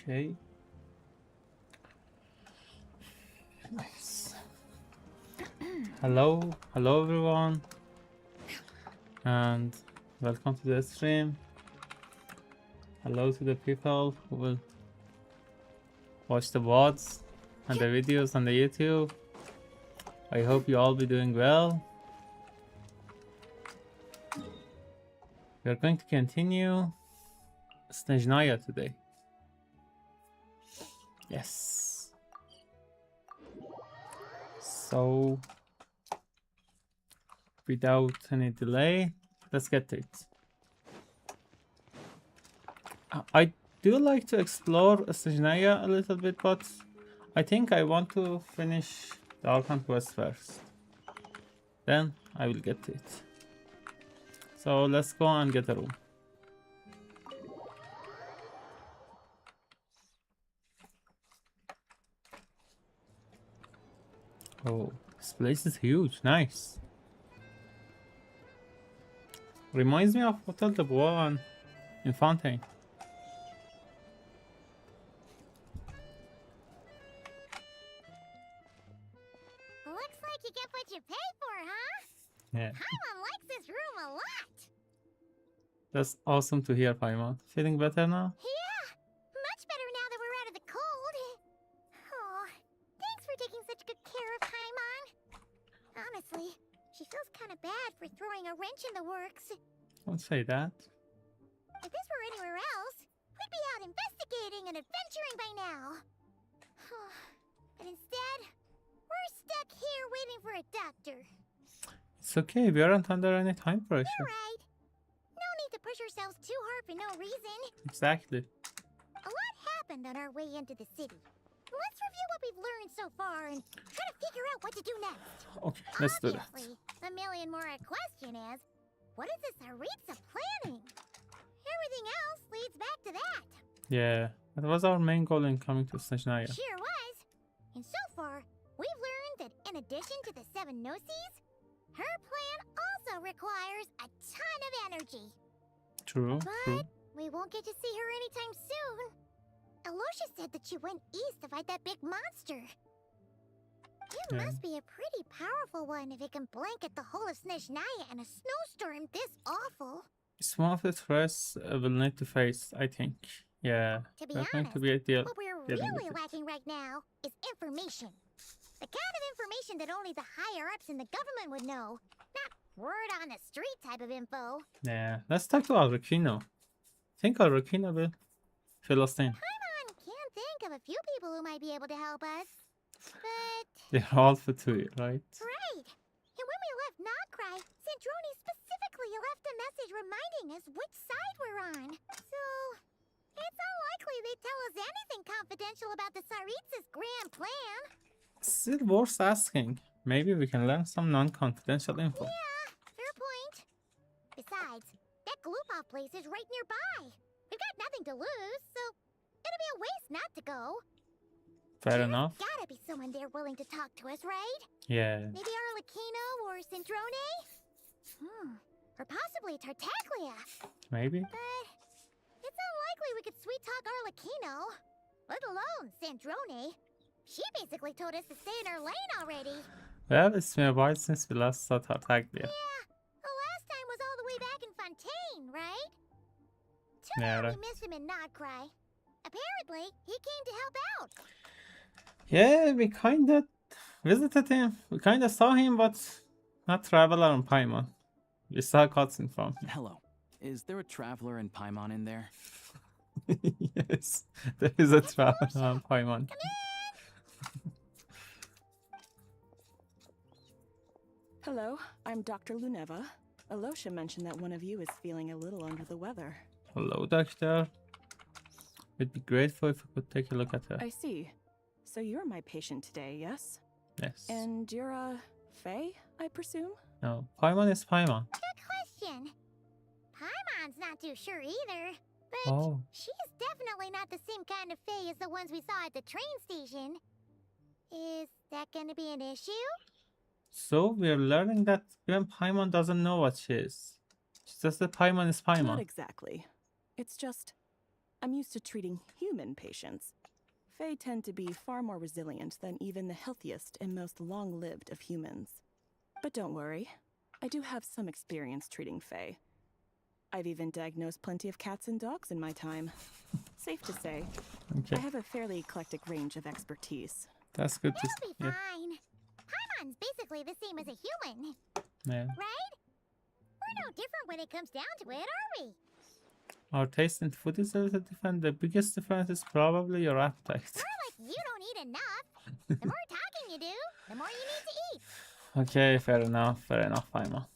Okay. Nice. Hello everyone, and welcome to the stream. Hello to the people who will watch the VODs and the videos on the YouTube. I hope you all be doing well. We are going to continue Snezhnaya today. Yes. So, without any delay, let's get to it. I do like to explore Snezhnaya a little bit, but I think I want to finish the Archon quest first. Then I will get to it. So let's go and get a room. Oh, this place is huge. Nice. Reminds me of Hotel de Bois in Fontaine. Looks like you get what you pay for, huh? Yeah. Paimon likes this room a lot. That's awesome to hear, Paimon. Feeling better now? Yeah, much better now that we're out of the cold. Oh, thanks for taking such good care of Paimon. Honestly, she feels kind of bad for throwing a wrench in the works. Don't say that. If this were anywhere else, we'd be out investigating and adventuring by now. But instead, we're stuck here waiting for a doctor. It's okay, we aren't under any time pressure. You're right. No need to push ourselves too hard for no reason. Exactly. A lot happened on our way into the city. Let's review what we've learned so far and try to figure out what to do next. Okay, let's do that. Obviously, the million more question is, what is this Aritza planning? Everything else leads back to that. Yeah, that was our main goal in coming to Snezhnaya. Sure was. And so far, we've learned that in addition to the 7 Gnosis, her plan also requires a ton of energy. True, true. But we won't get to see her anytime soon. Alosha said that she went east to fight that big monster. It Yeah. must be a pretty powerful one if it can blanket the whole of Snezhnaya in a snowstorm this awful. It's one of the threats we'll need to face, I think. Yeah, To be we're going honest, to be a deal. what we're dealing really with it. lacking right now is information. The kind of information that only the higher-ups in the government would know. Not word-on-the-street type of info. Yeah, let's talk to Arukino. I think Arukino will fill us in. Paimon can think of a few people who might be able to help us. But... They're all for two, right? Right. And when we left Nogcry, Sandrone specifically left a message reminding us which side we're on. So, it's unlikely they'd tell us anything confidential about the Tsaritsa's grand plan. Still worth asking. Maybe we can learn some non-confidential info. Yeah, fair point. Besides, that Gloopov place is right nearby. We've got nothing to lose, so it'd be a waste not to go. Fair There's enough. gotta be someone there willing to talk to us, right? Yeah. Maybe Arlecchino or Sandrone? Or possibly Tartaglia. Maybe. But it's unlikely we could sweet talk Arlecchino, let alone Sandrone. She basically told us to stay in our lane already. Well, it's been a while since we last saw Tartaglia. Yeah, the last time was all the way back in Fontaine, right? Too Yeah, bad right. we missed him in Nogcry. Apparently, he came to help out. Yeah, we kinda visited him. We kinda saw him, but not Traveler and Paimon. We saw a cutscene from him. Hello. Is there a traveler and Paimon in there? Yes, there is a Traveler and Paimon. Hello, I'm Dr. Luneva. Alosha mentioned that one of you is feeling a little under the weather. Hello, Doctor. It'd be grateful if we could take a look at her. I see. So you're my patient today, yes? Yes. And you're a Fae, I presume? No, Paimon is Paimon. Good question. Paimon's not too sure either. But Oh, she's definitely not the same kind of fae as the ones we saw at the train station. Is that gonna be an issue? so we're learning that even Paimon doesn't know what she is. She just said Paimon is Not Paimon. exactly. It's just, I'm used to treating human patients. Fae tend to be far more resilient than even the healthiest and most long-lived of humans. But don't worry, I do have some experience treating Fae. I've even diagnosed plenty of cats and dogs in my time. Safe to say, Okay, I have a fairly eclectic range of expertise. that's good to It'll be yeah. fine. Paimon's basically the same as a human, Yeah. right? We're no different when it comes down to it, are we? Our taste in food is a little different. The biggest difference is probably your appetite. More like you don't eat enough. The more talking you do, the more you need to eat. Okay, fair enough, Paimon.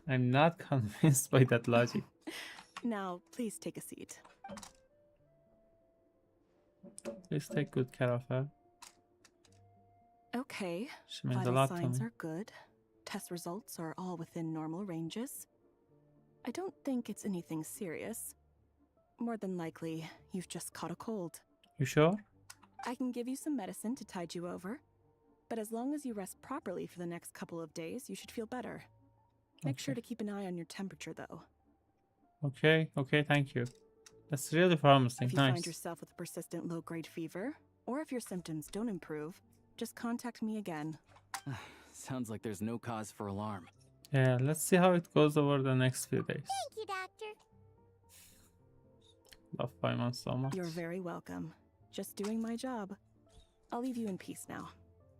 I'm not convinced by that logic. Now, please take a seat. Please take good care of her. Okay, She means a vital lot to signs me. are good. Test results are all within normal ranges. I don't think it's anything serious. More than likely, you've just caught a cold. You sure? I can give you some medicine to tide you over. But as long as you rest properly for the next couple of days, you should feel better. Make sure to keep an eye on your temperature, though. Okay, thank you. That's really promising. If you Nice. find yourself with a persistent low-grade fever, or if your symptoms don't improve, just contact me again. Sounds like there's no cause for alarm. Yeah, let's see how it goes over the next few days. Thank you, Doctor. Love Paimon so much. You're very welcome. Just doing my job. I'll leave you in peace now.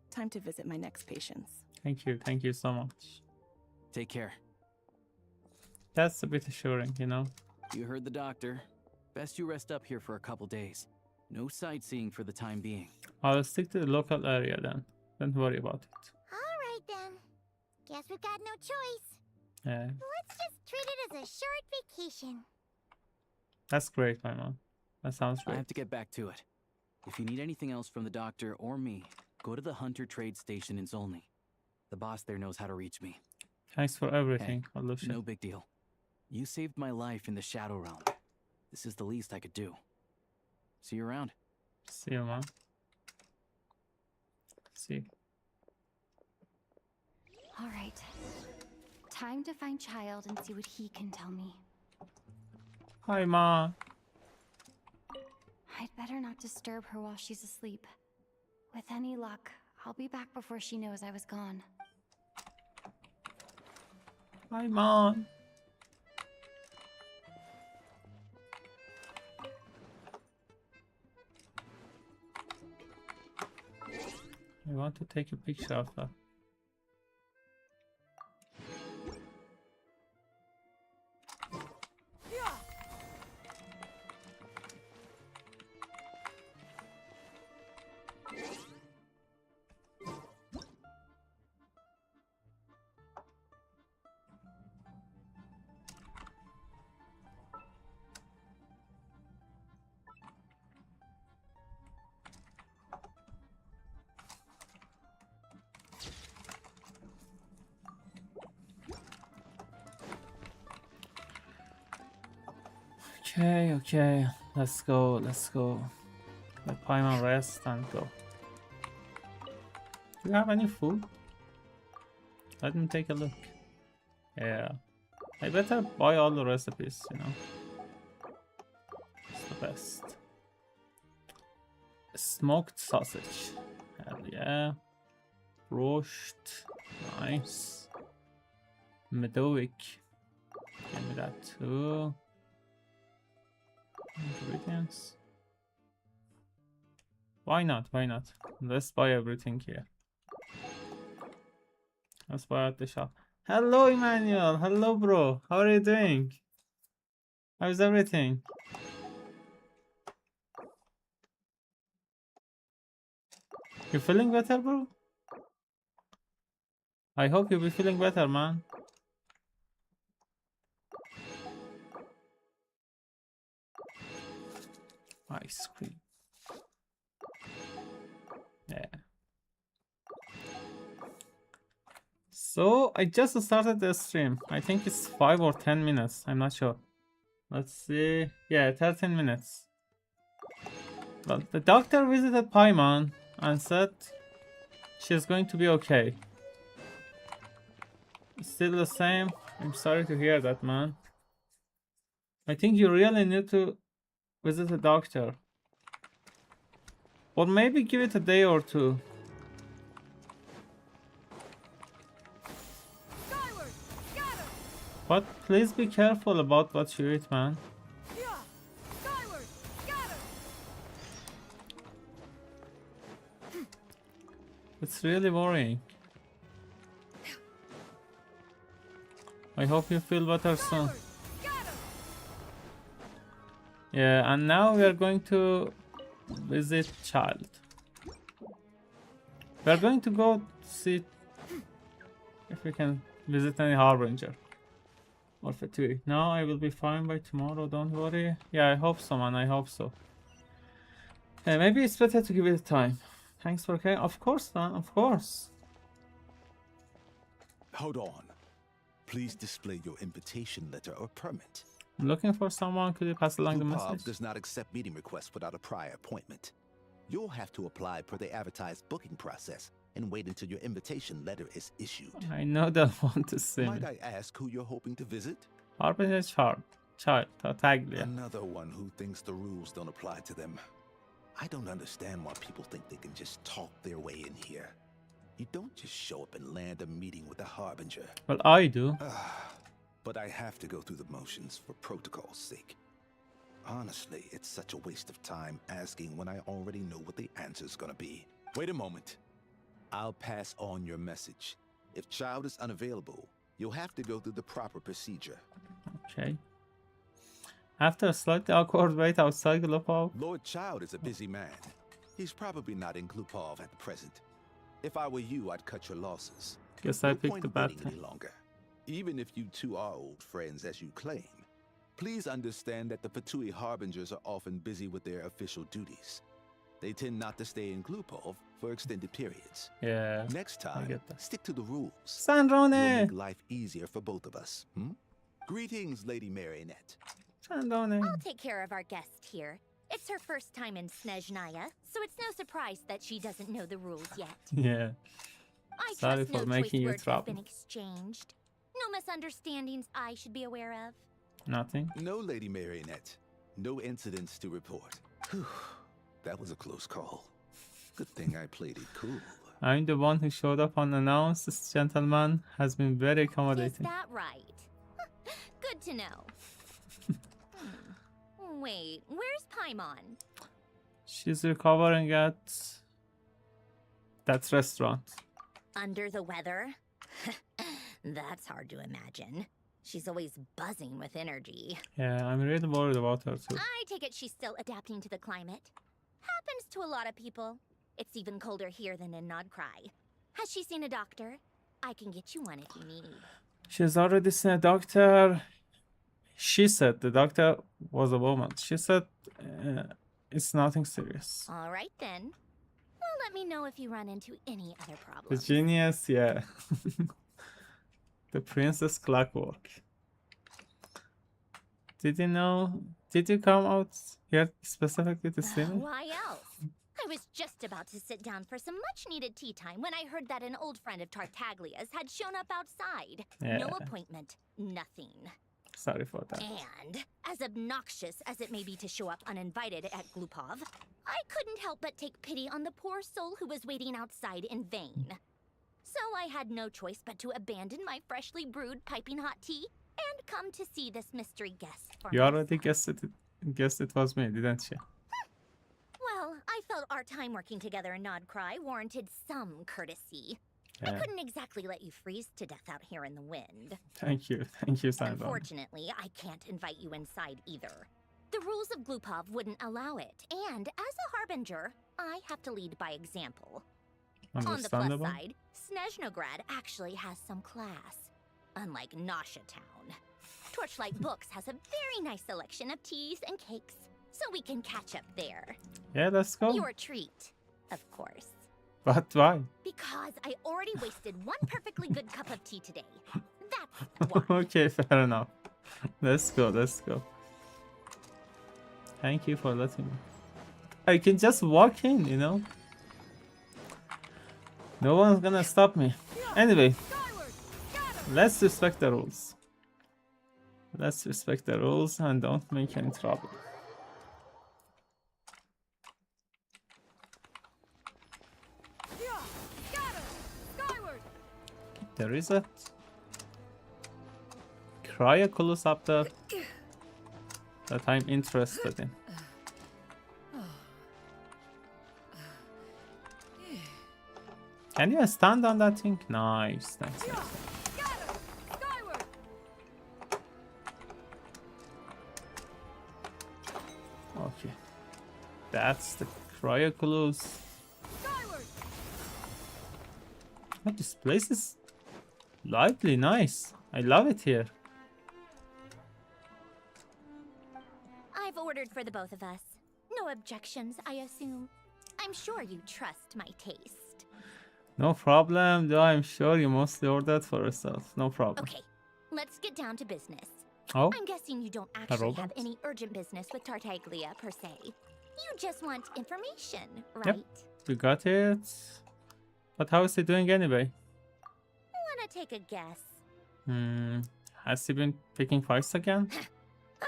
Time to visit my next patients. Thank you so much. Take care. That's a bit assuring, you know. You heard the doctor. Best you rest up here for a couple days. No sightseeing for the time being. I'll stick to the local area then. Don't worry about it. All right then. Guess we've got no choice. Yeah, Let's just treat it as a short vacation. that's great, Paimon. That sounds I great. have to get back to it. If you need anything else from the doctor or me, go to the Hunter Trade Station in Zolny. The boss there knows how to reach me. Thanks for everything, Alusha. No big deal. You saved my life in the Shadow Realm. This is the least I could do. See you around. See you, man. See. All right. Time to find Child and see what he can tell me. Hi, Ma. I'd better not disturb her while she's asleep. With any luck, I'll be back before she knows I was gone. Hi, Mom. I want to take a picture of her. Okay. Let's go. Let Paimon rest and go. Do you have any food? Let me take a look. Yeah. I better buy all the recipes, you know. It's the best. Smoked sausage. Hell yeah. Roast. Nice. Medowick. Give me that too. Ingredients. Why not? Let's buy everything here. Let's buy at the shop. Hello, Emmanuel. Hello, bro. How are you doing? How's everything? You feeling better, bro? I hope you'll be feeling better, man. Ice cream. Yeah. So I just started the stream. I think it's 5 or 10 minutes. I'm not sure. Let's see. Yeah, 13 minutes. But the doctor visited Paimon and said she's going to be okay. It's still the same. I'm sorry to hear that, man. I think you really need to visit a doctor. Or maybe give it a day or two. Skyward! Scatter! But please be careful about what you eat, man. Yeah! Skyward! Scatter! It's really worrying. I hope you feel better soon. Skyward! Scatter! Yeah, and now we are going to visit Child. We are going to go see if we can visit any Harbinger. Or Fatui. No, I will be fine by tomorrow, don't worry. Yeah, I hope so, man, I hope so. Yeah, maybe it's better to give it time. Thanks for caring. Of course, man, of course. Hold on. Please display your invitation letter or permit. I'm looking for someone. Could you pass along the Lupov message? does not accept meeting requests without a prior appointment. You'll have to apply per the advertised booking process and wait until your invitation letter is issued. I know they'll want to see me. Might I ask who you're hoping to visit? Harbinger Child. Tartaglia. Another one who thinks the rules don't apply to them. I don't understand why people think they can just talk their way in here. You don't just show up and land a meeting with a Harbinger. Well, I do. But I have to go through the motions for protocol's sake. Honestly, it's such a waste of time asking when I already know what the answer's gonna be. Wait a moment. I'll pass on your message. If Child is unavailable, you'll have to go through the proper procedure. Okay. After a slightly awkward wait outside Glupov. Lord Child is a busy man. He's probably not in Glupov at the present. If I were you, I'd cut your losses. Guess I No picked point the in bad waiting time. any longer. Even if you two are old friends as you claim, please understand that the Fatui Harbingers are often busy with their official duties. They tend not to stay in Glupov for extended periods. Yeah. Next time, get that. stick to the rules. You'll Sandrone! make life easier for both of us. Greetings, Lady Marionette. Sandrone. I'll take care of our guest here. It's her first time in Snezhnaya, so it's no surprise that she doesn't know the rules yet. Yeah. I Sorry trust for no making choice you words have trouble. been exchanged. No misunderstandings I should be aware of. Nothing. No, Lady Marionette. No incidents to report. Whew, that was a close call. Good thing I played it cool. I'm the one who showed up unannounced. This gentleman has been very Is accommodating. that right? Good to know. Wait, where's Paimon? She's recovering at that restaurant. Under the weather? That's hard to imagine. She's always buzzing with energy. Yeah, I'm really worried about her too. I take it she's still adapting to the climate. Happens to a lot of people. It's even colder here than in Nodcry. Has she seen a doctor? I can get you one if you need. She's already seen a doctor. She said the doctor was a woman. She said it's nothing serious. All right then. Well, let me know if you run into any other The problems. genius, yeah. The princess clockwork. Did you know? Did you come out here specifically to see me? Why else? I was just about to sit down for some much-needed tea time when I heard that an old friend of Tartaglia's had shown up outside. No Yeah. appointment, nothing. Sorry for that. And, as obnoxious as it may be to show up uninvited at Glupov, I couldn't help but take pity on the poor soul who was waiting outside in vain. So I had no choice but to abandon my freshly brewed piping hot tea and come to see this mystery guest for You already myself. guessed it was me, didn't you? Well, I felt our time working together in Nodcry warranted some courtesy. I Yeah. couldn't exactly let you freeze to death out here in the wind. Thank you, Sandra. Unfortunately, I can't invite you inside either. The rules of Glupov wouldn't allow it, and as a harbinger, I have to lead by example. On the plus Understandable. side, Snezhnograd actually has some class, unlike Nasha Town. Torchlight Books has a very nice selection of teas and cakes, so we can catch up there. Yeah, let's go. Your treat, of course. But why? Because I already wasted one perfectly good cup of tea today. That's why. Okay, fair enough. Let's go, let's go. Thank you for letting me. I can just walk in, you know? No one's gonna stop me. Anyway, Skyward! Scatter! let's respect the rules. Let's respect the rules and don't make any trouble. Yeah, scatter! Skyward! There is a cryoculus up there that I'm interested in. Can you stand on that thing? Nice. That's Yeah, nice. scatter! Skyward! Okay. That's the cryoculus. Skyward! Oh, this place is lively, nice. I love it here. I've ordered for the both of us. No objections, I assume. I'm sure you trust my taste. No problem, though I'm sure you mostly ordered for yourself. No problem. Okay, let's get down to business. Oh, I'm guessing you don't actually robot? have any urgent business with Tartaglia, per se. You just want information, right? we got it. But how is he doing anyway? Wanna take a guess? Has he been picking fights again?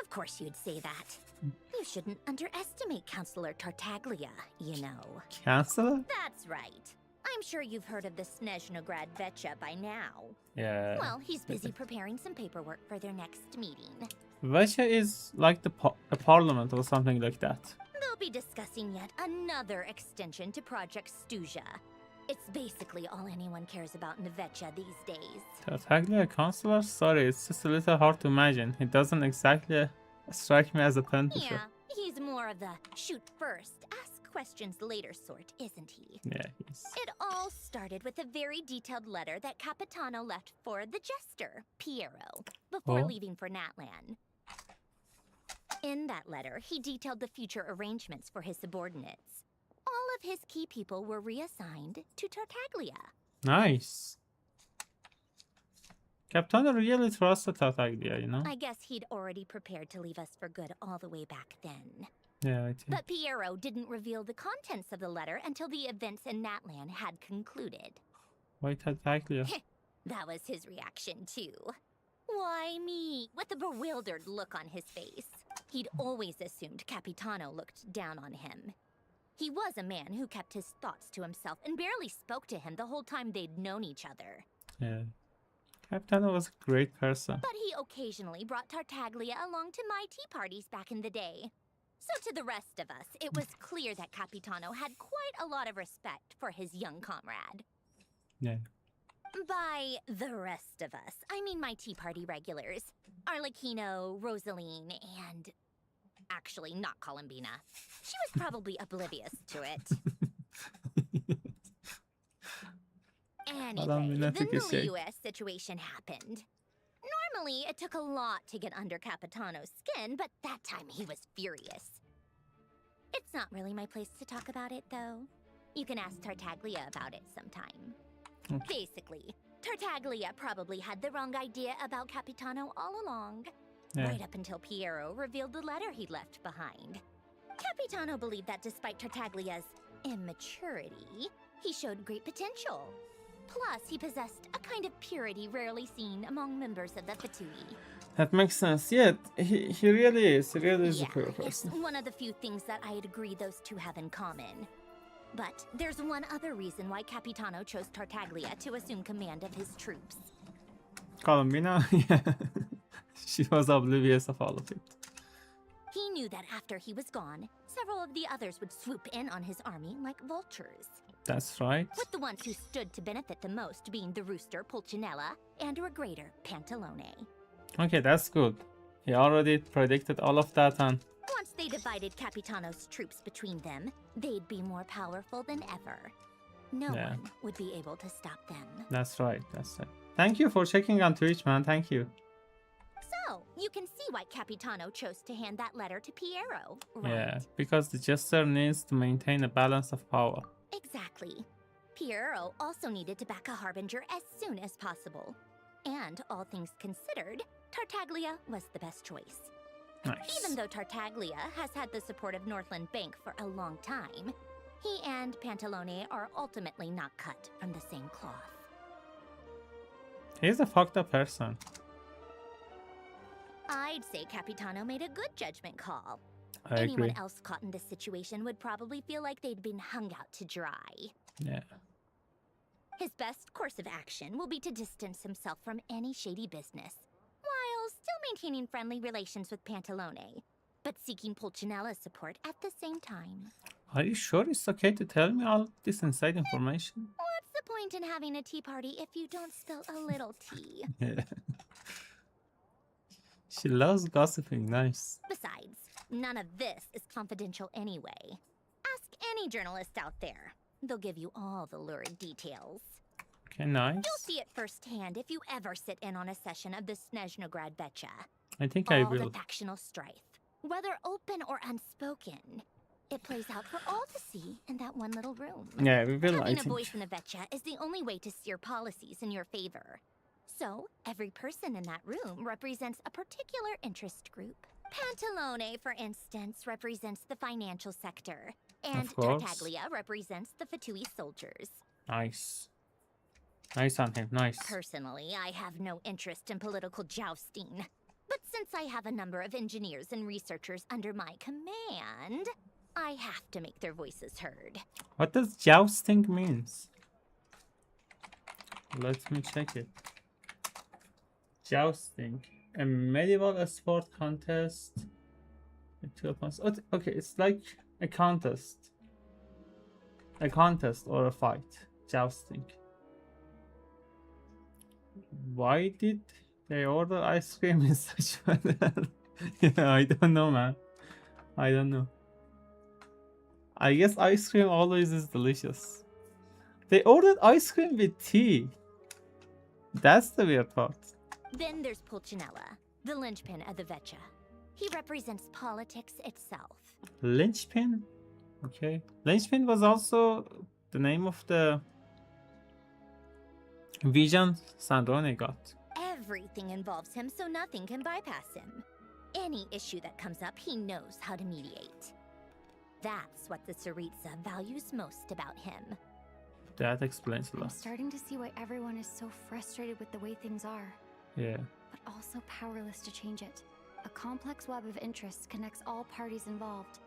Of course you'd say that. You shouldn't underestimate Counselor Tartaglia, you know. Chancellor? That's right. I'm sure you've heard of the Snezhnaya Archon by now. Yeah. Well, he's busy preparing some paperwork for their next meeting. Vesha is like a parliament or something like that. They'll be discussing yet another extension to Project Stuja. It's basically all anyone cares about in Vetcha these days. Tartaglia, a counselor? Sorry, it's just a little hard to imagine. He doesn't exactly strike me as a pen pusher. Yeah, he's more of the shoot first, ask questions later sort, isn't he? Yeah, he's... It all started with a very detailed letter that Capitano left for the jester, Piero, before Oh. leaving for Natlan. In that letter, he detailed the future arrangements for his subordinates. All of his key people were reassigned to Tartaglia. Nice. Captain really trusted Tartaglia, you know? I guess he'd already prepared to leave us for good all the way back then. Yeah, I think. But Piero didn't reveal the contents of the letter until the events in Natlan had concluded. Why Tartaglia? That was his reaction, too. Why me? With a bewildered look on his face. He'd always assumed Capitano looked down on him. He was a man who kept his thoughts to himself and barely spoke to him the whole time they'd known each other. Yeah. Captain was a great person. But he occasionally brought Tartaglia along to my tea parties back in the day. So to the rest of us, it was clear that Capitano had quite a lot of respect for his young comrade. Yeah. By the rest of us, I mean my tea party regulars. Arlecchino, Rosaline, and... actually, not Columbina. She was probably oblivious to it. Anyway, Columbina then took a the shake. US situation happened. Normally, it took a lot to get under Capitano's skin, but that time he was furious. It's not really my place to talk about it, though. You can ask Tartaglia about it sometime. Okay. Basically, Tartaglia probably had the wrong idea about Capitano all along. Yeah. Right up until Piero revealed the letter he'd left behind. Capitano believed that despite Tartaglia's immaturity, he showed great potential. Plus, he possessed a kind of purity rarely seen among members of the Fatui. That makes sense. Yeah, he really is. He really is a Yeah, pure it's person. one of the few things that I'd agree those two have in common. But there's one other reason why Capitano chose Tartaglia to assume command of his troops. Columbina? Yeah. She was oblivious of all of it. He knew that after he was gone, several of the others would swoop in on his army like vultures. That's right. With the ones who stood to benefit the most being the rooster Pulcinella and her greater Pantalone. Okay, that's good. He already predicted all of that and... Once they divided Capitano's troops between them, they'd be more powerful than ever. No Yeah. one would be able to stop them. That's right, that's right. Thank you for checking on Twitch, man. Thank you. So, you can see why Capitano chose to hand that letter to Piero, right? Yeah, because the jester needs to maintain a balance of power. Exactly. Piero also needed to back a harbinger as soon as possible. And all things considered, Tartaglia was the best choice. Nice. Even though Tartaglia has had the support of Northland Bank for a long time, he and Pantalone are ultimately not cut from the same cloth. He's a fucked up person. I'd say Capitano made a good judgment call. I Anyone agree. else caught in this situation would probably feel like they'd been hung out to dry. Yeah. His best course of action will be to distance himself from any shady business, while still maintaining friendly relations with Pantalone, but seeking Pulcinella's support at the same time. Are you sure it's okay to tell me all this inside information? What's the point in having a tea party if you don't spill a little tea? Yeah. She loves gossiping. Nice. Besides, none of this is confidential anyway. Ask any journalist out there. They'll give you all the lurid details. Okay, nice. You'll see it firsthand if you ever sit in on a session of the Snezhnaya Archon. I think I All will. the factional strife, whether open or unspoken, it plays out for all to see in that one little room. Yeah, we will, I Having a think. voice in the Vetcha is the only way to steer policies in your favor. So, every person in that room represents a particular interest group. Pantalone, for instance, represents the financial sector, and Of course. Tartaglia represents the Fatui soldiers. Nice. Nice on him. Nice. Personally, I have no interest in political jousting. But since I have a number of engineers and researchers under my command, I have to make their voices heard. What does jousting means? Let me check it. Jousting. A medieval sport contest. with 2 opponents. Okay, it's like a contest. A contest or a fight. Jousting. Why did they order ice cream in such manner? Yeah, I don't know, man. I don't know. I guess ice cream always is delicious. They ordered ice cream with tea. That's the weird part. Then there's Pulcinella, the linchpin of the Vetcha. He represents politics itself. Linchpin? Okay. Linchpin was also the name of the vision Sandrone got. Everything involves him, so nothing can bypass him. Any issue that comes up, he knows how to mediate. That's what the Tsaritsa values most about him. That explains a I'm lot. starting to see why everyone is so frustrated with the way things are, Yeah. but also powerless to change it. A complex web of interests connects all parties involved.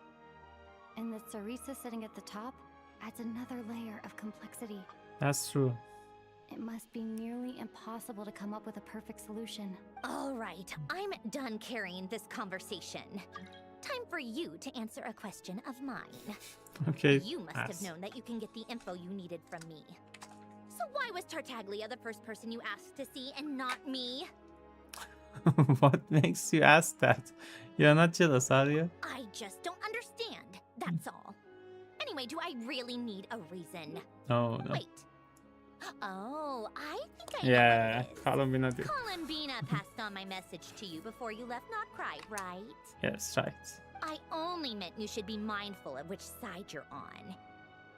And the Tsaritsa sitting at the top adds another layer of complexity. That's true. It must be nearly impossible to come up with a perfect solution. All right, I'm done carrying this conversation. Time for you to answer a question of mine. Okay. You must have known that you can get the info you needed from me. So why was Tartaglia the first person you asked to see and not me? What makes you ask that? You're not jealous, are you? I just don't understand, that's all. Anyway, do I really need a reason? No, no. Wait. Oh, I think I know Yeah, what it is. Columbina did. Columbina passed on my message to you before you left Not Cry, right? Yes, right. I only meant you should be mindful of which side you're on.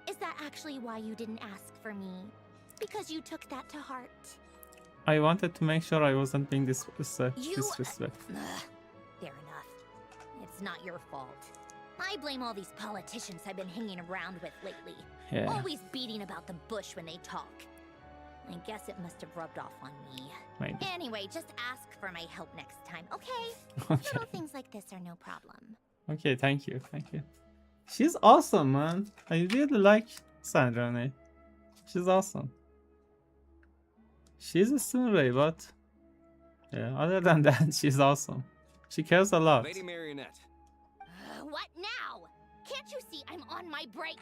Is that actually why you didn't ask for me? Because you took that to heart? I wanted to make sure I wasn't being You- disrespectful. Ugh, fair enough. It's not your fault. I blame all these politicians I've been hanging around with lately. Yeah. Always beating about the bush when they talk. I guess it must have rubbed off on me. Maybe. Anyway, just ask for my help next time, okay? Okay. Little things like this are no problem. Okay, thank you. Thank you. She's awesome, man. I really like Sandrone. She's awesome. She's a Sunray, but yeah, other than that, she's awesome. She cares a lot. Lady Marionette. What now? Can't you see I'm on my break?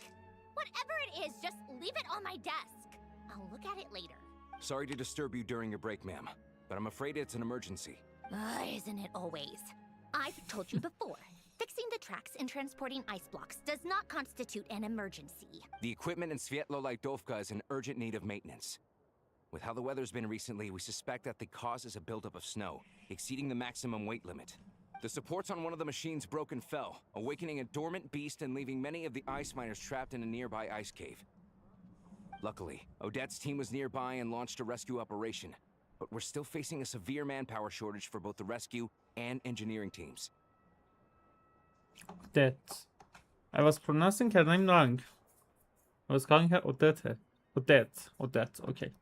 Whatever it is, just leave it on my desk. I'll look at it later. Sorry to disturb you during your break, ma'am, but I'm afraid it's an emergency. Isn't it always? I've told you before. Fixing the tracks and transporting ice blocks does not constitute an emergency. The equipment in Svietlo-Lidovka is in urgent need of maintenance. With how the weather's been recently, we suspect that the cause is a buildup of snow, exceeding the maximum weight limit. The supports on one of the machines broke and fell, awakening a dormant beast and leaving many of the ice miners trapped in a nearby ice cave. Luckily, Odette's team was nearby and launched a rescue operation, but we're still facing a severe manpower shortage for both the rescue and engineering teams. Odette. I was pronouncing her name wrong. I was calling her Odette. Odette. Odette. Okay.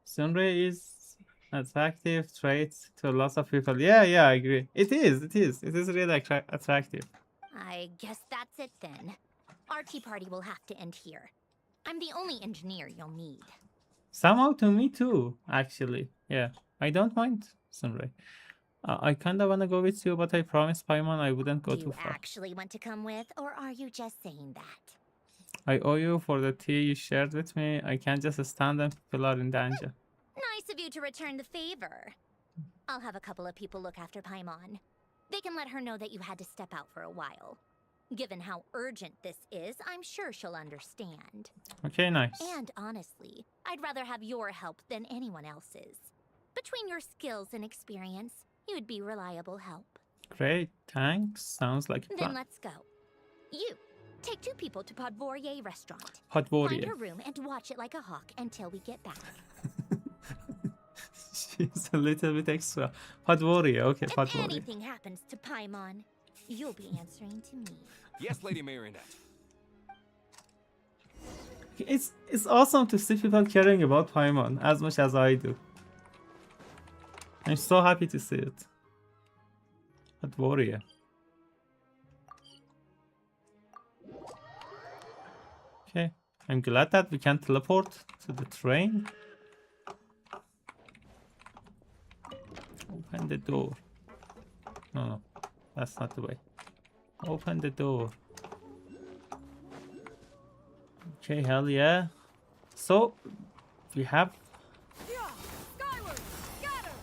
Sunray is attractive trait to lots of people. Yeah, yeah, I agree. It is. It is. It is really attractive. I guess that's it then. Our tea party will have to end here. I'm the only engineer you'll need. Somehow to me too, actually. Yeah, I don't mind, Sunray. I kinda wanna go with you, but I promised Paimon I wouldn't go Do too you far. actually want to come with, or are you just saying that? I owe you for the tea you shared with me. I can't just stand when people are in danger. Nice of you to return the favor. I'll have a couple of people look after Paimon. They can let her know that you had to step out for a while. Given how urgent this is, I'm sure she'll understand. Okay, nice. And honestly, I'd rather have your help than anyone else's. Between your skills and experience, you'd be reliable help. Great, thanks. Sounds like a Then plan. let's go. You, take 2 people to Podvorier restaurant. Hot Find warrior. her room and watch it like a hawk until we get back. She's a little bit extra. Hot warrior, okay, If hot warrior. anything happens to Paimon, you'll be answering to me. Yes, Lady Marionette. It's awesome to see people caring about Paimon as much as I do. I'm so happy to see it. Hot warrior. Okay, I'm glad that we can teleport to the train. Open the door. No, that's not the way. Open the door. Okay, hell yeah. So, we have... Skyward! Scatter!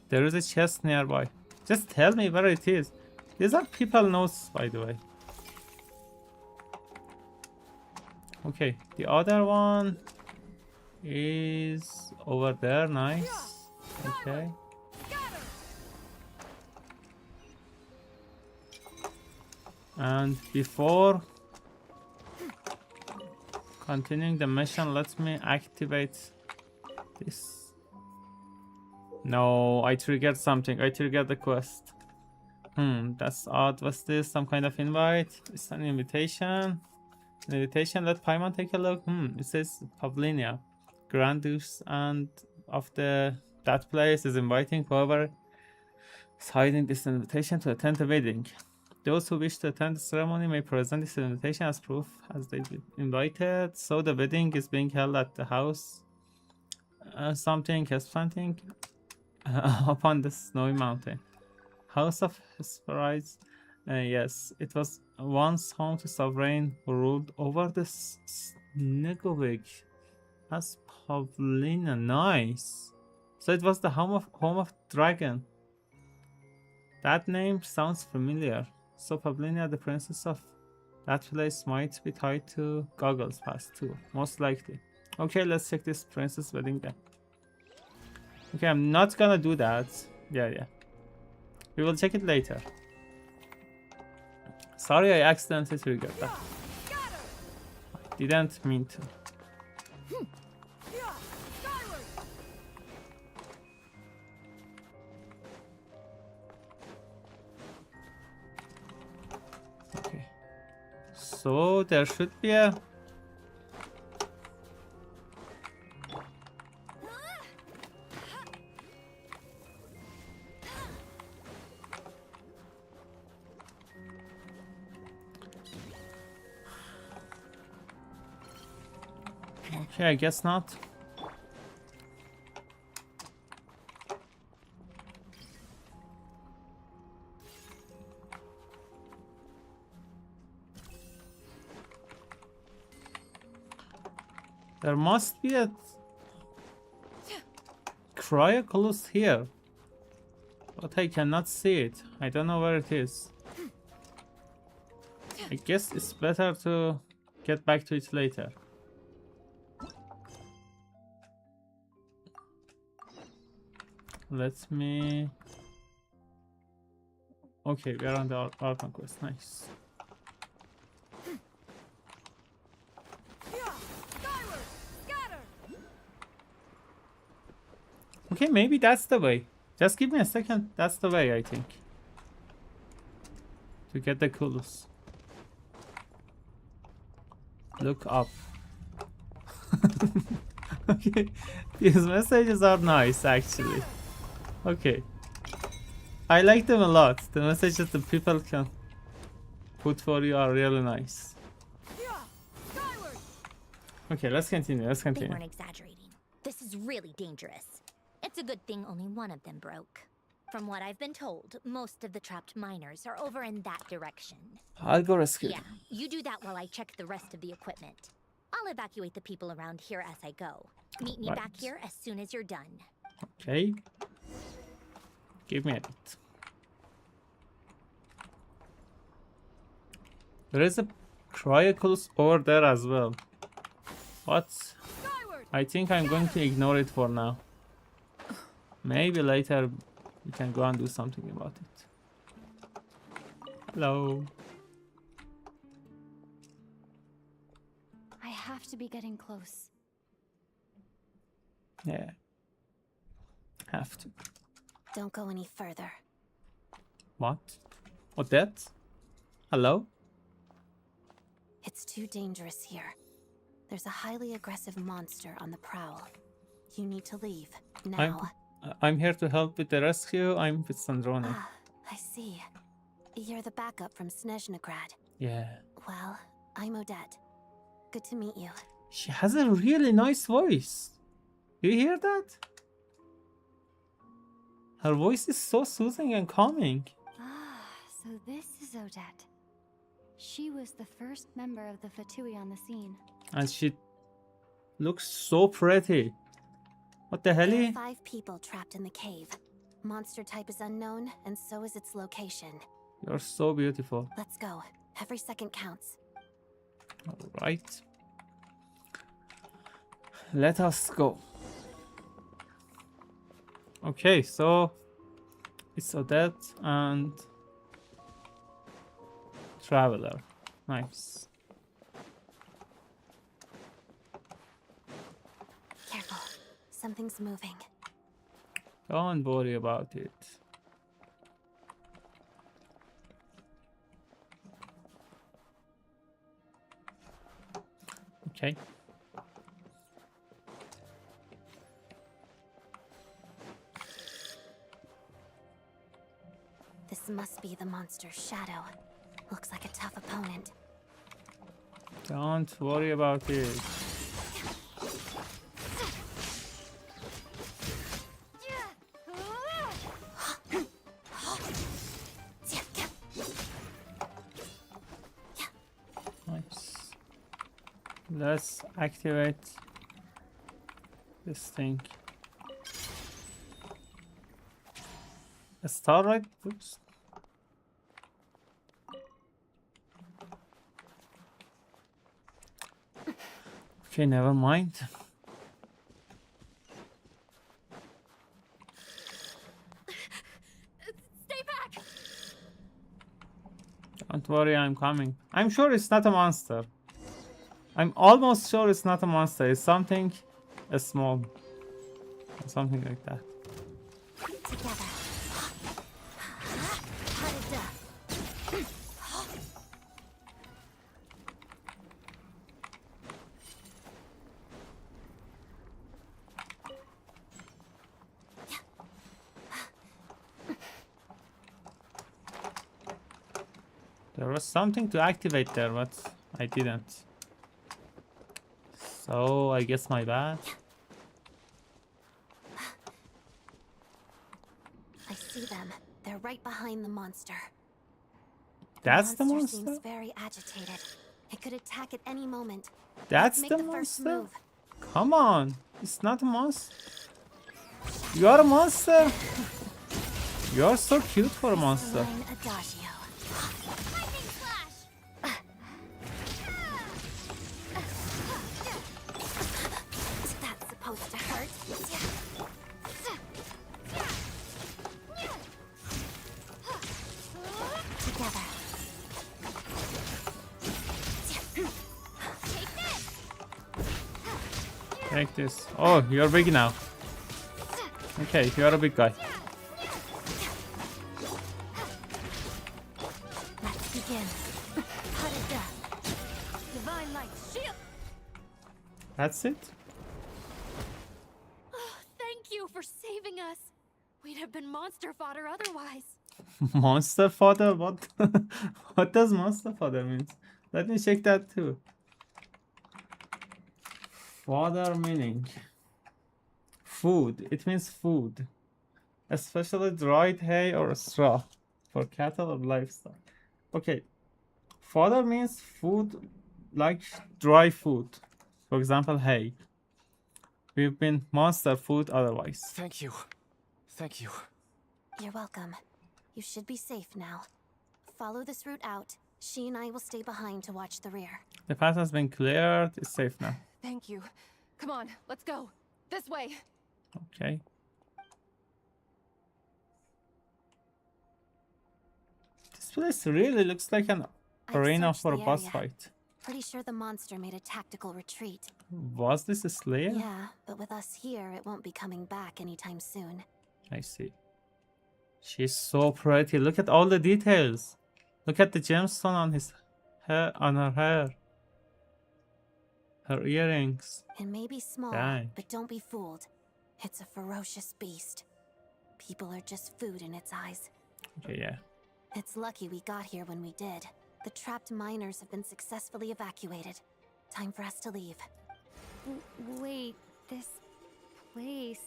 There is a chest nearby. Just tell me where it is. These are people notes, by the way. Okay, the other one is over there. Nice. Okay. Scatter! And before continuing the mission, let me activate this. No, I triggered something. I triggered the quest. That's odd. What's this? Some kind of invite? It's an invitation. An invitation. Let Paimon take a look. It says Pavlinia, Grand Duchess and of that place is inviting whoever is hiding this invitation to attend the wedding. Those who wish to attend the ceremony may present this invitation as proof as they've been invited. So the wedding is being held at the house. Something Hesperantic upon the snowy mountain. House of Hesperides. Yes, it was once home to sovereign who ruled over the Snegovig as Pavlina. Nice. So it was the home of dragon. That name sounds familiar. So Pavlina, the princess of that place, might be tied to Goggle's past too. Most likely. Okay, let's check this princess wedding then. Okay, I'm not gonna do that. Yeah. We will check it later. Sorry, I accidentally triggered that. I didn't mean to. Skyward! Okay. So there should be a... Okay, I guess not. There must be a cryoculus here, but I cannot see it. I don't know where it is. I guess it's better to get back to it later. Let me... Okay, we are on the Archon quest. Nice. Skyward! Scatter! Okay, maybe that's the way. Just give me a second. That's the way, I think. To get the Culus. Look up. Okay, these messages are nice actually. Okay, I like them a lot. The messages the people can put for you are really nice. Yeah! Skyward! Okay, let's continue. Let's They continue. weren't exaggerating. This is really dangerous. It's a good thing only one of them broke. From what I've been told, most of the trapped miners are over in that direction. I'll go rescue Yeah, them. you do that while I check the rest of the equipment. I'll evacuate the people around here as I go. Meet me back Right. here as soon as you're done. Okay. Give me a bit. There is a cryoculus over there as well. But Skyward! I think I'm going to ignore it for now. Maybe later we can go and do something about it. Hello. I have to be getting close. Yeah. Have to. Don't go any further. What? Odette? Hello? It's too dangerous here. There's a highly aggressive monster on the prowl. You need to leave now. I'm here to help with the rescue. I'm with Snezhnaya. Ah, I see. You're the backup from Snezhnaya. Yeah. Well, I'm Odette. Good to meet you. She has a really nice voice. Do you hear that? Her voice is so soothing and calming. Ah, so this is Odette. She was the first member of the Fatui on the scene. And she looks so pretty. What the hell? There are 5 people trapped in the cave. Monster type is unknown, and so is its location. You're so beautiful. Let's go. Every second counts. Alright. Let us go. Okay, so it's Odette and Traveler. Nice. Careful. Something's moving. Don't worry about it. Okay. This must be the monster's shadow. Looks like a tough opponent. Don't worry about it. Nice. Let's activate this thing. A starlight boost. Okay, never mind. Stay back! Don't worry, I'm coming. I'm sure it's not a monster. I'm almost sure it's not a monster. It's something small. Something like that. Together. There was something to activate there, but I didn't. So I guess my bad. I see them. They're right behind the monster. That's the monster monster? seems very agitated. It could attack at any moment. That's Make the the first monster? move. Come on. It's not a monster. You are a monster. You are so cute for a monster. Line adagio. Lightning slash! That's supposed to hurt. Together. Take this. Oh, you're big now. Okay, you're a big guy. Let's begin. Divine light shield! That's it? monster fodder otherwise. Monster fodder? What? What does monster fodder mean? Let me check that too. Fodder meaning food. It means food, especially dried hay or straw for cattle or livestock. Okay, fodder means food like dry food. For example, hay. We've been monster food otherwise. Thank you. Thank you. You're welcome. You should be safe now. Follow this route out. She and I will stay behind to watch the rear. The path has been cleared. It's safe now. Thank you. Come on, let's go. This way. Okay. This place really looks like an I've arena searched for a the boss area. fight. Pretty sure the monster made a tactical retreat. Was this a Slayer? Yeah, but with us here, it won't be coming back anytime soon. I see. She's so pretty. Look at all the details. Look at the gemstone on his hair, on her hair. Her earrings. It may be small, Dang. but don't be fooled. It's a ferocious beast. People are just food in its eyes. Okay, yeah. It's lucky we got here when we did. The trapped miners have been successfully evacuated. Time for us to leave. Wait, this place.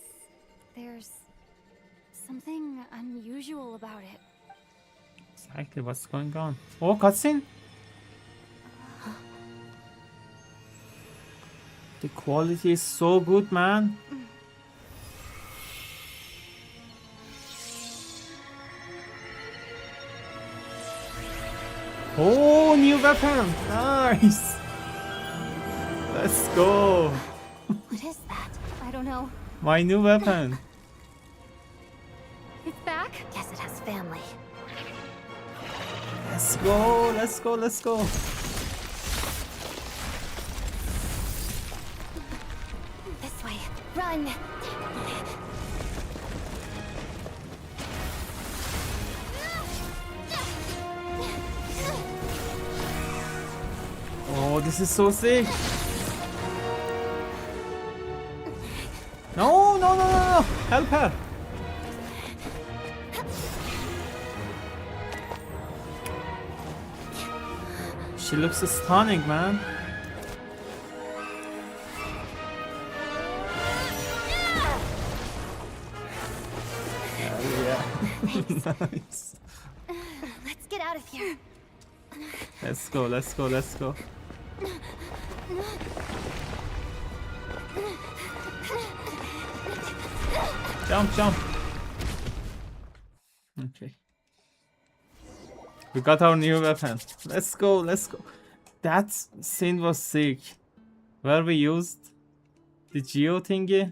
There's something unusual about it. Exactly what's going on. Oh, cutscene? The quality is so good, man. Oh, new weapon! Nice! Let's go! What is that? I don't know. My new weapon! It's back? Guess it has family. Let's go! Let's go! Let's go! This way. Run! Oh, this is so sick! No, no, no, no, no! Help her! She looks stunning, man. Yeah. Nice. Let's get out of here. Let's go, let's go, let's go. Jump, jump. Okay. We got our new weapon. Let's go, let's go. That scene was sick. Where we used the geo thingy.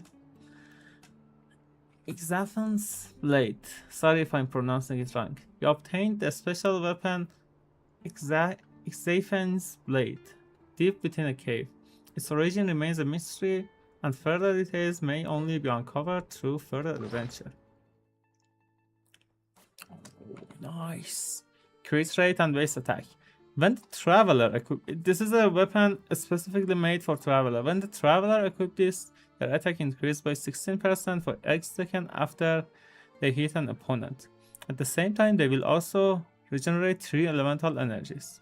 Exafen's blade. Sorry if I'm pronouncing it wrong. You obtained the special weapon Exafen's blade deep within a cave. Its origin remains a mystery, and further details may only be uncovered through further adventure. Oh, nice. Crit rate and base attack. When the Traveler this is a weapon specifically made for Traveler. When the Traveler equips this, their attack increases by 16% for each second after they hit an opponent. At the same time, they will also regenerate 3 elemental energies.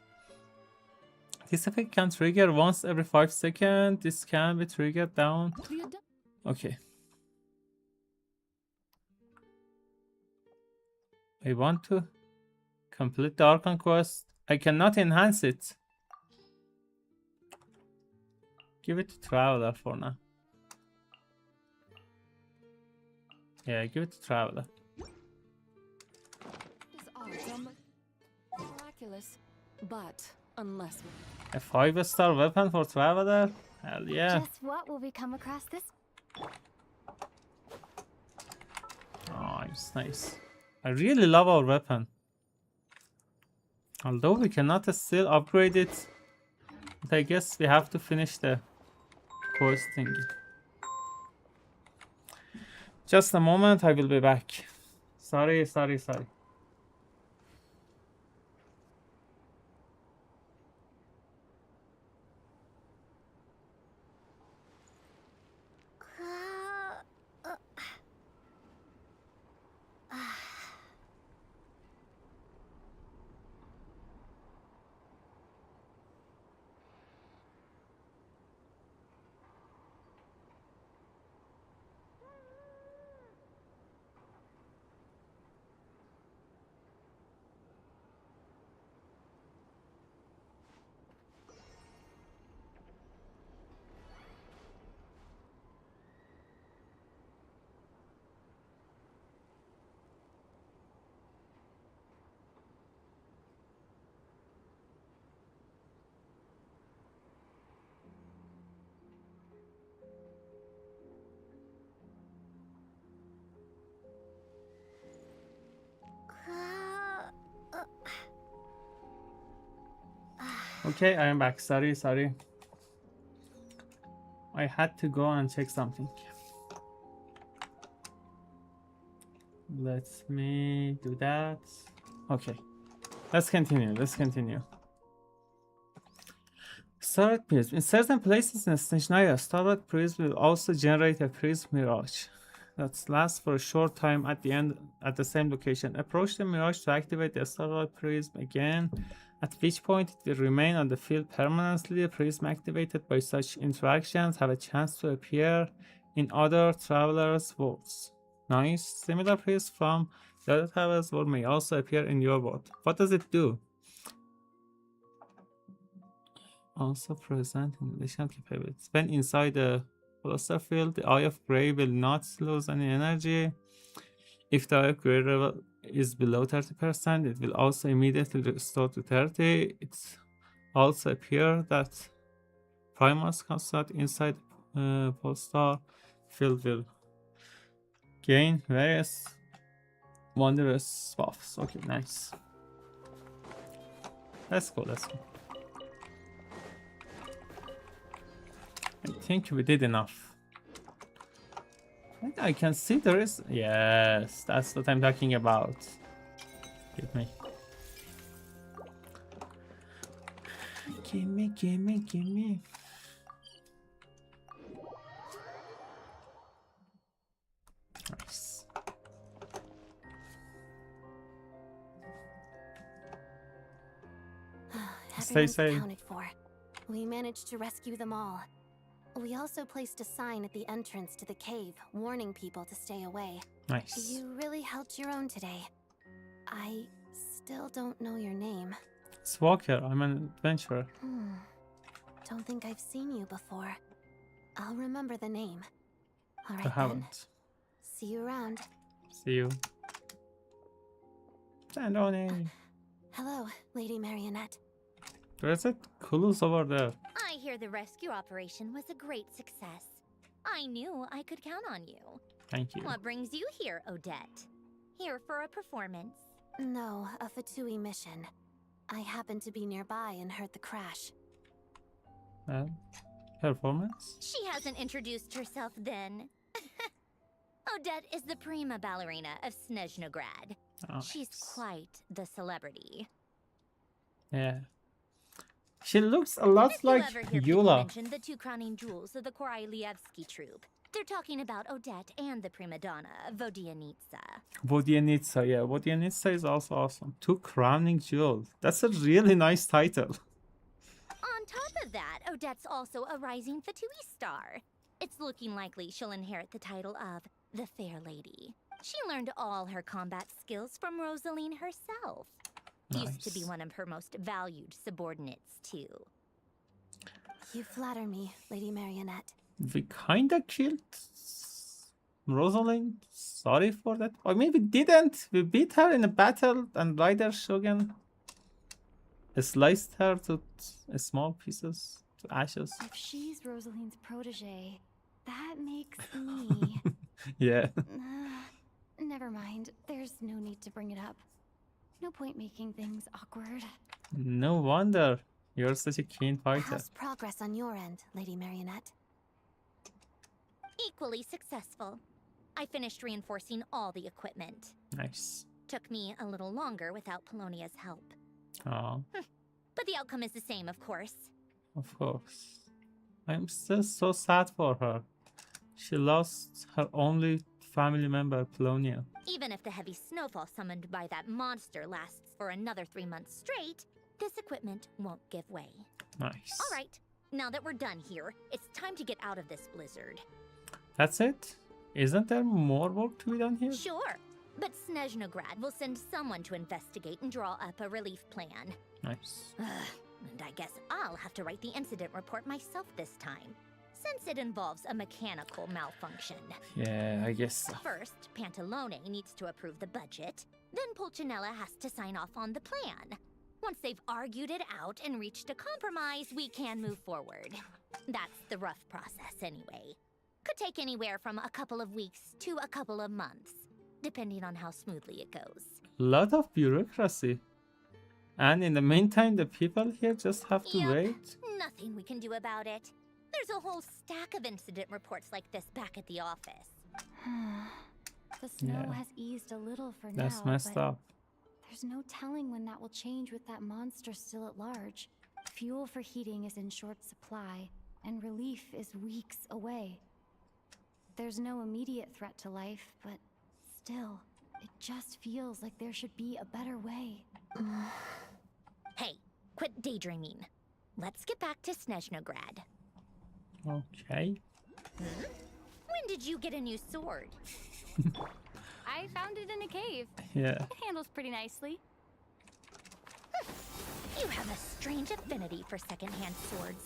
This effect can trigger once every 5 seconds. This can be triggered down. Okay. I want to complete the Archon quest. I cannot enhance it. Give it to Traveler for now. Yeah, give it to Traveler. These odds are miraculous. But unless A 5-star weapon for Traveler? Hell yeah. Just what will we come across this? Nice, nice. I really love our weapon. Although we cannot still upgrade it. But I guess we have to finish the quest thingy. Just a moment, I will be back. Sorry. Okay, I am back. Sorry, sorry. I had to go and check something. Let me do that. Okay. Let's continue. Let's continue. Starlight Prism. In certain places in Snezhnaya, Starlight Prism will also generate a prism mirage that lasts for a short time at the end at the same location. Approach the mirage to activate the Starlight Prism again, at which point it will remain on the field permanently. A prism activated by such interactions have a chance to appear in other travelers' worlds. Nice. Similar prisms from the other travelers' world may also appear in your world. What does it do? Also present in additional capabilities. When inside the cluster field, the Eye of Grey will not lose any energy. If the Eye of Grey level is below 30%, it will also immediately restore to 30. It also appears that Primus construct inside Polestar field will gain various wondrous buffs. Okay, nice. Let's go, let's go. I think we did enough. I can see there is... Yes, that's what I'm talking about. Give me. Gimme, gimme, gimme. Nice. Stay Everyone's safe. accounted for. We managed to rescue them all. We also placed a sign at the entrance to the cave, warning people to stay away. Nice. You really held your own today. I still don't know your name. It's Walker. I'm an adventurer. Don't think I've seen you before. I'll remember the name. All I right then. haven't. See you around. See you. Snezhnaya. Hello, Lady Marionette. There's a clues over there. I hear the rescue operation was a great success. I knew I could count on you. Thank you. What brings you here, Odette? Here for a performance? No, a Fatui mission. I happened to be nearby and heard the crash. Performance? She hasn't introduced herself then. Odette is the prima ballerina of Snezhnograd. Oh, She's quite the celebrity. Yeah. She looks a lot If like you ever hear people Yula. mention the two crowning jewels of the Koralievsky troupe, they're talking about Odette and the prima donna, Vodianitsa. Vodianitsa, yeah. Vodianitsa is also awesome. Two crowning jewels. That's a really nice title. On top of that, Odette's also a rising Fatui star. It's looking likely she'll inherit the title of the Fair Lady. She learned all her combat skills from Rosaline herself. Used to be Nice. one of her most valued subordinates, too. You flatter me, Lady Marionette. We kinda killed Rosalind. Sorry for that. Or maybe didn't. We beat her in a battle and Ryder Shogun sliced her to small pieces, to ashes. If she's Rosaline's protege, that makes me. Yeah. Never mind. There's no need to bring it up. No point making things awkward. No wonder. You're such a keen fighter. How's progress on your end, Lady Marionette? Equally successful. I finished reinforcing all the equipment. Nice. Took me a little longer without Polonia's help. Oh, But the outcome is the same, of course. of course. I'm still so sad for her. She lost her only family member, Polonia. Even if the heavy snowfall summoned by that monster lasts for another 3 months straight, this equipment won't give way. Nice. All right, now that we're done here, it's time to get out of this blizzard. That's it? Isn't there more work to be done here? Sure, but Snezhnograd will send someone to investigate and draw up a relief plan. Nice. And I guess I'll have to write the incident report myself this time, since it involves a mechanical malfunction. Yeah, I guess so. First, Pantalone needs to approve the budget, then Pulcinella has to sign off on the plan. Once they've argued it out and reached a compromise, we can move forward. That's the rough process anyway. Could take anywhere from a couple of weeks to a couple of months, depending on how smoothly it goes. Lot of bureaucracy. And in the meantime, the people here just have to Yep. wait. Nothing we can do about it. There's a whole stack of incident reports like this back at the office. The snow Yeah. has eased a little for That's now, messed but up. there's no telling when that will change with that monster still at large. Fuel for heating is in short supply, and relief is weeks away. There's no immediate threat to life, but still, it just feels like there should be a better way. Hey, quit daydreaming. Let's get back to Snezhnograd. Okay. When did you get a new sword? I found it in a cave. Yeah. It handles pretty nicely. You have a strange affinity for secondhand swords.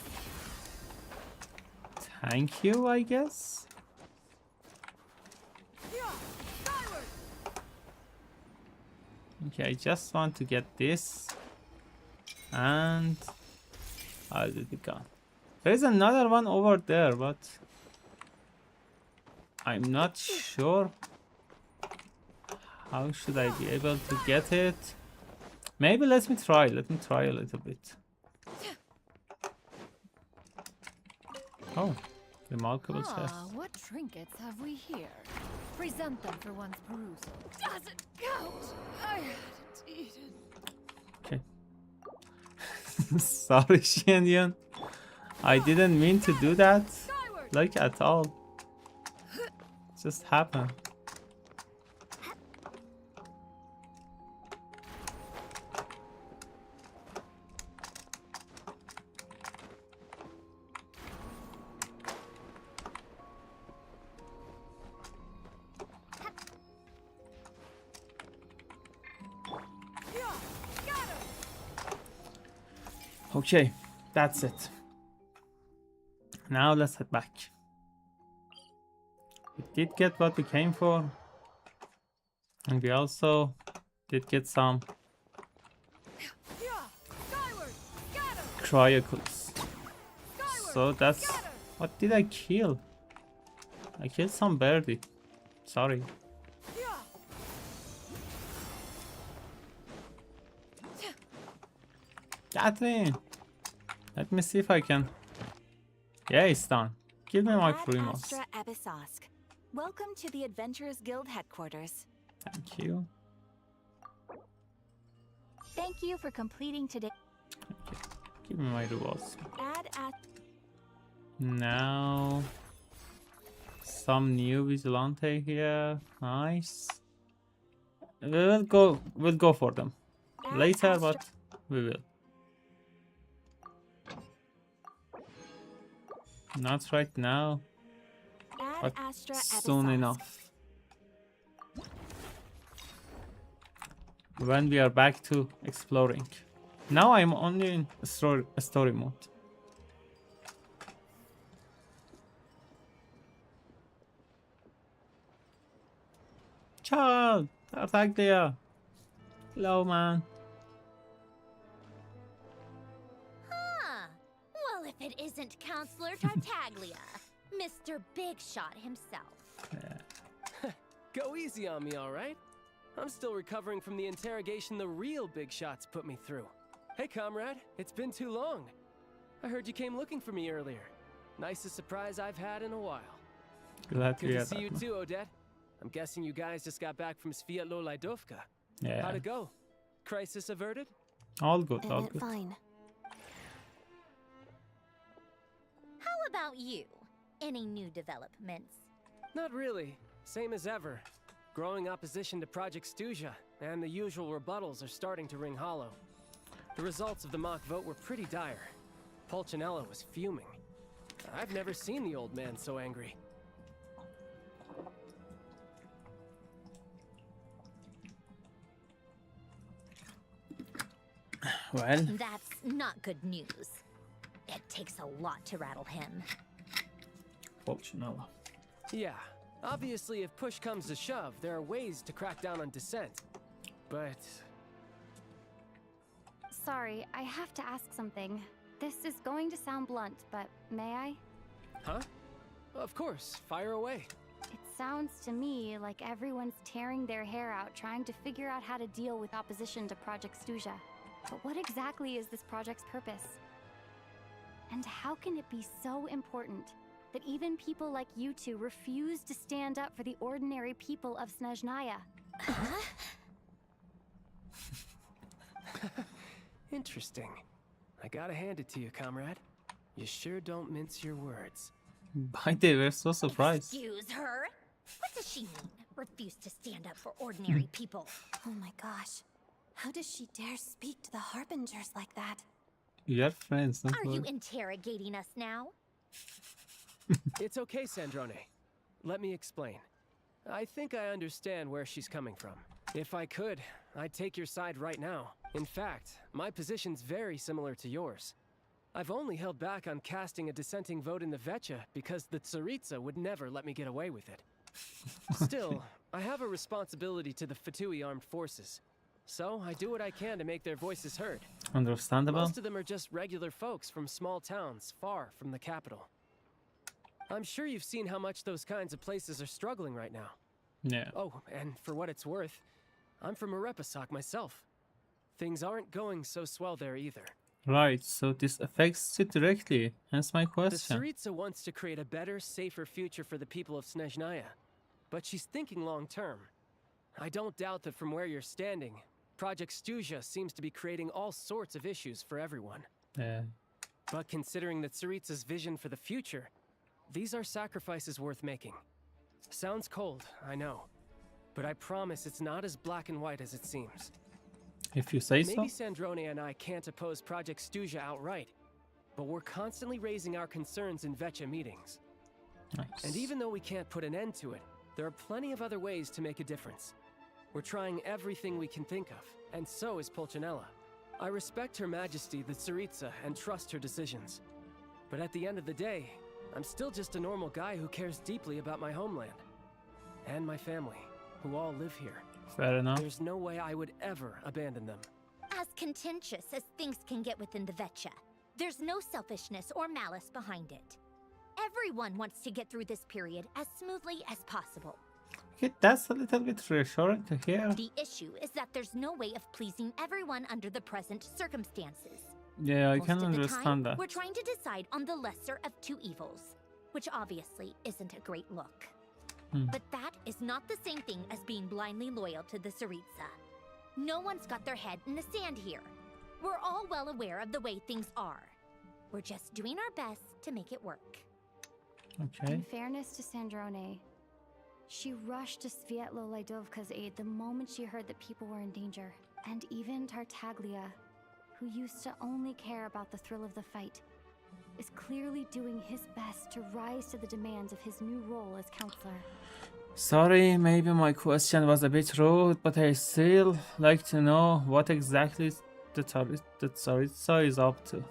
Thank you, I guess. Okay, I just want to get this. And I'll be gone. There is another one over there, but I'm not sure. How should I be able to get it? Maybe let me try. Let me try a little bit. Oh, remarkable chest. What trinkets have we here? Present them for one's perusal. Doesn't count. I hadn't eaten. Okay. Sorry, Shenyan. I didn't mean to do that. Like at all. Just happened. Okay, that's it. Now let's head back. We did get what we came for. And we also did get some cryocles. So that's... What did I kill? I killed some birdie. Sorry. Catherine! Let me see if I can... Yeah, it's done. Give me my Primos. Astra Abyssosque. Welcome to the Adventurers Guild headquarters. Thank you. Thank you for completing today. Okay. Give me my rewards. Add at Now... Some new Vigilante here. Nice. We'll go for them. Later, but we will. Not right now, but soon enough. When we are back to exploring. Now I'm only in story mode. Ciao, Tartaglia. Hello, man. Well, if it isn't Counselor Tartaglia, Mr. Big Shot himself. Yeah. Go easy on me, all right? I'm still recovering from the interrogation the real Big Shots put me through. Hey, comrade, it's been too long. I heard you came looking for me earlier. Nicest surprise I've had in a while. Glad Good to to hear see that, you man. too, Odette. I'm guessing you guys just got back from Snezhnaya. Yeah. How'd it go? Crisis averted? All good, It all went good. fine. How about you? Any new developments? Not really. Same as ever. Growing opposition to Project Stuja, and the usual rebuttals are starting to ring hollow. The results of the mock vote were pretty dire. Pulcinella was fuming. I've never seen the old man so angry. Well, That's not good news. It takes a lot to rattle him. Pulcinella. Yeah, obviously if push comes to shove, there are ways to crack down on dissent. But... Sorry, I have to ask something. This is going to sound blunt, but may I? Huh? Of course, fire away. It sounds to me like everyone's tearing their hair out trying to figure out how to deal with opposition to Project Stuja. But what exactly is this project's purpose? And how can it be so important that even people like you two refuse to stand up for the ordinary people of Snezhnaya? Interesting. I gotta hand it to you, comrade. You sure don't mince your words. By the way, we're so surprised. Excuse her? What does she mean? Refuse to stand up for ordinary people? Oh my gosh. How does she dare speak to the Harbingers like that? We are friends, don't Are you worry. interrogating us now? It's okay, Sandrone. Let me explain. I think I understand where she's coming from. If I could, I'd take your side right now. In fact, my position's very similar to yours. I've only held back on casting a dissenting vote in the Vecha because the Tsaritsa would never let me get away with it. Still, I have a responsibility to the Fatui armed forces. So I do what I can to make their voices heard. Understandable. Most of them are just regular folks from small towns far from the capital. I'm sure you've seen how much those kinds of places are struggling right now. Yeah. Oh, and for what it's worth, I'm from Arepasak myself. Things aren't going so swell there either. Right, so this affects you directly. Hence my The question. Tsaritsa wants to create a better, safer future for the people of Snezhnaya. But she's thinking long term. I don't doubt that from where you're standing, Project Stuzha seems to be creating all sorts of issues for everyone. Yeah. But considering the Tsaritsa's vision for the future, these are sacrifices worth making. Sounds cold, I know. But I promise it's not as black and white as it seems. If you say so. Maybe Sandrone and I can't oppose Project Stuzha outright, but we're constantly raising our concerns in Vecha meetings. Nice. And even though we can't put an end to it, there are plenty of other ways to make a difference. We're trying everything we can think of, and so is Pulcinella. I respect Her Majesty, the Tsaritsa, and trust her decisions. But at the end of the day, I'm still just a normal guy who cares deeply about my homeland. And my family, who all live here. Fair enough. There's no way I would ever abandon them. As contentious as things can get within the Vecha, there's no selfishness or malice behind it. Everyone wants to get through this period as smoothly as possible. Okay, that's a little bit reassuring to hear. The issue is that there's no way of pleasing everyone under the present circumstances. Yeah, I Most can of the time, understand that. we're trying to decide on the lesser of two evils, which obviously isn't a great look. But that is not the same thing as being blindly loyal to the Tsaritsa. No one's got their head in the sand here. We're all well aware of the way things are. We're just doing our best to make it work. Okay. In fairness to Sandrone, she rushed to Svietlo Laidovka's aid the moment she heard that people were in danger. And even Tartaglia, who used to only care about the thrill of the fight, is clearly doing his best to rise to the demands of his new role as counselor. Sorry, maybe my question was a bit rude, but I still like to know what exactly the Tsaritsa is up to.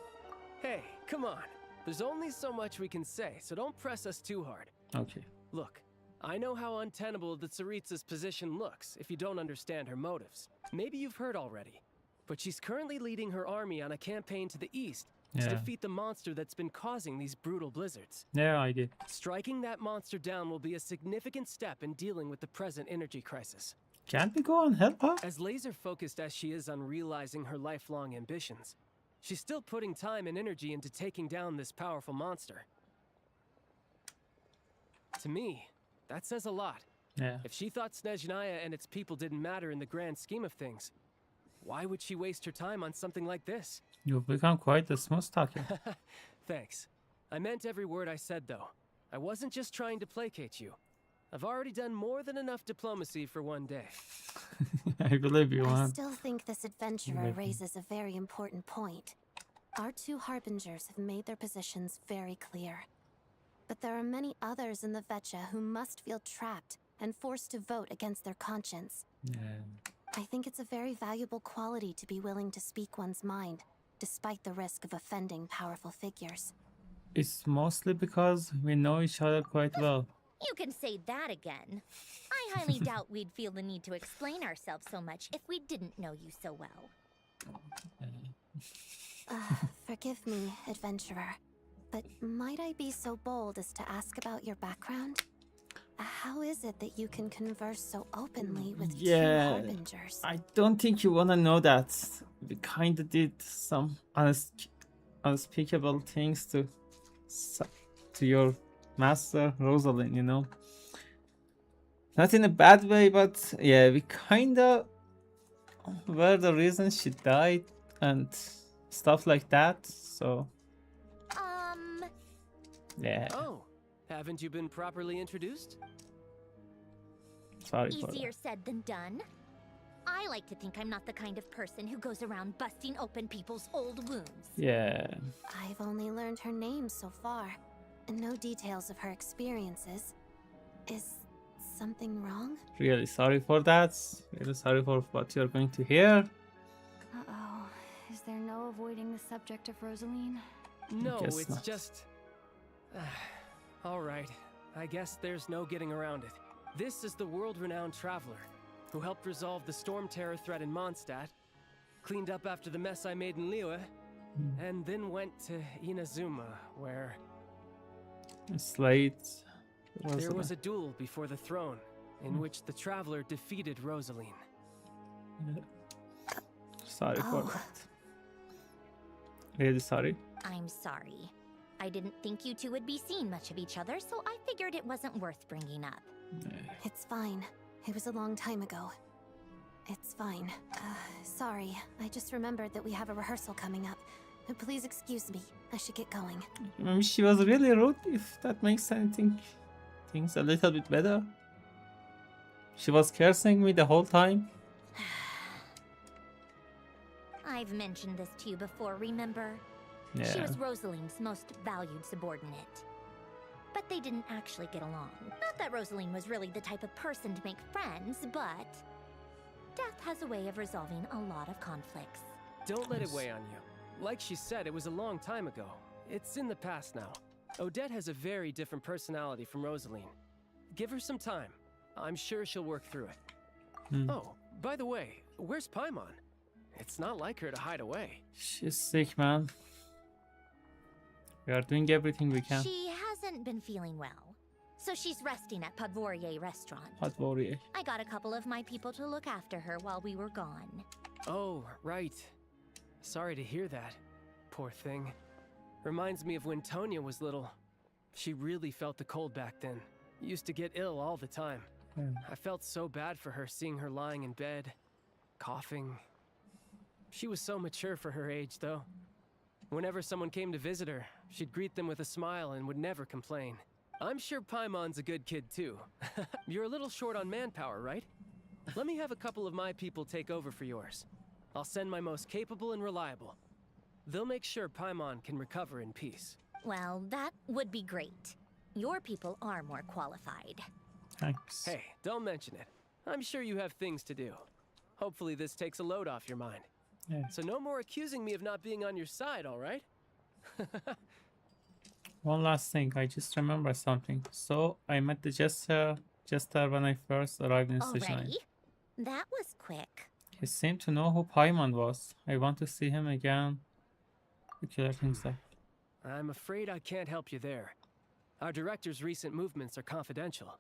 Hey, come on. There's only so much we can say, so don't press us too hard. Okay. Look, I know how untenable the Tsaritsa's position looks if you don't understand her motives. Maybe you've heard already, but she's currently leading her army on a campaign to the east to defeat the monster that's been causing these brutal blizzards. Yeah, I did. Striking that monster down will be a significant step in dealing with the present energy crisis. Can't we go and help her? As laser-focused as she is on realizing her lifelong ambitions, she's still putting time and energy into taking down this powerful monster. To me, that says a lot. Yeah. If she thought Snezhnaya and its people didn't matter in the grand scheme of things, why would she waste her time on something like this? You've become quite a smooth talker. Thanks. I meant every word I said, though. I wasn't just trying to placate you. I've already done more than enough diplomacy for one day. I believe you, I man. still think this adventurer raises a very important point. Our two Harbingers have made their positions very clear. But there are many others in the Vecha who must feel trapped and forced to vote against their conscience. Yeah. I think it's a very valuable quality to be willing to speak one's mind, despite the risk of offending powerful figures. It's mostly because we know each other quite well. You can say that again. I highly doubt we'd feel the need to explain ourselves so much if we didn't know you so well. Forgive me, adventurer, but might I be so bold as to ask about your background? How is it that you can converse so openly with two Harbingers? I don't think you wanna know that. we kind of did some unspeakable things to your master Rosalind, you know. Not in a bad way, but yeah, we kind of were the reason she died and stuff like that. So yeah. Oh, haven't you been properly introduced? Sorry for Easier that. said than done. I like to think I'm not the kind of person who goes around busting open people's old wounds. Yeah. I've only learned her name so far, and no details of her experiences. Is something wrong? Really sorry for that. Really sorry for what you're going to hear. Uh-oh. Is there no avoiding the subject of Rosaline? No, guess it's not. just... all right. I guess there's no getting around it. This is the world-renowned traveler who helped resolve the storm terror threat in Mondstadt, cleaned up after the mess I made in Liyue, and then went to Inazuma, where It's late. there was a duel before the throne, in which the traveler defeated Rosaline. Yeah. Sorry for Oh. that. Really sorry. I'm sorry. I didn't think you two would be seeing much of each other, so I figured it wasn't worth bringing up. It's fine. It was a long time ago. It's fine. Sorry. I just remembered that we have a rehearsal coming up. Please excuse me. I should get going. Maybe she was really rude, if that makes anything things a little bit better. She was cursing me the whole time. I've mentioned this to you before, remember? Yeah. She was Rosaline's most valued subordinate. But they didn't actually get along. Not that Rosaline was really the type of person to make friends, but death has a way of resolving a lot of conflicts. Don't let it weigh on you. Like she said, it was a long time ago. It's in the past now. Odette has a very different personality from Rosaline. Give her some time. I'm sure she'll work through it. Oh, by the way, where's Paimon? It's not like her to hide away. She's sick, man. We are doing everything we can. She hasn't been feeling well, so she's resting at Podvorier restaurant. Podvorier. I got a couple of my people to look after her while we were gone. Oh, right. Sorry to hear that. Poor thing. Reminds me of when Tonya was little. She really felt the cold back then. Used to get ill all the time. I felt so bad for her seeing her lying in bed, coughing. She was so mature for her age, though. Whenever someone came to visit her, she'd greet them with a smile and would never complain. I'm sure Paimon's a good kid, too. You're a little short on manpower, right? Let me have a couple of my people take over for yours. I'll send my most capable and reliable. They'll make sure Paimon can recover in peace. Well, that would be great. Your people are more qualified. Thanks. Hey, don't mention it. I'm sure you have things to do. Hopefully this takes a load off your mind. Yeah. So no more accusing me of not being on your side, all right? One last thing, I just remember something. So I met the Jester when I first arrived in Snezhnaya. Already? That was quick. He seemed to know who Paimon was. I want to see him again. To clear things up. I'm afraid I can't help you there. Our director's recent movements are confidential.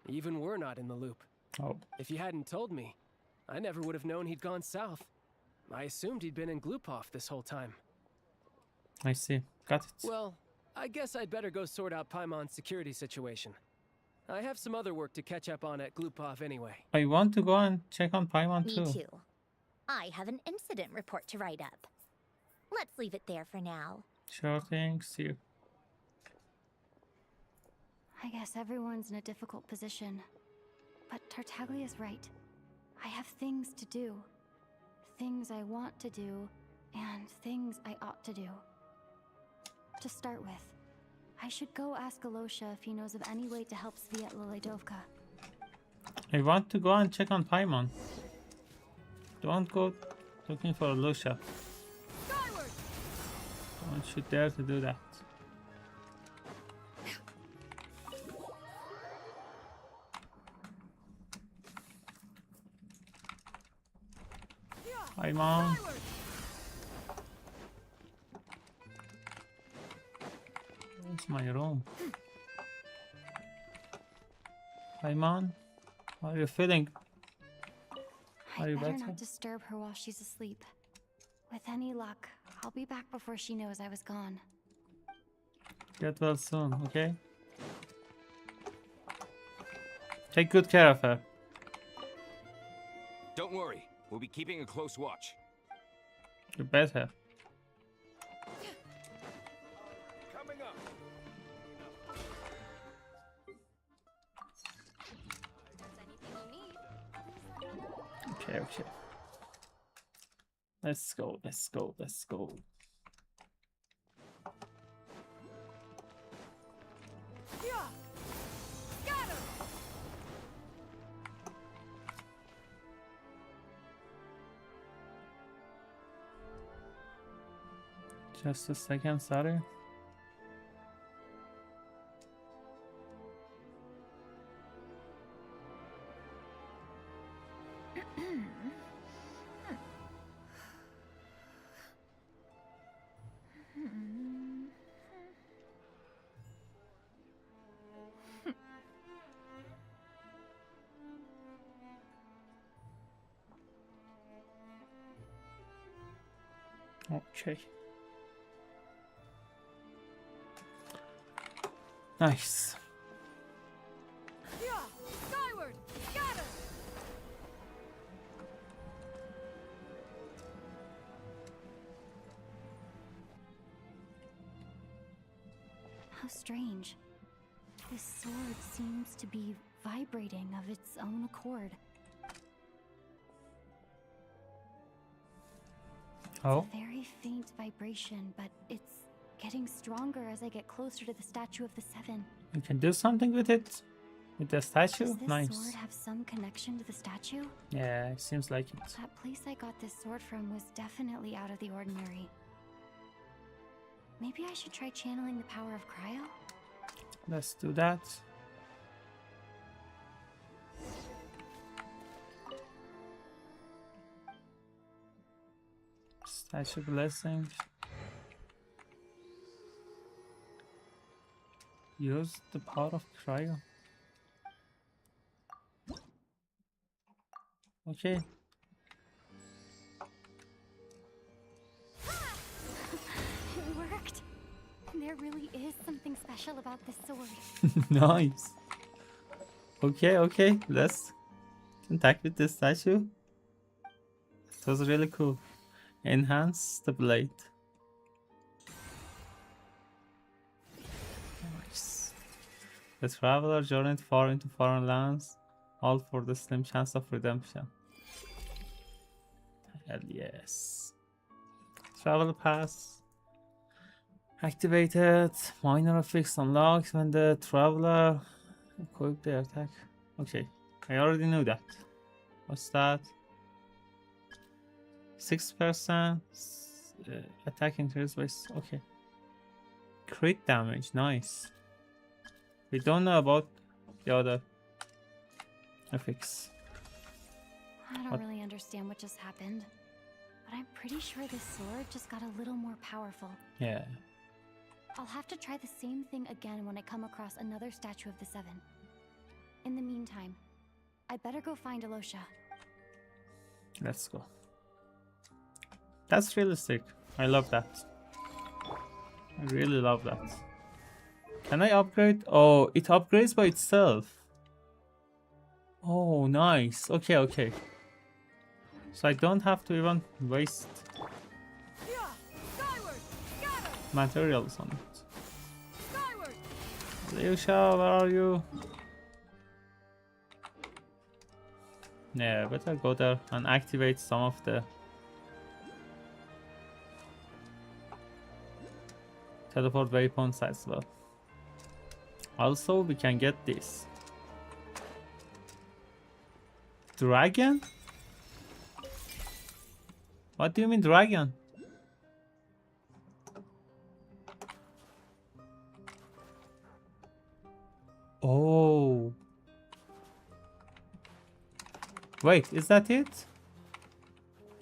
Even we're not in the loop. Oh. If you hadn't told me, I never would have known he'd gone south. I assumed he'd been in Glupov this whole time. I see. Got it. Well, I guess I'd better go sort out Paimon's security situation. I have some other work to catch up on at Glupov anyway. I want to go and check on Paimon Me too. too. I have an incident report to write up. Let's leave it there for now. Sure thing. See you. I guess everyone's in a difficult position. But Tartaglia's right. I have things to do. Things I want to do, and things I ought to do. To start with, I should go ask Alosha if he knows of any way to help Svietla Ledovka. I want to go and check on Paimon. Don't go looking for Alosha. Don't you dare to do that. Paimon. Where's my room? Paimon, how are you feeling? Are I you better better? not disturb her while she's asleep. With any luck, I'll be back before she knows I was gone. Get well soon, okay? Take good care of her. Don't worry, we'll be keeping a close watch. You better. Coming up. Okay, okay. Let's go, let's go, let's go. Just a second, sorry. Okay. Nice. Skyward! Scatter! How strange. This sword seems to be vibrating of its own accord. Oh. It's a very faint vibration, but it's getting stronger as I get closer to the statue of the Seven. You can do something with it? With the statue? Does this Nice. sword have some connection to the statue? Yeah, it seems like it. That place I got this sword from was definitely out of the ordinary. Maybe I should try channeling the power of Cryo? Let's do that. Statue blessing. Use the power of Cryo. Okay. It worked! There really is something special about this sword. Nice. Okay, okay. Let's contact with the statue. It was really cool. Enhance the blade. Nice. The traveler journeyed far into foreign lands, all for the slim chance of redemption. Hell yes. Travel pass activated. Minor effects unlocked when the traveler equipped the attack. Okay, I already knew that. What's that? 6% attack increase by okay. Crit damage, nice. We don't know about the other effects. I don't What? really understand what just happened, but I'm pretty sure this sword just got a little more powerful. Yeah. I'll have to try the same thing again when I come across another statue of the Seven. In the meantime, I better go find Alosha. Let's go. That's realistic. I love that. I really love that. Can I upgrade? Oh, it upgrades by itself. Oh, nice. Okay, okay. So I don't have to even waste materials on it. Alosha, where are you? Yeah, better go there and activate some of the teleport weapons as well. Also, we can get this. Dragon? What do you mean dragon? Oh. Wait, is that it?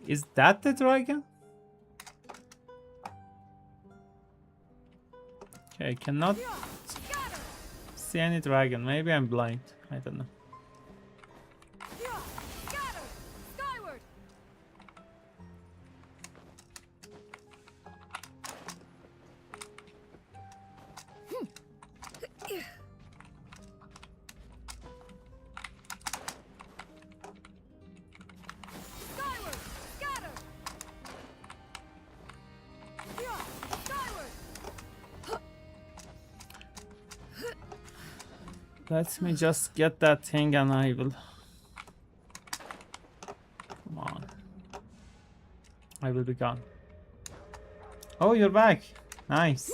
Is that the dragon? Okay, I cannot see any dragon. Maybe I'm blind. I don't know. Let me just get that thing and I will... Come on. I will be gone. Oh, you're back. Nice.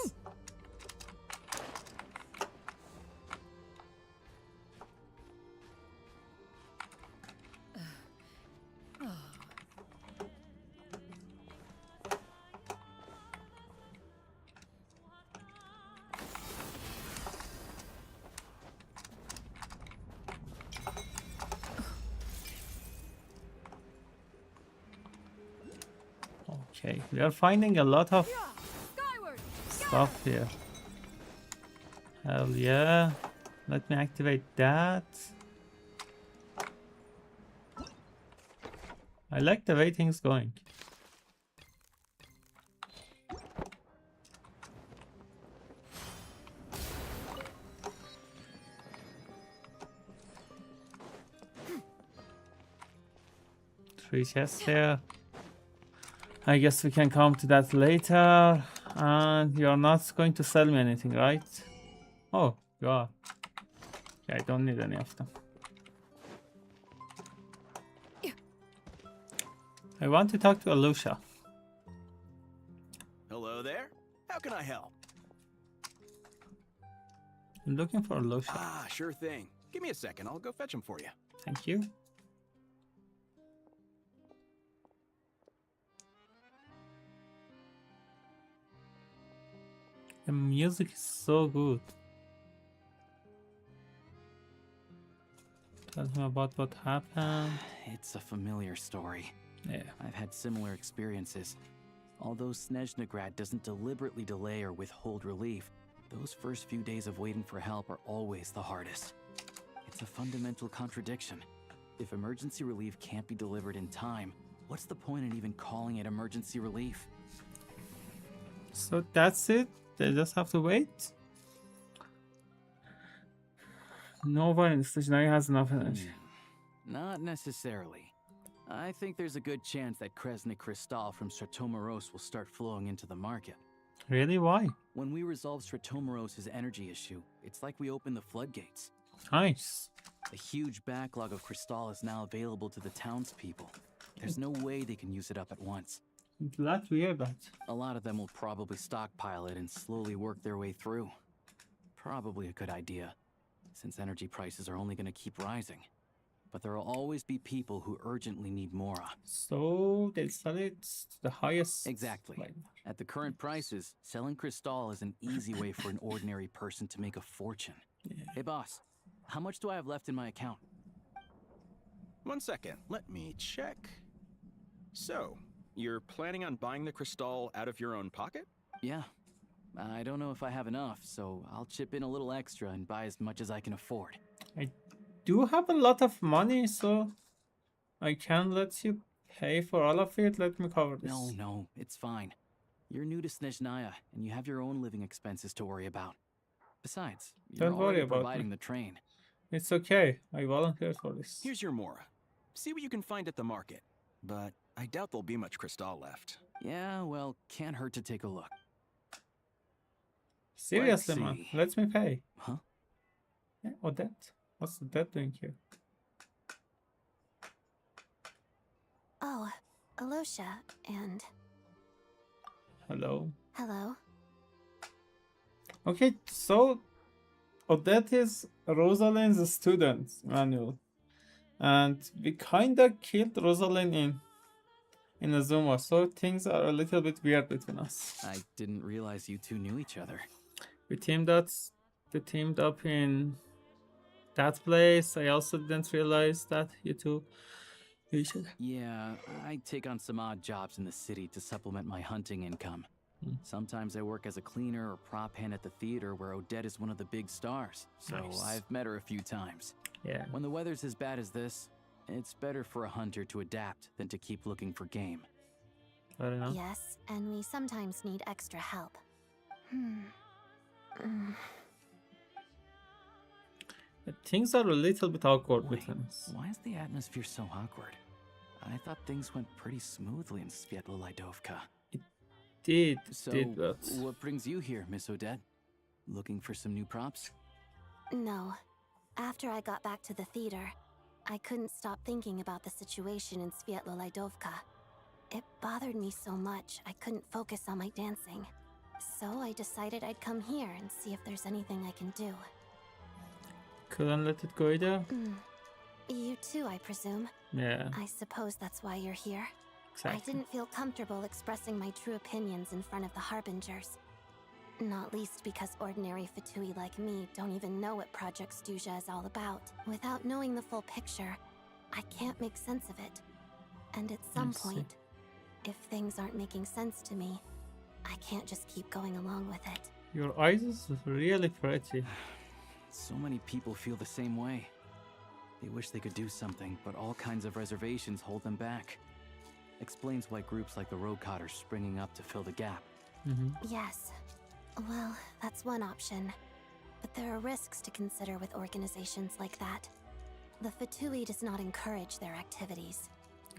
Okay, we are finding a lot of stuff here. Hell yeah. Let me activate that. I like the way things going. Three chests here. I guess we can come to that later. And you're not going to sell me anything, right? Oh, God. Yeah, I don't need any of them. I want to talk to Alusha. Hello there. How can I help? I'm looking for Alusha. Ah, sure thing. Give me a second. I'll go fetch him for you. Thank you. The music is so good. Tell him about what happened. It's a familiar story. Yeah. I've had similar experiences. Although Snezhnagrad doesn't deliberately delay or withhold relief, those first few days of waiting for help are always the hardest. It's a fundamental contradiction. If emergency relief can't be delivered in time, what's the point in even calling it emergency relief? So that's it? They just have to wait? No one in Snezhnaya has enough energy. Not necessarily. I think there's a good chance that Kresny Crystal from Stratomeros will start flowing into the market. Really? Why? When we resolve Stratomeros' energy issue, it's like we open the floodgates. Nice. A huge backlog of Crystal is now available to the townspeople. There's no way they can use it up at once. I'm glad to hear that. A lot of them will probably stockpile it and slowly work their way through. Probably a good idea, since energy prices are only going to keep rising. But there will always be people who urgently need more. So they'll sell it to the highest. Exactly. Like... At the current prices, selling Crystal is an easy way for an ordinary person to make a fortune. Yeah. Hey boss, how much do I have left in my account? 1 second, let me check. So, you're planning on buying the Crystal out of your own pocket? Yeah. I don't know if I have enough, so I'll chip in a little extra and buy as much as I can afford. I do have a lot of money, so I can let you pay for all of it. Let me cover this. No, it's fine. You're new to Snezhnaya, and you have your own living expenses to worry about. Besides, you're Don't worry already about providing me. the train. It's okay. I volunteered for this. Here's your Mora. See what you can find at the market. But I doubt there'll be much Crystal left. Yeah, well, can't hurt to take a look. Seriously, Let's man. see. Let me pay. Huh? Yeah, Odette. What's Odette doing here? Oh, Alusha, and... Hello. Hello. Okay, so Odette is Rosalind's student, Manuel. And we kinda killed Rosalind in Azuma, so things are a little bit weird between us. I didn't realize you two knew each other. We teamed up in that place. I also didn't realize that you two knew each other. Yeah, I take on some odd jobs in the city to supplement my hunting income. Sometimes I work as a cleaner or prop hand at the theater where Odette is one of the big stars, so Nice. I've met her a few times. Yeah. When the weather's as bad as this, it's better for a hunter to adapt than to keep looking for game. Fair enough. Yes, and we sometimes need extra help. Things are a little bit awkward Wait, between us. why is the atmosphere so awkward? I thought things went pretty smoothly in Svietlolaidovka. But What brings you here, Miss Odette? Looking for some new props? No, After I got back to the theater, I couldn't stop thinking about the situation in Sviatlo-Laidovka. It bothered me so much, I couldn't focus on my dancing. So I decided I'd come here and see if there's anything I can do. Couldn't let it go either? You too, I presume. Yeah. I suppose that's why you're here. Exactly. I didn't feel comfortable expressing my true opinions in front of the Harbingers. Not least because ordinary Fatui like me don't even know what Project Stuzha is all about. Without knowing the full picture, I can't make sense of it. And at some point, if things aren't making sense to me, I can't just keep going along with it. Your eyes is really pretty. So many people feel the same way. They wish they could do something, but all kinds of reservations hold them back. Explains why groups like the Roadcott are springing up to fill the gap. Yes. Well, that's one option. But there are risks to consider with organizations like that. The Fatui does not encourage their activities.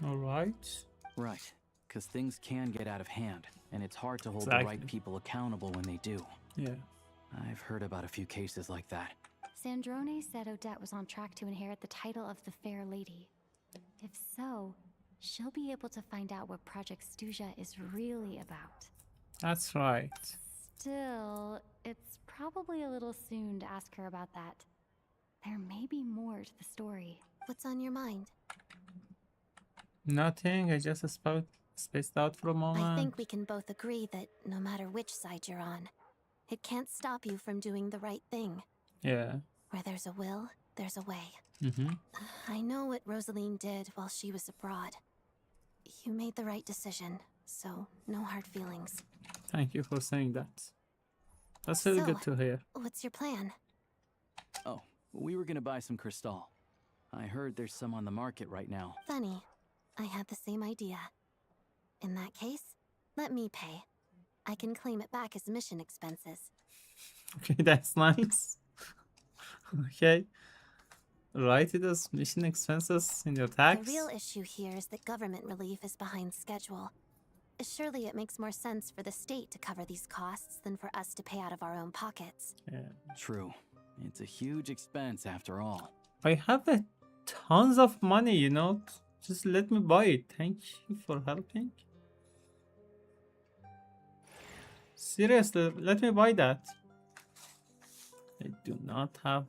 Alright. Right, because things can get out of hand, and it's hard to hold the right people accountable when they do. Yeah. I've heard about a few cases like that. Sandrone said Odette was on track to inherit the title of the Fair Lady. If so, she'll be able to find out what Project Stuzha is really about. That's right. Still, it's probably a little soon to ask her about that. There may be more to the story. What's on your mind? Nothing, I just spaced out for a moment. I think we can both agree that no matter which side you're on, it can't stop you from doing the right thing. Yeah. Where there's a will, there's a way. Mm-hmm. I know what Rosaline did while she was abroad. You made the right decision, so no hard feelings. Thank you for saying that. That's really good to hear. What's your plan? Oh, we were gonna buy some Crystal. I heard there's some on the market right now. Funny. I had the same idea. In that case, let me pay. I can claim it back as mission expenses. Okay, that's nice. Okay. Write it as mission expenses in your tax. The real issue here is that government relief is behind schedule. Surely it makes more sense for the state to cover these costs than for us to pay out of our own pockets. Yeah. True. It's a huge expense after all. I have tons of money, you know. Just let me buy it. Thank you for helping. Seriously, let me buy that. I do not have.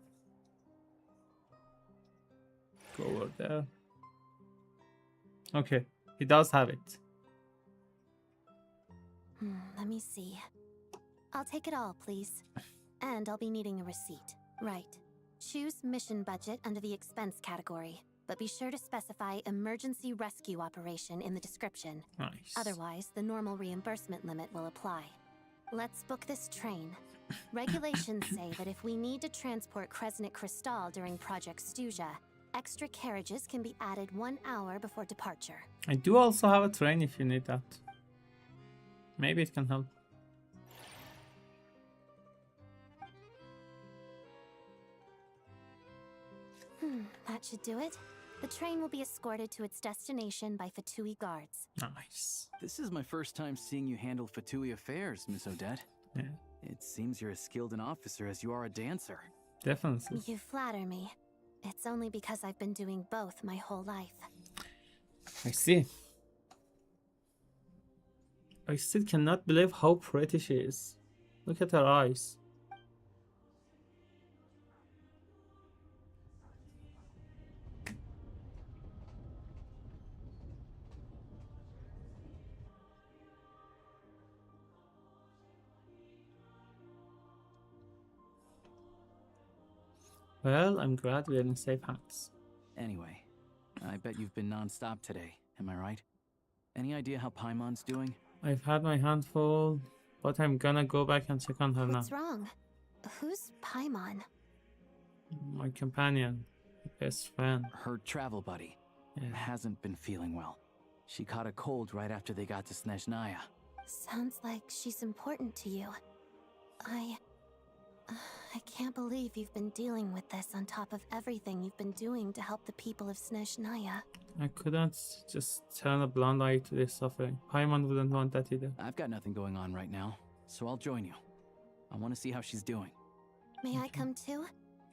Go over there. Okay, he does have it. Let me see. I'll take it all, please. And I'll be needing a receipt. Right. Choose mission budget under the expense category, but be sure to specify emergency rescue operation in the description. Nice. Otherwise, the normal reimbursement limit will apply. Let's book this train. Regulations say that if we need to transport Kresnik Crystal during Project Stuzha, extra carriages can be added 1 hour before departure. I do also have a train if you need that. Maybe it can help. That should do it. The train will be escorted to its destination by Fatui guards. Nice. This is my first time seeing you handle Fatui affairs, Miss Odette. Yeah. It seems you're as skilled an officer as you are a dancer. Definitely. You flatter me. It's only because I've been doing both my whole life. I see. I still cannot believe how pretty she is. Look at her eyes. Well, I'm glad we're in safe hands. Anyway, I bet you've been non-stop today, am I right? Any idea how Paimon's doing? I've had my hand full, but I'm gonna go back and check on her now. What's wrong? Who's Paimon? My companion, my best friend. Her travel buddy. Yeah. Hasn't been feeling well. She caught a cold right after they got to Snezhnaya. Sounds like she's important to you. I can't believe you've been dealing with this on top of everything you've been doing to help the people of Snezhnaya. I couldn't just turn a blind eye to this suffering. Paimon wouldn't want that either. I've got nothing going on right now, so I'll join you. I want to see how she's doing. May I come too?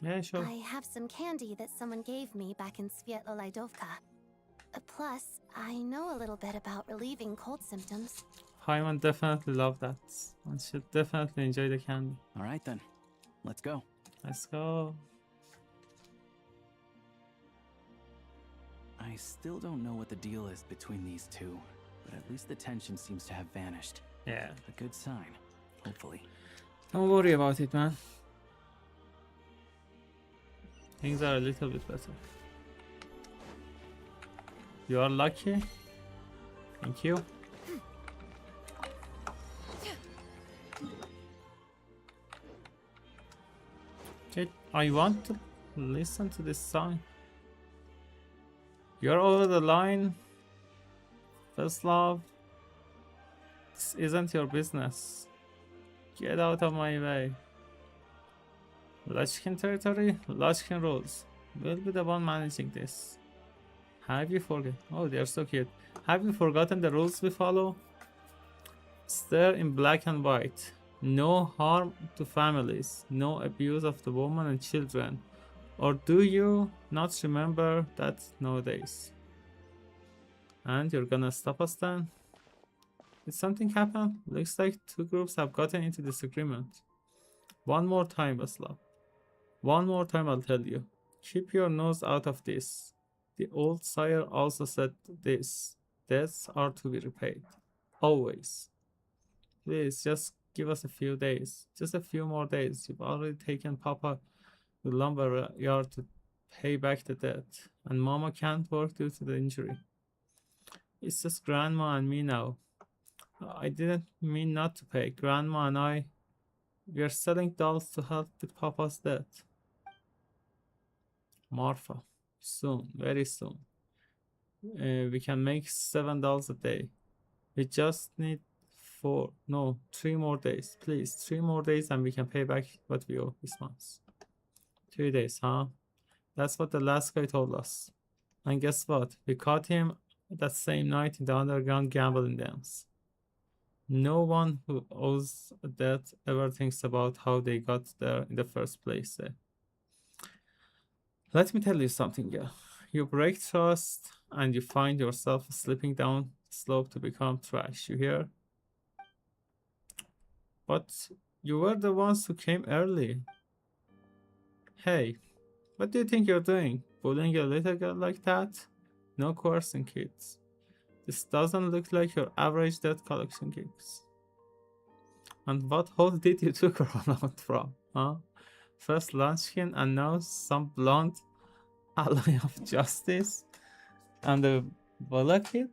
Yeah, sure. I have some candy that someone gave me back in Svietlolaidovka. Plus, I know a little bit about relieving cold symptoms. Hyman definitely love that. And should definitely enjoy the candy. All right then, let's go. Let's go. I still don't know what the deal is between these two, but at least the tension seems to have vanished. Yeah. A good sign, hopefully. Don't worry about it, man. Things are a little bit better. You are lucky. Thank you. Okay, I want to listen to this song. You're over the line. First love. This isn't your business. Get out of my way. Lachkin territory, Lachkin rules. We'll be the one managing this. Have you forgotten? Oh, they're so cute. Have you forgotten the rules we follow? Stare in black and white. No harm to families. No abuse of the women and children. Or do you not remember that nowadays? And you're gonna stop us then? Did something happen? Looks like two groups have gotten into disagreement. One more time, Vaslav. One more time I'll tell you. Keep your nose out of this. The old sire also said this. Debts are to be repaid. Always. Please, just give us a few days. Just a few more days. You've already taken Papa to the lumber yard to pay back the debt. And Mama can't work due to the injury. It's just Grandma and me now. I didn't mean not to pay. Grandma and I, we are selling dolls to help with Papa's debt. Marfa, soon, very soon. We can make $7 a day. We just need 3 more days. Please, 3 more days and we can pay back what we owe this month. 3 days, huh? That's what the last guy told us. And guess what? We caught him that same night in the underground gambling dens. No one who owes a debt ever thinks about how they got there in the first place. Let me tell you something, girl. You break trust and you find yourself slipping down the slope to become trash. You hear? But you were the ones who came early. Hey, what do you think you're doing? Bullying a little girl like that? No coercing, kids. This doesn't look like your average debt collection gigs. And what hole did you took her out from, huh? First Lunchkin and now some blonde ally of justice? And the Bola kid?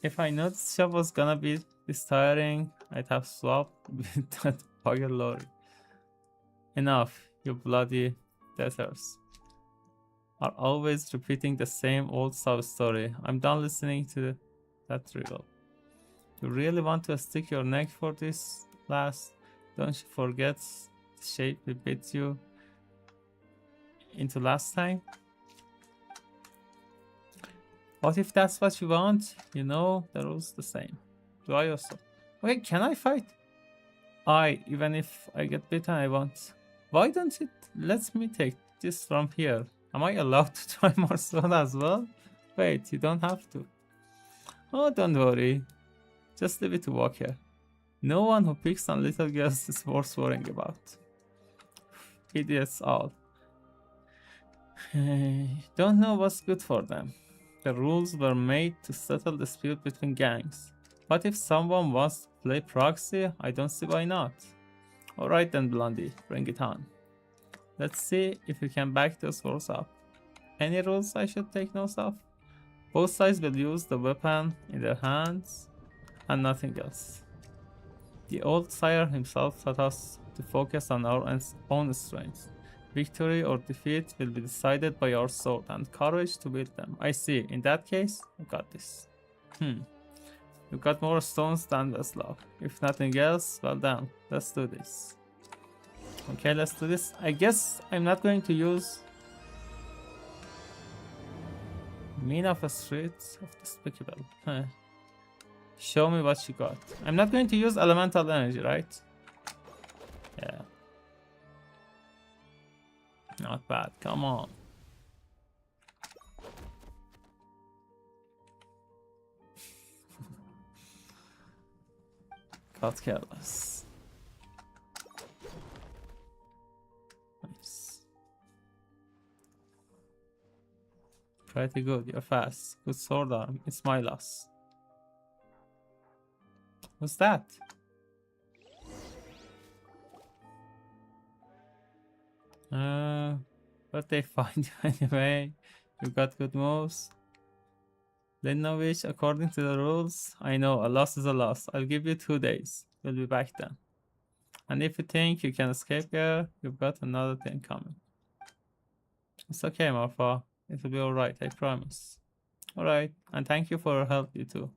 If I knew this job was gonna be this tiring, I'd have swapped with that bugger lorry. Enough, you bloody debtors. Are always repeating the same old sub story. I'm done listening to that riddle. You really want to stick your neck for this last? Don't you forget the shape we bit you into last time? What if that's what you want? You know the rules the same. Try yourself. Wait, can I fight? Even if I get bitten, I won't. Why don't it let me take this from here? Am I allowed to try more soda as well? Wait, you don't have to. Oh, don't worry. Just leave it to Walker. No one who picks on little girls is worth worrying about. Idiots all. Don't know what's good for them. The rules were made to settle dispute between gangs. But if someone wants to play proxy, I don't see why not. Alright then, Blondie, bring it on. Let's see if you can back those rules up. Any rules I should take notes of? Both sides will use the weapon in their hands and nothing else. The old sire himself taught us to focus on our own strengths. Victory or defeat will be decided by our sword and courage to wield them. I see. In that case, I got this. You got more stones than Veslav. If nothing else, well done. Let's do this. Okay, let's do this. I guess I'm not going to use Mean of a Street of Despicable. Show me what you got. I'm not going to use elemental energy, right? Yeah. bad. Come on. Got careless. Nice. Pretty good. You're fast. Good sword arm. It's my loss. What's that? But they find you anyway. You got good moves. Lenovich, according to the rules, I know a loss is a loss. I'll give you 2 days. We'll be back then. And if you think you can escape here, you've got another thing coming. It's okay, Marfa. It'll be alright, I promise. Alright, and thank you for your help, you too.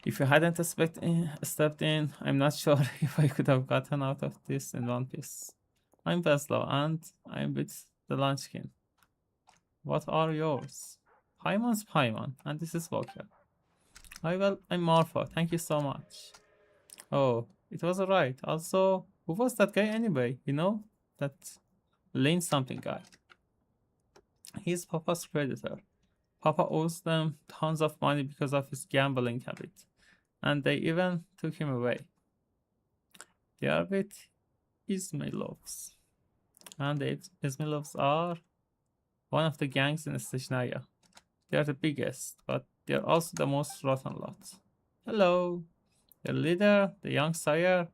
If you hadn't stepped in, I'm not sure if I could have gotten out of this in one piece. I'm Veslo, and I'm with the Lunchkin. What are yours? Paimon's Paimon, and this is Walker. Well, I'm Marfa, thank you so much. Oh, it was alright. Also, who was that guy anyway? You know? That Lane something guy. He's Papa's creditor. Papa owes them tons of money because of his gambling habit. And they even took him away. They are with Izmailovs. And the Izmailovs are one of the gangs in Snezhnaya. They are the biggest, but they are also the most rotten lot. Hello! Their leader, the young sire,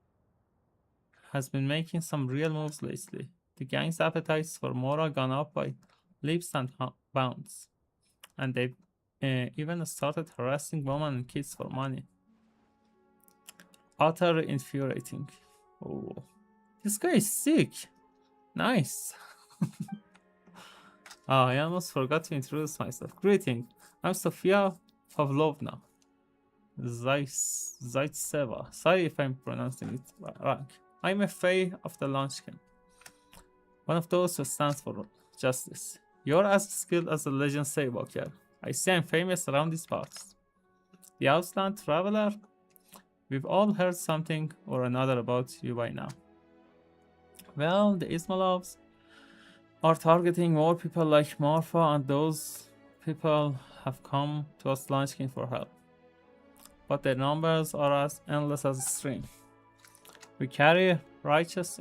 has been making some real moves lately. The gang's appetites for more are gone up by leaps and bounds. And they've even started harassing women and kids for money. Utterly infuriating. Oh, this guy is sick. Nice. Oh, I almost forgot to introduce myself. Greeting. I'm Sofia Pavlovna Zaitseva. Sorry if I'm pronouncing it wrong. I'm a Fae of the Lunchkin. One of those who stands for justice. You're as skilled as the legend say, Walker. I see I'm famous around these parts. The Outland Traveler? We've all heard something or another about you by now. Well, the Ismailovs are targeting more people like Marfa, and those people have come to us Lunchkin for help. But their numbers are as endless as a stream. We carry righteousness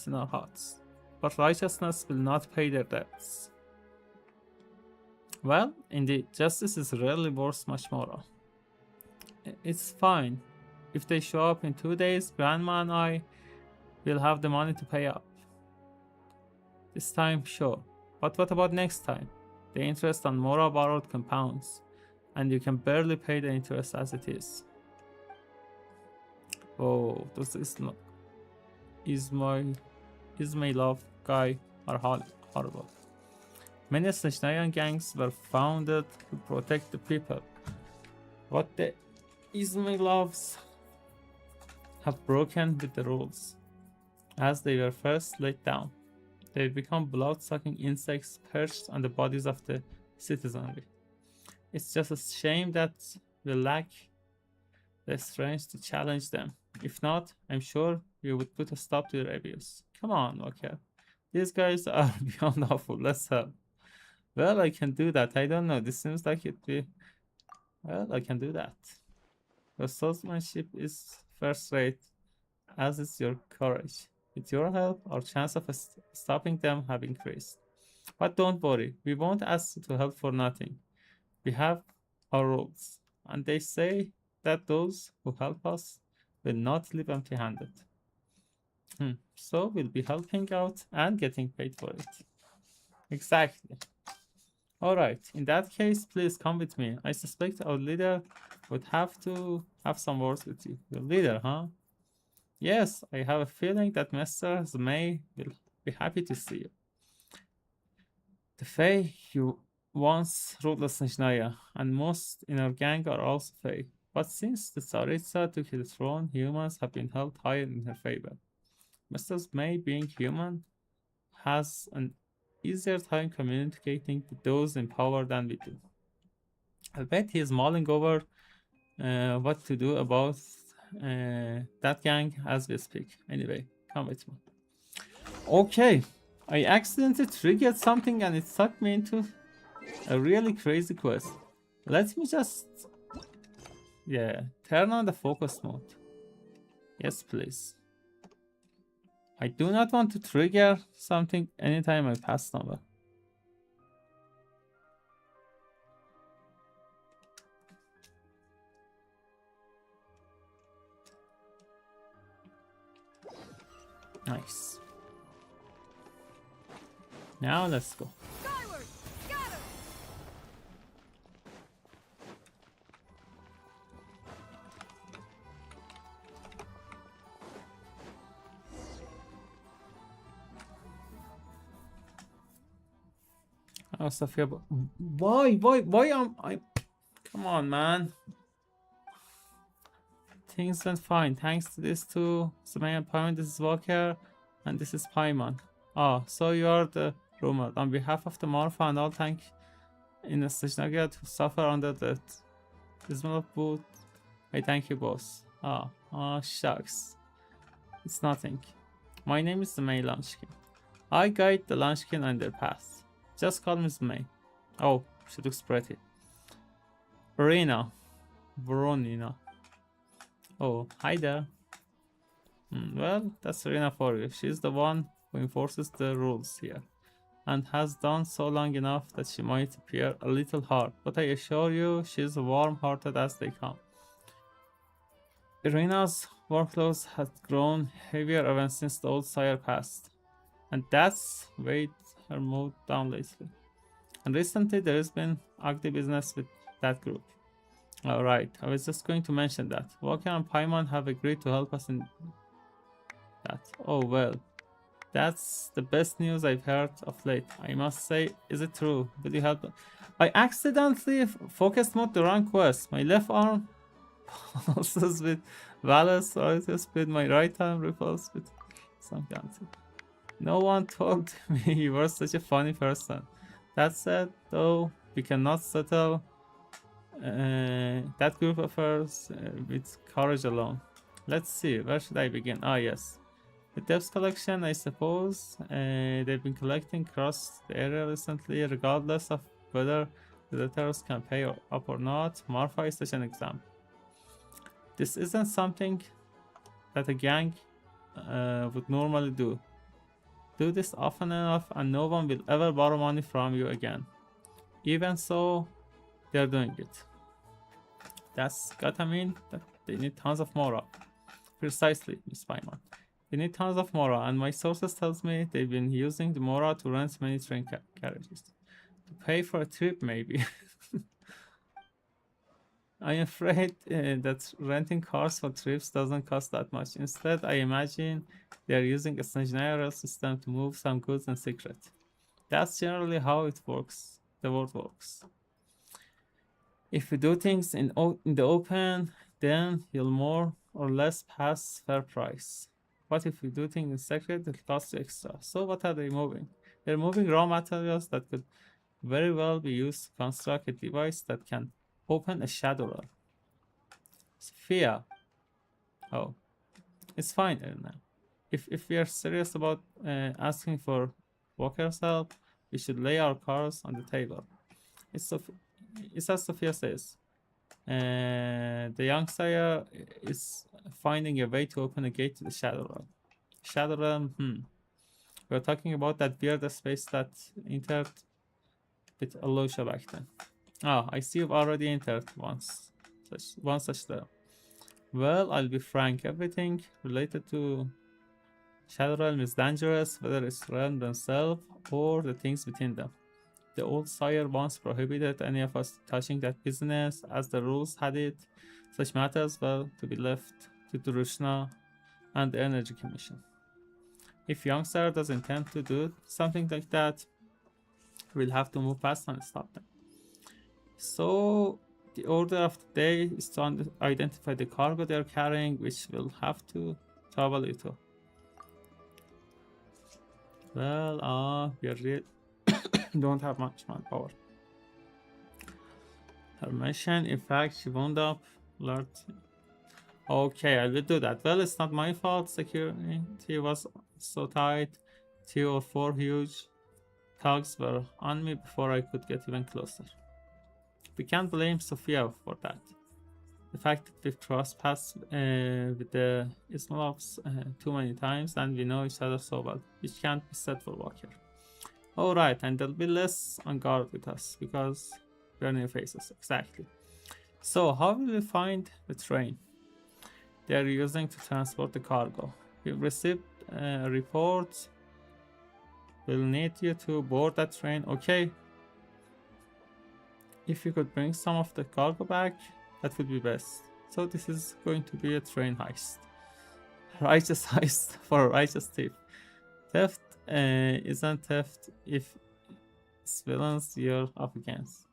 in our hearts, but righteousness will not pay their debts. Well, indeed, justice is rarely worth much more. It's fine. If they show up in 2 days, Grandma and I will have the money to pay up. This time, sure. But what about next time? The interest on Mora borrowed compounds, and you can barely pay the interest as it is. Oh, this is my love guy are horrible. Many Snezhnayan gangs were founded to protect the people, but the Izmailovs have broken with the rules. As they were first laid down, they become blood-sucking insects perched on the bodies of the citizenry. It's just a shame that we lack the strength to challenge them. If not, I'm sure we would put a stop to their abuse. Come on, Walker. These guys are beyond awful. Let's help. Well, I can do that. I don't know. This seems like it'd be... Well, I can do that. Your swordsmanship is first rate, as is your courage. With your help, our chance of stopping them have increased. But don't worry, we won't ask you to help for nothing. We have our rules, and they say that those who help us will not leave empty-handed. So we'll be helping out and getting paid for it. Exactly. Alright, in that case, please come with me. I suspect our leader would have to have some words with you. Your leader, huh? Yes, I have a feeling that Mr. Zmei will be happy to see you. The Fae you once ruled Snezhnaya, and most in our gang are also Fae. But since the Tsaritsa took the throne, humans have been held higher in her favor. Mr. Zmei, being human, has an easier time communicating with those in power than we do. I bet he is mulling over what to do about that gang as we speak. Anyway, come with me. Okay, I accidentally triggered something and it sucked me into a really crazy quest. Let me just... yeah, turn on the focus mode. Yes, please. I do not want to trigger something anytime I pass number. Nice. Now let's go. Skyward! Scatter! Oh, Sophia, why am I? Come on, man. Things went fine. Thanks to this two. Snezhnaya Archon, this is Walker, and this is Paimon. Oh, so you are the rumor. On behalf of the Morpha and all thank in Snezhnaya to suffer under the dismal boot. I thank you both. Oh, shucks. It's nothing. My name is the May Launchkin. I guide the Launchkin on their path. Just call me May. Oh, she looks pretty. Veronina. Oh, hi there. Well, that's Rena for you. She's the one who enforces the rules here, and has done so long enough that she might appear a little hard, but I assure you she's warm-hearted as they come. Irina's workloads had grown heavier ever since the old sire passed, and that's weighed her mood down lately. And recently there has been ugly business with that group. Alright, I was just going to mention that. Walker and Paimon have agreed to help us in that. Oh well, that's the best news I've heard of late. I must say, is it true? Will you help? I accidentally focused mode the wrong quest. My left arm pulses with valor, so I just with my right arm repulses with some cancer. No one told me you were such a funny person. That said, though, we cannot settle that group affairs with courage alone. Let's see, where should I begin? Ah, yes. The depth collection, I suppose. They've been collecting across the area recently, regardless of whether the debtors can pay up or not. Morpha is such an example. This isn't something that a gang would normally do. Do this often enough and no one will ever borrow money from you again. Even so, they're doing it. That's gotta mean that they need tons of Mora. Precisely, Miss Paimon. They need tons of Mora, and my sources tells me they've been using the Mora to rent many train carriages. To pay for a trip, maybe. I'm afraid that renting cars for trips doesn't cost that much. Instead, I imagine they're using a Snezhnaya system to move some goods in secret. That's generally how it works. The world works. If you do things in the open, then you'll more or less pass fair price. But if you do things in secret, it costs you extra. So what are they moving? They're moving raw materials that could very well be used to construct a device that can open a shadow realm. Sophia. Oh, it's fine now. If we are serious about asking for Walker's help, we should lay our cards on the table. It's as Sophia says. The young sire is finding a way to open a gate to the Shadow Realm. Shadow Realm, We're talking about that weird space that entered with Alosha back then. Ah, I see you've already entered once. One such realm. Well, I'll be frank, everything related to Shadow Realm is dangerous, whether it's realm themselves or the things within them. The old sire once prohibited any of us touching that business, as the rules had it. Such matters were to be left to Drushna and the Energy Commission. If young sire does intend to do something like that, we'll have to move past and stop them. So, the order of the day is to identify the cargo they're carrying, which will have to trouble you too. Well, we are don't have much manpower. Her mission, in fact, she wound up alert. Okay, I will do that. Well, it's not my fault. Security was so tight. 3 or 4 huge cogs were on me before I could get even closer. We can't blame Sophia for that. The fact that we've trespassed with the Ismailovs too many times and we know each other so well, which can't be said for Walker. Alright, and they'll be less on guard with us because we're new faces, exactly. So, how will we find the train they're using to transport the cargo? We've received a report. We'll need you to board that train, okay? If you could bring some of the cargo back, that would be best. So this is going to be a train heist. Righteous heist for a righteous thief. Theft isn't theft if it's villains you're up against.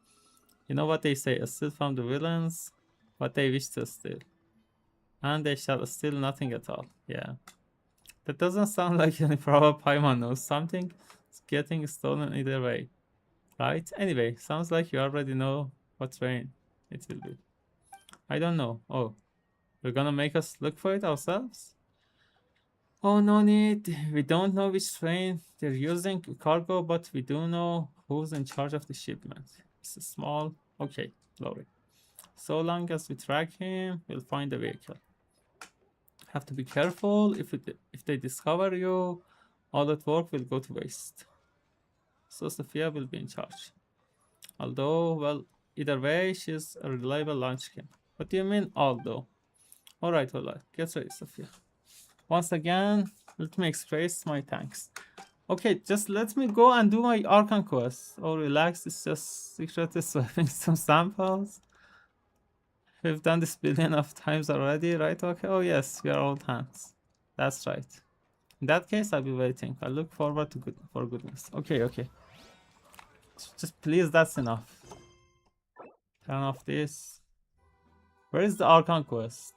You know what they say, steal from the villains what they wish to steal. And they shall steal nothing at all. Yeah. That doesn't sound like any proper Paimon knows something is getting stolen either way. Right? Anyway, sounds like you already know what train it will be. I don't know. Oh, you're gonna make us look for it ourselves? Oh, no need. We don't know which train they're using cargo, but we do know who's in charge of the shipment. It's a small... Okay, Lori. So long as we track him, we'll find the vehicle. Have to be careful. If they discover you, all that work will go to waste. So Sophia will be in charge. Although, well, either way, she's a reliable launchkin. What do you mean, although? Alright, get ready, Sophia. Once again, let me express my thanks. Okay, just let me go and do my Archon quest. Oh, relax, it's just secretly swapping some samples. We've done this billion of times already, right? Okay, oh yes, we are old hands. That's right. In that case, I'll be waiting. I look forward to good news. Okay. Just please, that's enough. Turn off this. Where is the Archon quest?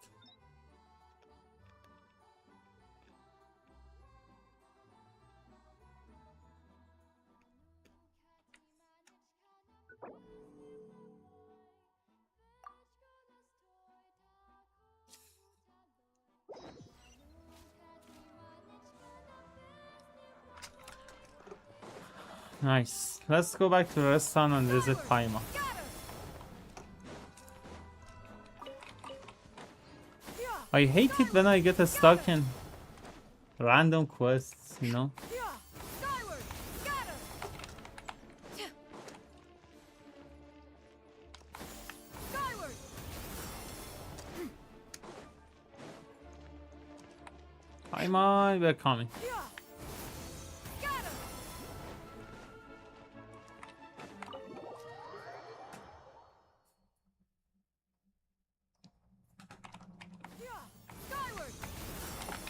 Nice. Let's go back to the restaurant and visit Paima. I hate it when I get stuck in random quests, you know? Paima, we're coming.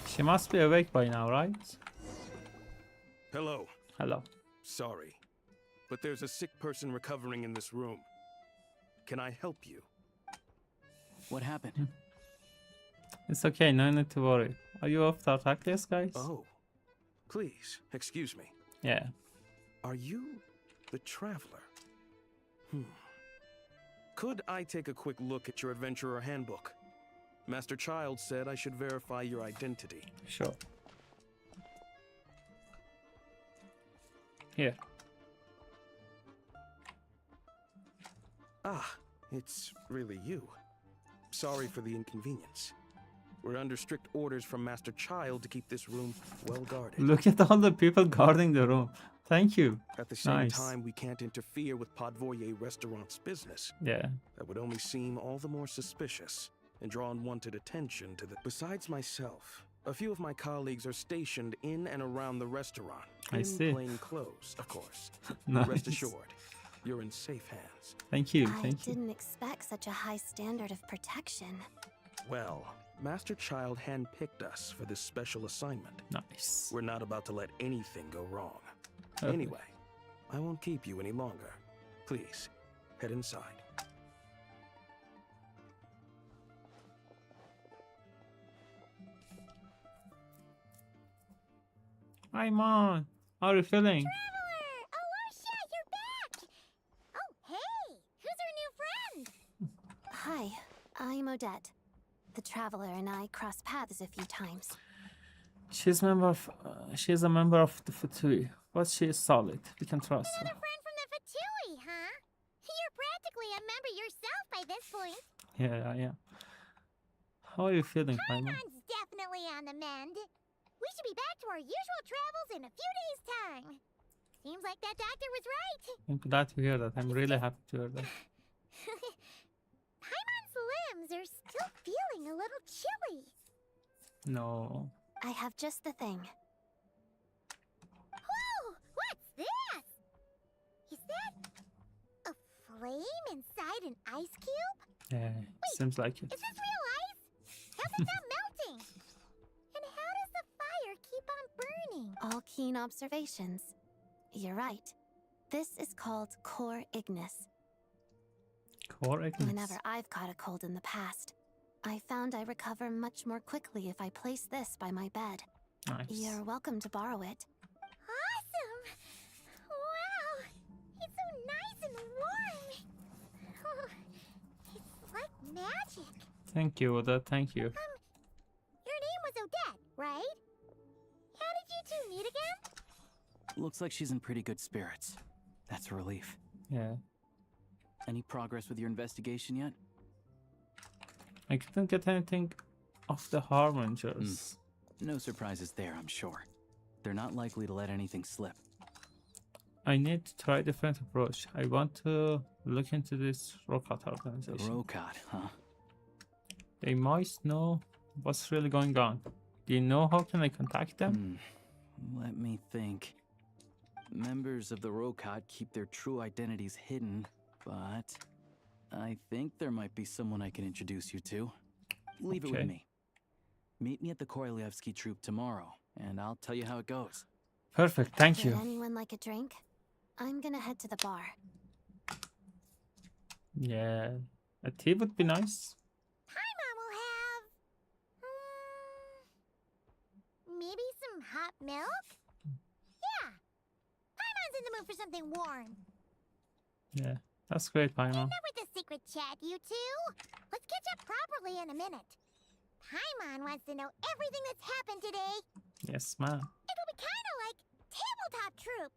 She must be awake by now, right? Hello. Hello. Sorry, but there's a sick person recovering in this room. Can I help you? What happened? It's okay, no need to worry. Are you off Tartaklius, guys? Oh, please, excuse me. Yeah. Are you the Traveler? Could I take a quick look at your Adventurer Handbook? Master Child said I should verify your identity. Sure. Here. Ah, it's really you. Sorry for the inconvenience. We're under strict orders from Master Child to keep this room well guarded. Look at all the people guarding the room. Thank you. At the same Nice. time, we can't interfere with Podvoye Restaurant's business. Yeah. That would only seem all the more suspicious and draw unwanted attention to the... Besides myself, a few of my colleagues are stationed in and around the restaurant. I see. In plain clothes, of course. Nice. Rest assured, you're in safe hands. Thank you, I thank you. didn't expect such a high standard of protection. Well, Master Child handpicked us for this special assignment. Nice. We're not about to let anything go wrong. Okay. Anyway, I won't keep you any longer. Please, head inside. Hi, Mom. How are you feeling? Traveler! Alasha, you're back! Oh, hey! Who's our new friend? Hi, I'm Odette. The Traveler and I crossed paths a few times. She's a member of the Fatui, but she is solid. We can trust her. Another friend from the Fatui, huh? You're practically a member yourself by this point. Yeah, I am. How are you feeling, Paimon? Paimon's definitely on the mend. We should be back to our usual travels in a few days' time. Seems like that doctor was right. I'm glad to hear that. I'm really happy to hear that. Paimon's limbs are still feeling a little chilly. No. I have just the thing. Whoa! What's this? Is that a flame inside an ice cube? Yeah, seems like it. Is this real ice? How's it not melting? And how does the fire keep on burning? All keen observations. You're right. This is called core ignis. Core ignis. Whenever I've caught a cold in the past, I found I recover much more quickly if I place this by my bed. Nice. You're welcome to borrow it. Awesome! Wow! It's so nice and warm! Oh, it's like magic. Thank you, Oda. Thank you. Your name was Odette, right? How did you two meet again? Looks like she's in pretty good spirits. That's a relief. Yeah. Any progress with your investigation yet? I couldn't get anything of the Harbingers. No surprises there, I'm sure. They're not likely to let anything slip. I need to try a different approach. I want to look into this Rokat organization. Rokat, huh? They might know what's really going on. Do you know how can I contact them? Let me think. Members of the Rokat keep their true identities hidden, but I think there might be someone I can introduce you to. Leave it with me. Meet me at the Korolyevsky troop tomorrow, and I'll tell you how it goes. Perfect, thank Would you. anyone like a drink? I'm gonna head to the bar. Yeah, a tea would be nice. Paimon will have... maybe some hot milk? Yeah. Paimon's in the mood for something warm. Yeah, that's great, Paimon. Enough with the secret chat, you two. Let's catch up properly in a minute. Paimon wants to know everything that's happened today. Yes, ma'am. It'll be kind of like tabletop troop.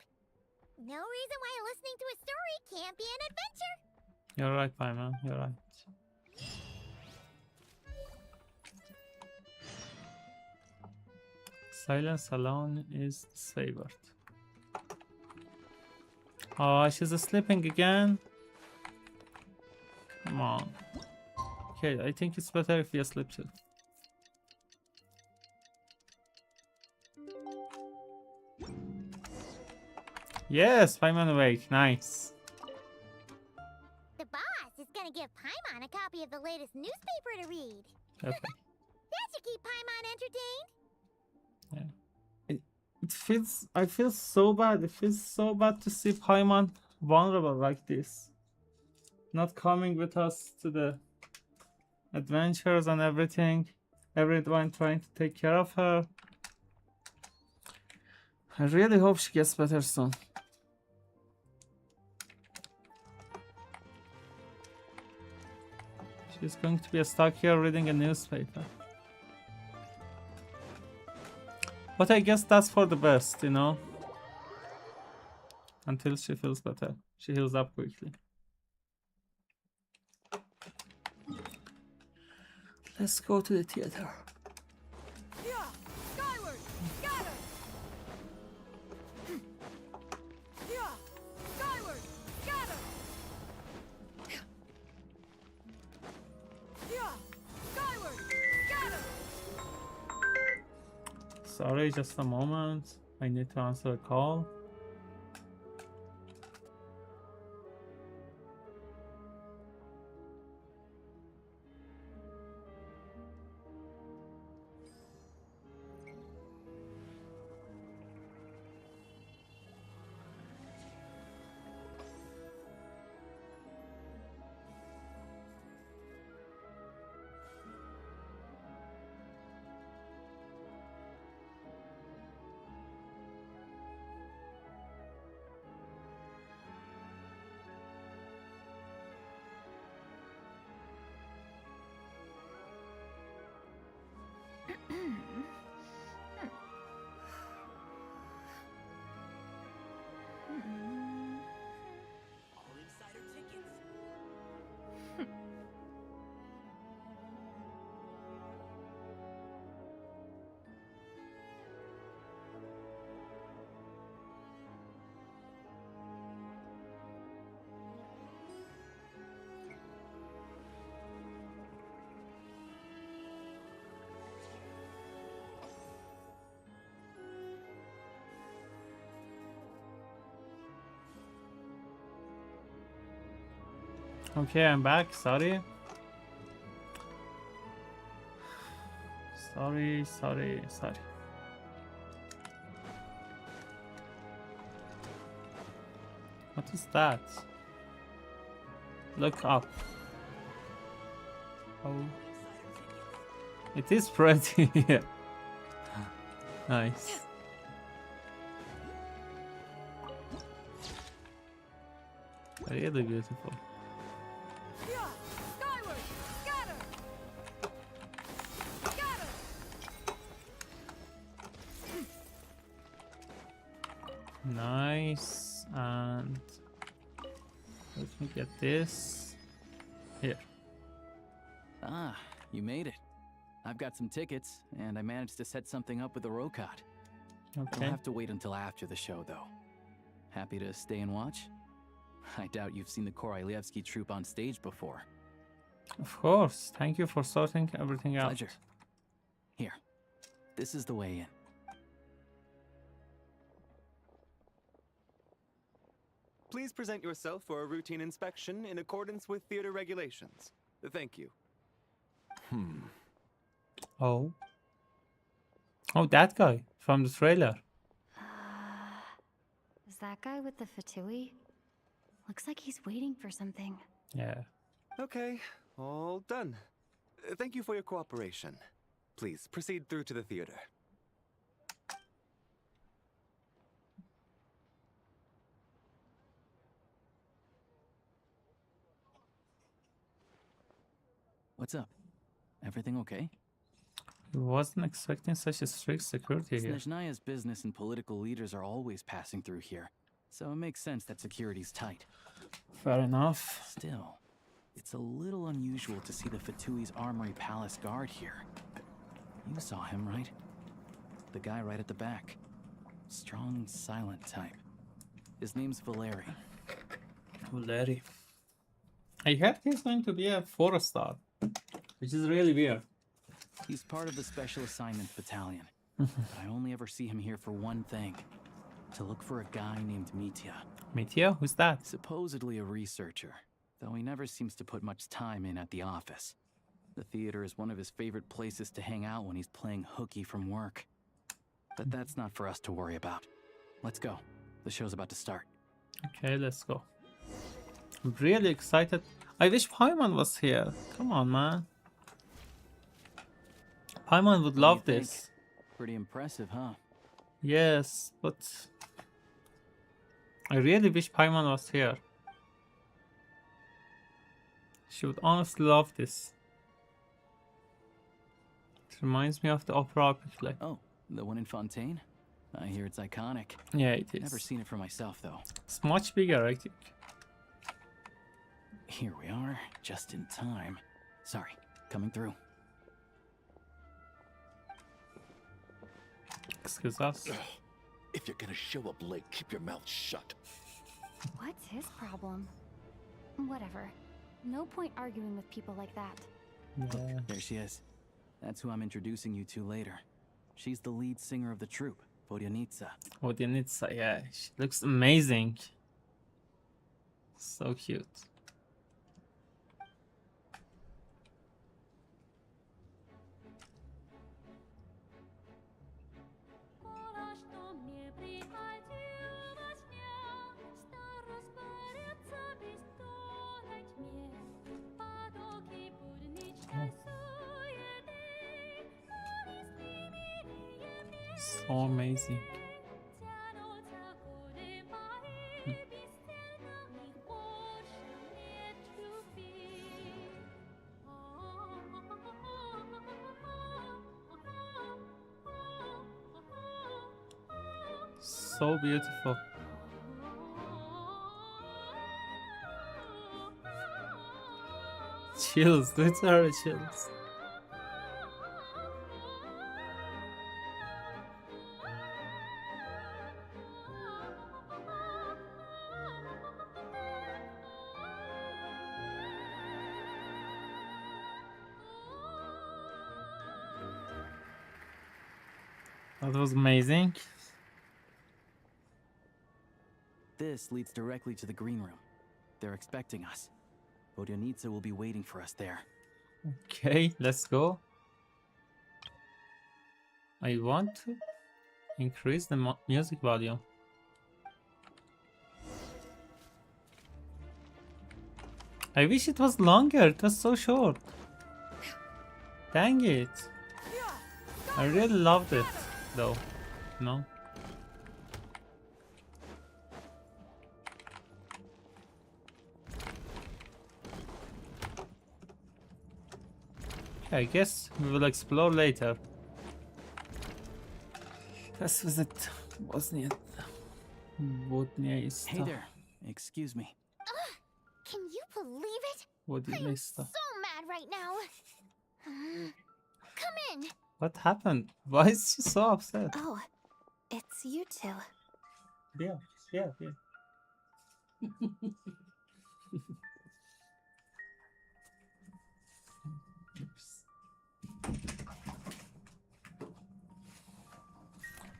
No reason why listening to a story can't be an adventure. You're right, Paimon. You're right. Silence alone is favored. Oh, she's sleeping again. Come on. Okay, I think it's better if you sleep too. Yes, Paimon awake. Nice. The boss is gonna give Paimon a copy of the latest newspaper to read. Perfect. That should keep Paimon entertained. It feels. I feel so bad. It feels so bad to see Paimon vulnerable like this. Not coming with us to the adventures and everything. Everyone trying to take care of her. I really hope she gets better soon. She's going to be stuck here reading a newspaper. But I guess that's for the best, you know? Until she feels better. She heals up quickly. Let's go to the theater. Yeah, skyward, scatter. Yeah, skyward, scatter. Yeah, skyward, scatter. Sorry, just a moment. I need to answer a call. Okay, I'm back. Sorry. Sorry. What is that? Look up. Oh. It is pretty. Nice. Really beautiful. Skyward! Scatter! Scatter! Nice. And let me get this here. Ah, you made it. I've got some tickets, and I managed to set something up with the Rokot. Okay. I'll have to wait until after the show, though. Happy to stay and watch? I doubt you've seen the Korolyevsky troupe on stage before. Of course. Thank you for sorting everything out. Pleasure. Here, this is the way in. Please present yourself for a routine inspection in accordance with theater regulations. Thank you. Oh. Oh, that guy from the trailer. Is that guy with the fatui? Looks like he's waiting for something. Yeah. Okay, all done. Thank you for your cooperation. Please proceed through to the theater. What's up? Everything okay? I wasn't expecting such a strict security here. Snezhnaya's business and political leaders are always passing through here, so it makes sense that security's tight. Fair enough. Still, it's a little unusual to see the Fatui's Armory Palace guard here. You saw him, right? The guy right at the back. Strong, silent type. His name's Valeri. Valeri. I heard he's going to be a 4-star, which is really weird. He's part of the Special Assignment Battalion. But I only ever see him here for one thing. To look for a guy named Mitya. Mitya? Who's that? Supposedly a researcher, though he never seems to put much time in at the office. The theater is one of his favorite places to hang out when he's playing hooky from work. But that's not for us to worry about. Let's go. The show's about to start. Okay, let's go. I'm really excited. I wish Paimon was here. Come on, man. Paimon would love this. Pretty impressive, huh? Yes, but I really wish Paimon was here. She would honestly love this. It reminds me of the opera epic play. Oh, the one in Fontaine? I hear it's iconic. Yeah, it is. Never seen it for myself, though. It's much bigger, I think. Here we are, just in time. Sorry, coming through. Excuse us. If you're gonna show up late, keep your mouth shut. What's his problem? Whatever. No point arguing with people like that. Yeah. There she is. That's who I'm introducing you to later. She's the lead singer of the troupe, Vodyanitsa. Vodyanitsa, yeah. She looks amazing. So cute. So amazing. So beautiful. Chills, literally chills. That was amazing. This leads directly to the green room. They're expecting us. Vodyanitsa will be waiting for us there. Okay, let's go. I want to increase the music volume. I wish it was longer. It was so short. Dang it. I really loved it, though. No? I guess we will explore later. Let's visit Bosnia. Hey there. Excuse me. Can you believe it? I'm so mad right now. Come in. What happened? Why is she so upset? Oh, it's you two. Yeah.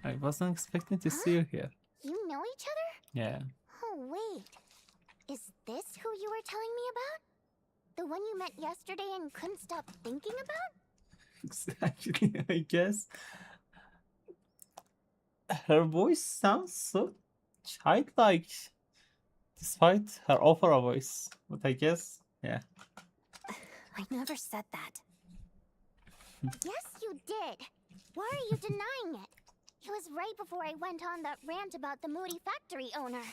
I wasn't expecting to see you here. You know each other? Yeah. Oh, wait. Is this who you were telling me about? The one you met yesterday and couldn't stop thinking about? Exactly, I guess. Her voice sounds so childlike, despite her opera voice. But I guess, yeah. I never said that. Yes, you did. Why are you denying it? It was right before I went on that rant about the moody factory owner.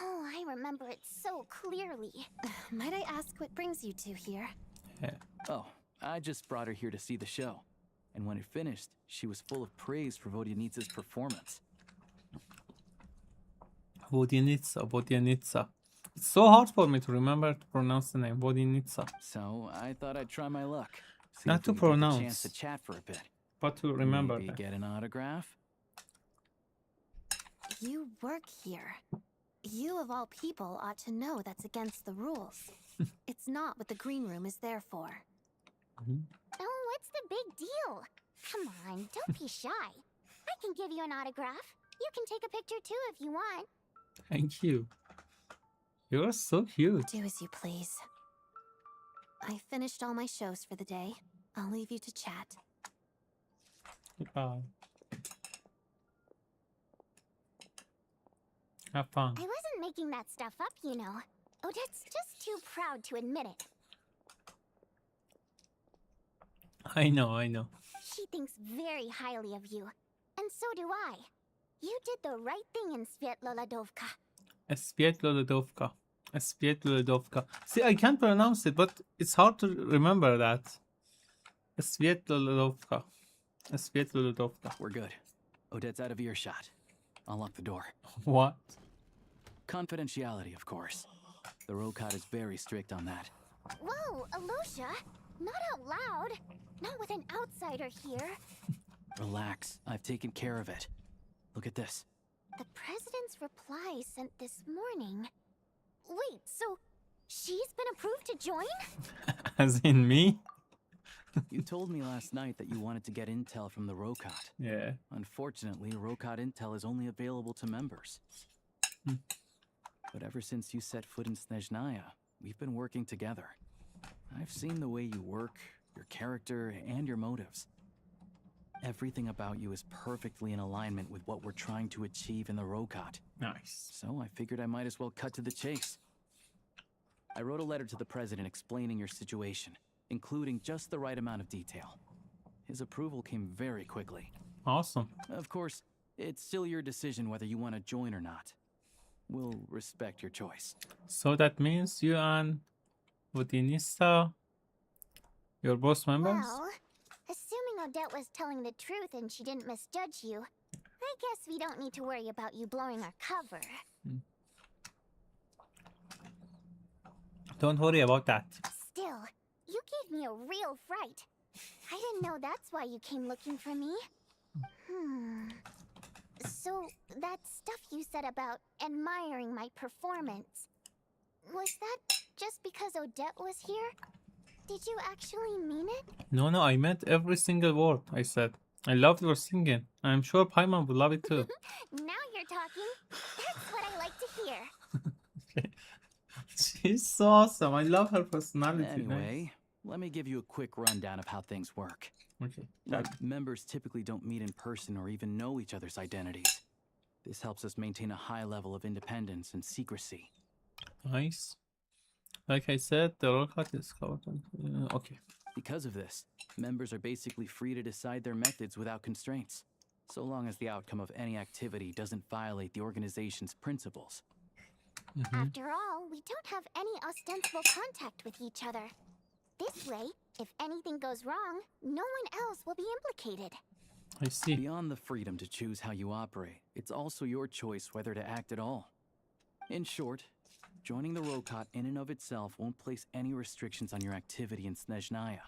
Oh, I remember it so clearly. Might I ask what brings you two here? Yeah. Oh, I just brought her here to see the show. And when it finished, she was full of praise for Vodyanitsa's performance. Vodyanitsa. It's so hard for me to remember to pronounce the name, Vodyanitsa. So I thought I'd try my luck. See Not if to we could get the pronounce, chance to chat for a bit. but to remember. Maybe get an autograph? You work here. You, of all people, ought to know that's against the rules. It's not what the green room is there for. Oh, what's the big deal? Come on, don't be shy. I can give you an autograph. You can take a picture too if you want. Thank you. You're so cute. Do as you please. I finished all my shows for the day. I'll leave you to chat. Goodbye. Have fun. I wasn't making that stuff up, you know. Odette's just too proud to admit it. I know. She thinks very highly of you. And so do I. You did the right thing in Svietlolodovka. Svietlolodovka. See, I can't pronounce it, but it's hard to remember that. Svietlolodovka. We're good. Odette's out of earshot. I'll lock the door. What? Confidentiality, of course. The Rokat is very strict on that. Whoa, Alosha! Not out loud! Not with an outsider here. Relax. I've taken care of it. Look at this. The president's reply sent this morning. Wait, so she's been approved to join? As in me? You told me last night that you wanted to get intel from the Rokat. Yeah. Unfortunately, Rokat intel is only available to members. But ever since you set foot in Snezhnaya, we've been working together. I've seen the way you work, your character, and your motives. Everything about you is perfectly in alignment with what we're trying to achieve in the Rokat. Nice. So I figured I might as well cut to the chase. I wrote a letter to the president explaining your situation, including just the right amount of detail. His approval came very quickly. Awesome. Of course, it's still your decision whether you want to join or not. We'll respect your choice. So that means you and Vodyanitsa, you're both members? Well, assuming Odette was telling the truth and she didn't misjudge you, I guess we don't need to worry about you blowing our cover. Don't worry about that. Still, you gave me a real fright. I didn't know that's why you came looking for me. So, that stuff you said about admiring my performance, was that just because Odette was here? Did you actually mean it? No, I meant every single word I said. I loved your singing. I'm sure Paimon would love it too. Now you're talking. That's what I like to hear. She's so awesome. I love her personality. Anyway, let me give you a quick rundown of how things work. Okay. Look, members typically don't meet in person or even know each other's identities. This helps us maintain a high level of independence and secrecy. Nice. Like I said, the roll cut is covered. Okay. Because of this, members are basically free to decide their methods without constraints, so long as the outcome of any activity doesn't violate the organization's principles. After all, we don't have any ostensible contact with each other. This way, if anything goes wrong, no one else will be implicated. I see. Beyond the freedom to choose how you operate, it's also your choice whether to act at all. In short, joining the Rokot in and of itself won't place any restrictions on your activity in Snezhnaya.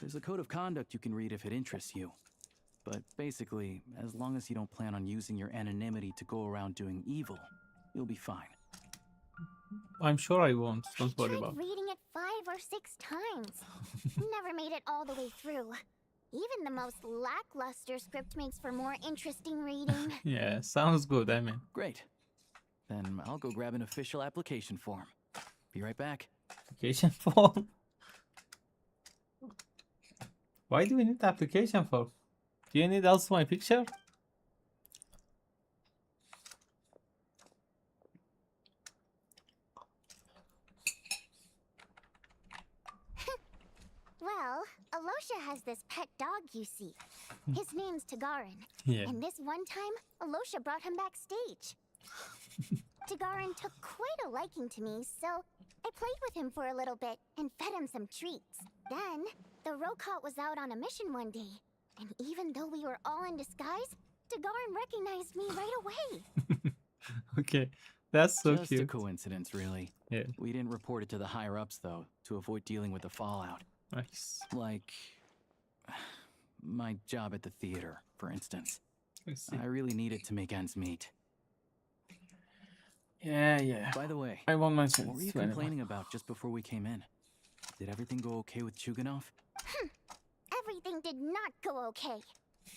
There's a code of conduct you can read if it interests you. But basically, as long as you don't plan on using your anonymity to go around doing evil, you'll be fine. I'm sure I won't. Don't worry about it. Reading it 5 or 6 times. Never made it all the way through. Even the most lackluster script makes for more interesting reading. Yeah, sounds good, I mean. Great. Then I'll go grab an official application form. Be right back. Application form? Why do we need the application form? Do you need also my picture? Well, Alosha has this pet dog, you see. His name's Tagarin. Yeah. And this one time, Alosha brought him backstage. Tagarin took quite a liking to me, so I played with him for a little bit and fed him some treats. Then, the Rokot was out on a mission one day, and even though we were all in disguise, Tagarin recognized me right away. Okay, that's so Just cute. a coincidence, really. Yeah. We didn't report it to the higher-ups, though, to avoid dealing with the fallout. Nice. Like my job at the theater, for instance. I see. I really needed to make ends meet. Yeah. By the way, I won't mention what were it you to anyone. complaining about just before we came in? Did everything go okay with Chuganov? Everything did not go okay.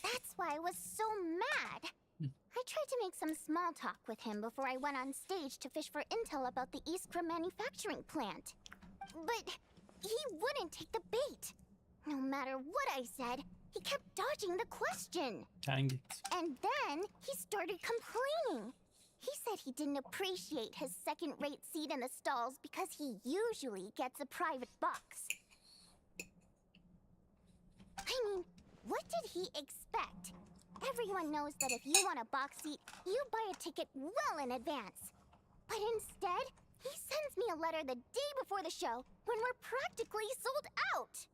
That's why I was so mad. I tried to make some small talk with him before I went on stage to fish for intel about the Iskra manufacturing plant. But he wouldn't take the bait. No matter what I said, he kept dodging the question. Dang it. And then he started complaining. He said he didn't appreciate his second-rate seat in the stalls because he usually gets a private box. I mean, what did he expect? Everyone knows that if you want a box seat, you buy a ticket well in advance. But instead, he sends me a letter the day before the show when we're practically sold out.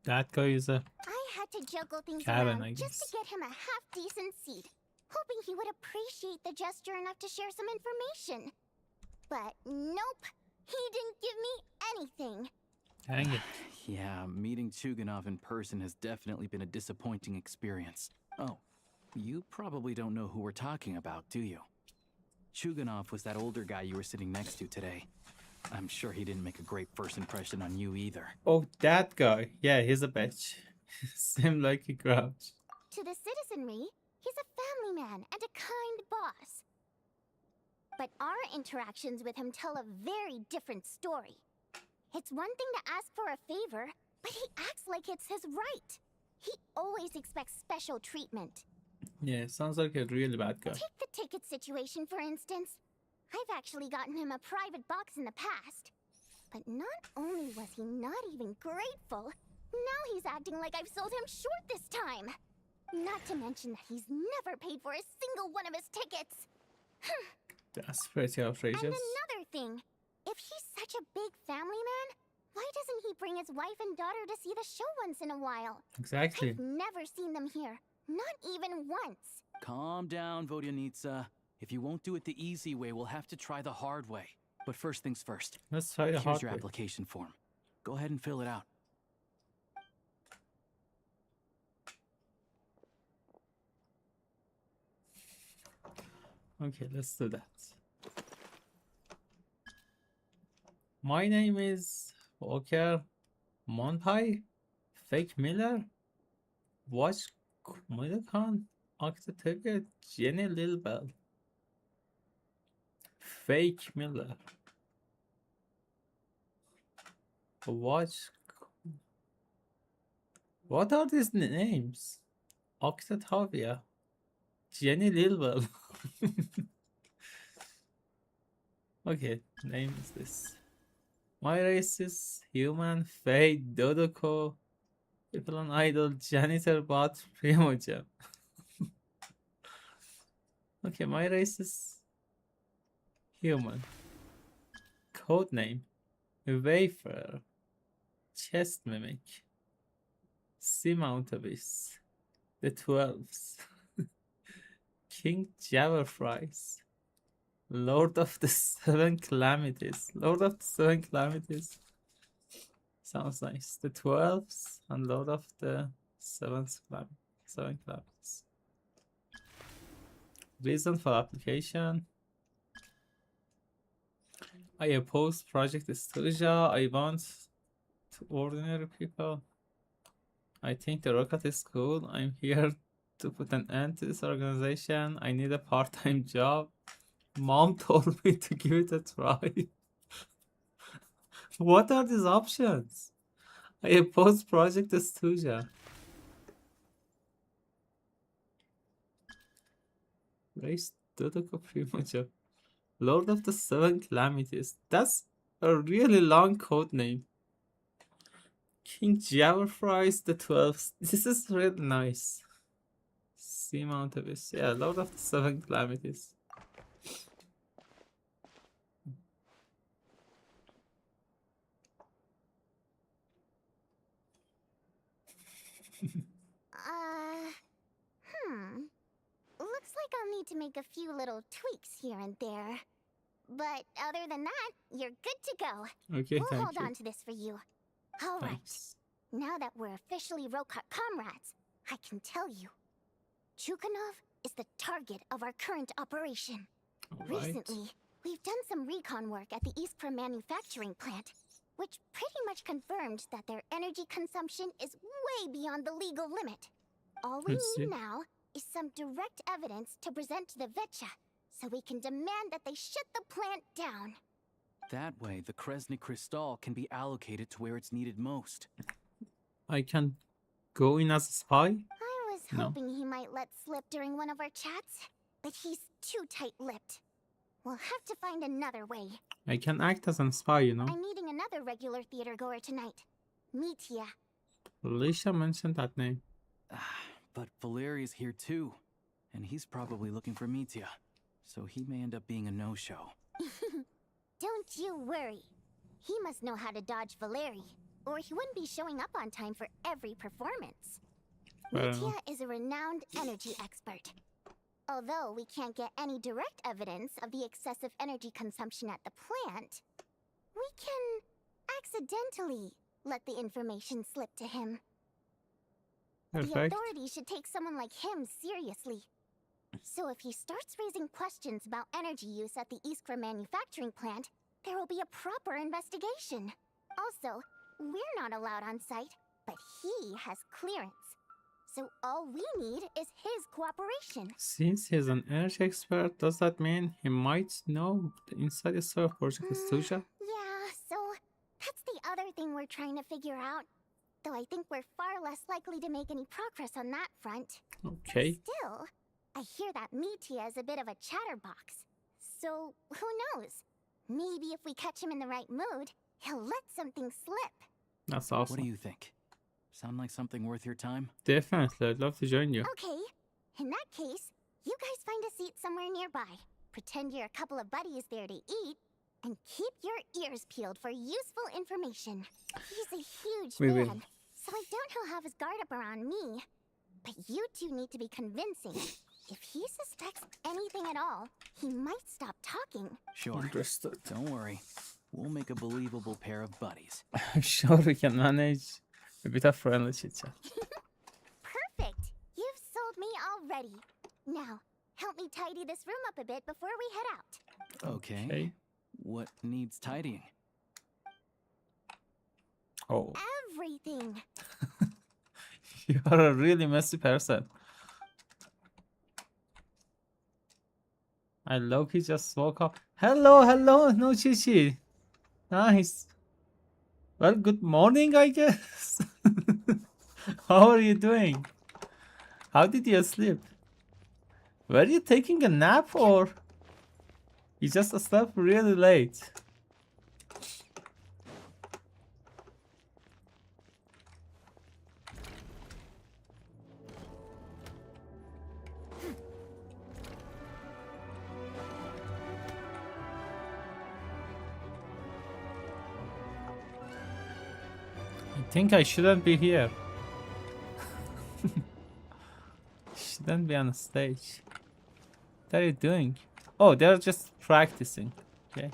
That guy is a I had to juggle things Karen, around I just to guess. get him a half-decent seat, hoping he would appreciate the gesture enough to share some information. But nope, he didn't give me anything. Dang it. Yeah, meeting Chuganov in person has definitely been a disappointing experience. Oh, you probably don't know who we're talking about, do you? Chuganov was that older guy you were sitting next to today. I'm sure he didn't make a great first impression on you either. Oh, that guy. Yeah, he's a bitch. Seemed like he grouch. To the citizenry, he's a family man and a kind boss. But our interactions with him tell a very different story. It's one thing to ask for a favor, but he acts like it's his right. He always expects special treatment. Yeah, sounds like a really bad guy. Take the ticket situation, for instance. I've actually gotten him a private box in the past. But not only was he not even grateful, now he's acting like I've sold him short this time. Not to mention that he's never paid for a single one of his tickets. That's pretty outrageous. And another thing, if he's such a big family man, why doesn't he bring his wife and daughter to see the show once in a while? Exactly. I've never seen them here, not even once. Calm down, Vodyanitsa. If you won't do it the easy way, we'll have to try the hard way. But first things first. Let's try the Here's hard your way. application form. Go ahead and fill it out. Okay, let's do that. My name is Walker Montai, Fake Miller, Watch Kumulikan, Octa Ticket, Jenny Lil Bell. Fake Miller. Watch. What are these names? Octatavia. Jenny Lilwell. Okay, name is this. My race is human, Faye, Dodoko, People on Idol, Janitor, Bot, Primogem. Okay, my race is human. Codename Wayfarer, Chest Mimic, Seamount Abyss, The 12s, King Jabberfries, Lord of the Seven Calamities. Lord of the Seven Calamities. Sounds nice. The 12s and Lord of the Seven Calamities. Reason for application. I oppose Project Stuja. I want to ordinary people. I think the rocket is cool. I'm here to put an end to this organization. I need a part-time job. Mom told me to give it a try. What are these options? I oppose Project Stuja. Race Dodoko Primojo. Lord of the Seven Calamities. That's a really long code name. King Jabberfries the 12th. This is really nice. Seamount Abyss. Yeah, Lord of the Seven Calamities. Looks like I'll need to make a few little tweaks here and there. But other than that, you're good to go. Okay, we'll thank hold you. on to this for you. All right. Thanks. Now that we're officially Rokat comrades, I can tell you. Chukhanov is the target of our current operation. Alright. Recently, we've done some recon work at the Iskra manufacturing plant, which pretty much confirmed that their energy consumption is way beyond the legal limit. All we Let's need see. now is some direct evidence to present to the Vetcha, so we can demand that they shut the plant down. That way, the Kresny Crystal can be allocated to where it's needed most. I can go in as a spy? I was No. hoping he might let slip during one of our chats, but he's too tight-lipped. We'll have to find another way. I can act as a spy, you know. I'm meeting another regular theater goer tonight. Mitya. Alicia mentioned that name. But Valeri's here too, and he's probably looking for Mitya, so he may end up being a no-show. Don't you worry. He must know how to dodge Valeri, or he wouldn't be showing up on time for every performance. Mitya is a renowned energy expert. Although we can't get any direct evidence of the excessive energy consumption at the plant, we can accidentally let the information slip to him. The Perfect. authorities should take someone like him seriously. So if he starts raising questions about energy use at the Iskra manufacturing plant, there will be a proper investigation. Also, we're not allowed on site, but he has clearance. So all we need is his cooperation. Since he's an energy expert, does that mean he might know the inside story of Project Stuja? Yeah, so that's the other thing we're trying to figure out. Though I think we're far less likely to make any progress on that front. Okay. Still, I hear that Mitya is a bit of a chatterbox. So, who knows? Maybe if we catch him in the right mood, he'll let something slip. That's awesome. What do you think? Sound like something worth your time? Definitely, I'd love to join you. Okay, in that case, you guys find a seat somewhere nearby. Pretend you're a couple of buddies there to eat, and keep your ears peeled for useful information. He's a huge We will. fan, so I doubt he'll have his guard up around me. But you two need to be convincing. If he suspects anything at all, he might stop talking. Sure. Understood. Don't worry. We'll make a believable pair of buddies. I'm sure we can manage a bit of friendly chit chat. Perfect! You've sold me already. Now, help me tidy this room up a bit before we head out. Okay. What needs tidying? Oh, Everything! you are a really messy person. I Loki just woke up. Hello, hello, no Chichi. Nice. Well, good morning, I guess. How are you doing? How did you sleep? Were you taking a nap or you just slept really late? I think I shouldn't be here. Shouldn't be on the stage. What are you doing? Oh, they're just practicing. Okay.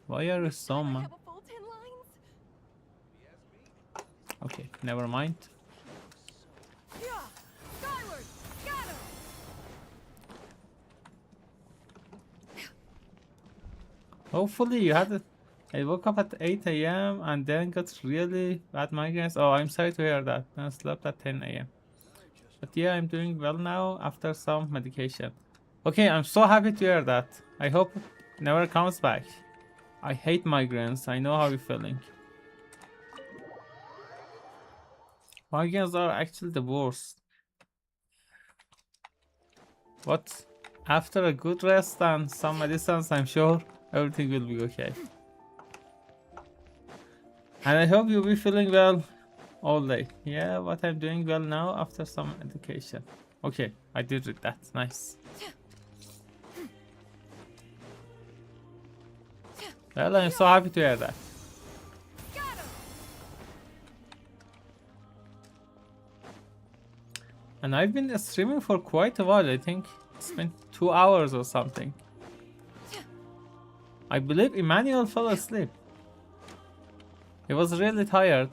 Why are you so mad? Okay, never mind. Hopefully you had it. I woke up at 8 a.m. and then got really bad migraines. Oh, I'm sorry to hear that. I slept at 10 a.m. But yeah, I'm doing well now after some medication. Okay, I'm so happy to hear that. I hope it never comes back. I hate migraines. I know how you're feeling. Migraines are actually the worst. But after a good rest and some medicines, I'm sure everything will be okay. And I hope you'll be feeling well all day. Yeah, but I'm doing well now after some education. Okay, I did read that. Nice. Well, I'm so happy to hear that. And I've been streaming for quite a while. I think it's been 2 hours or something. I believe Emmanuel fell asleep. He was really tired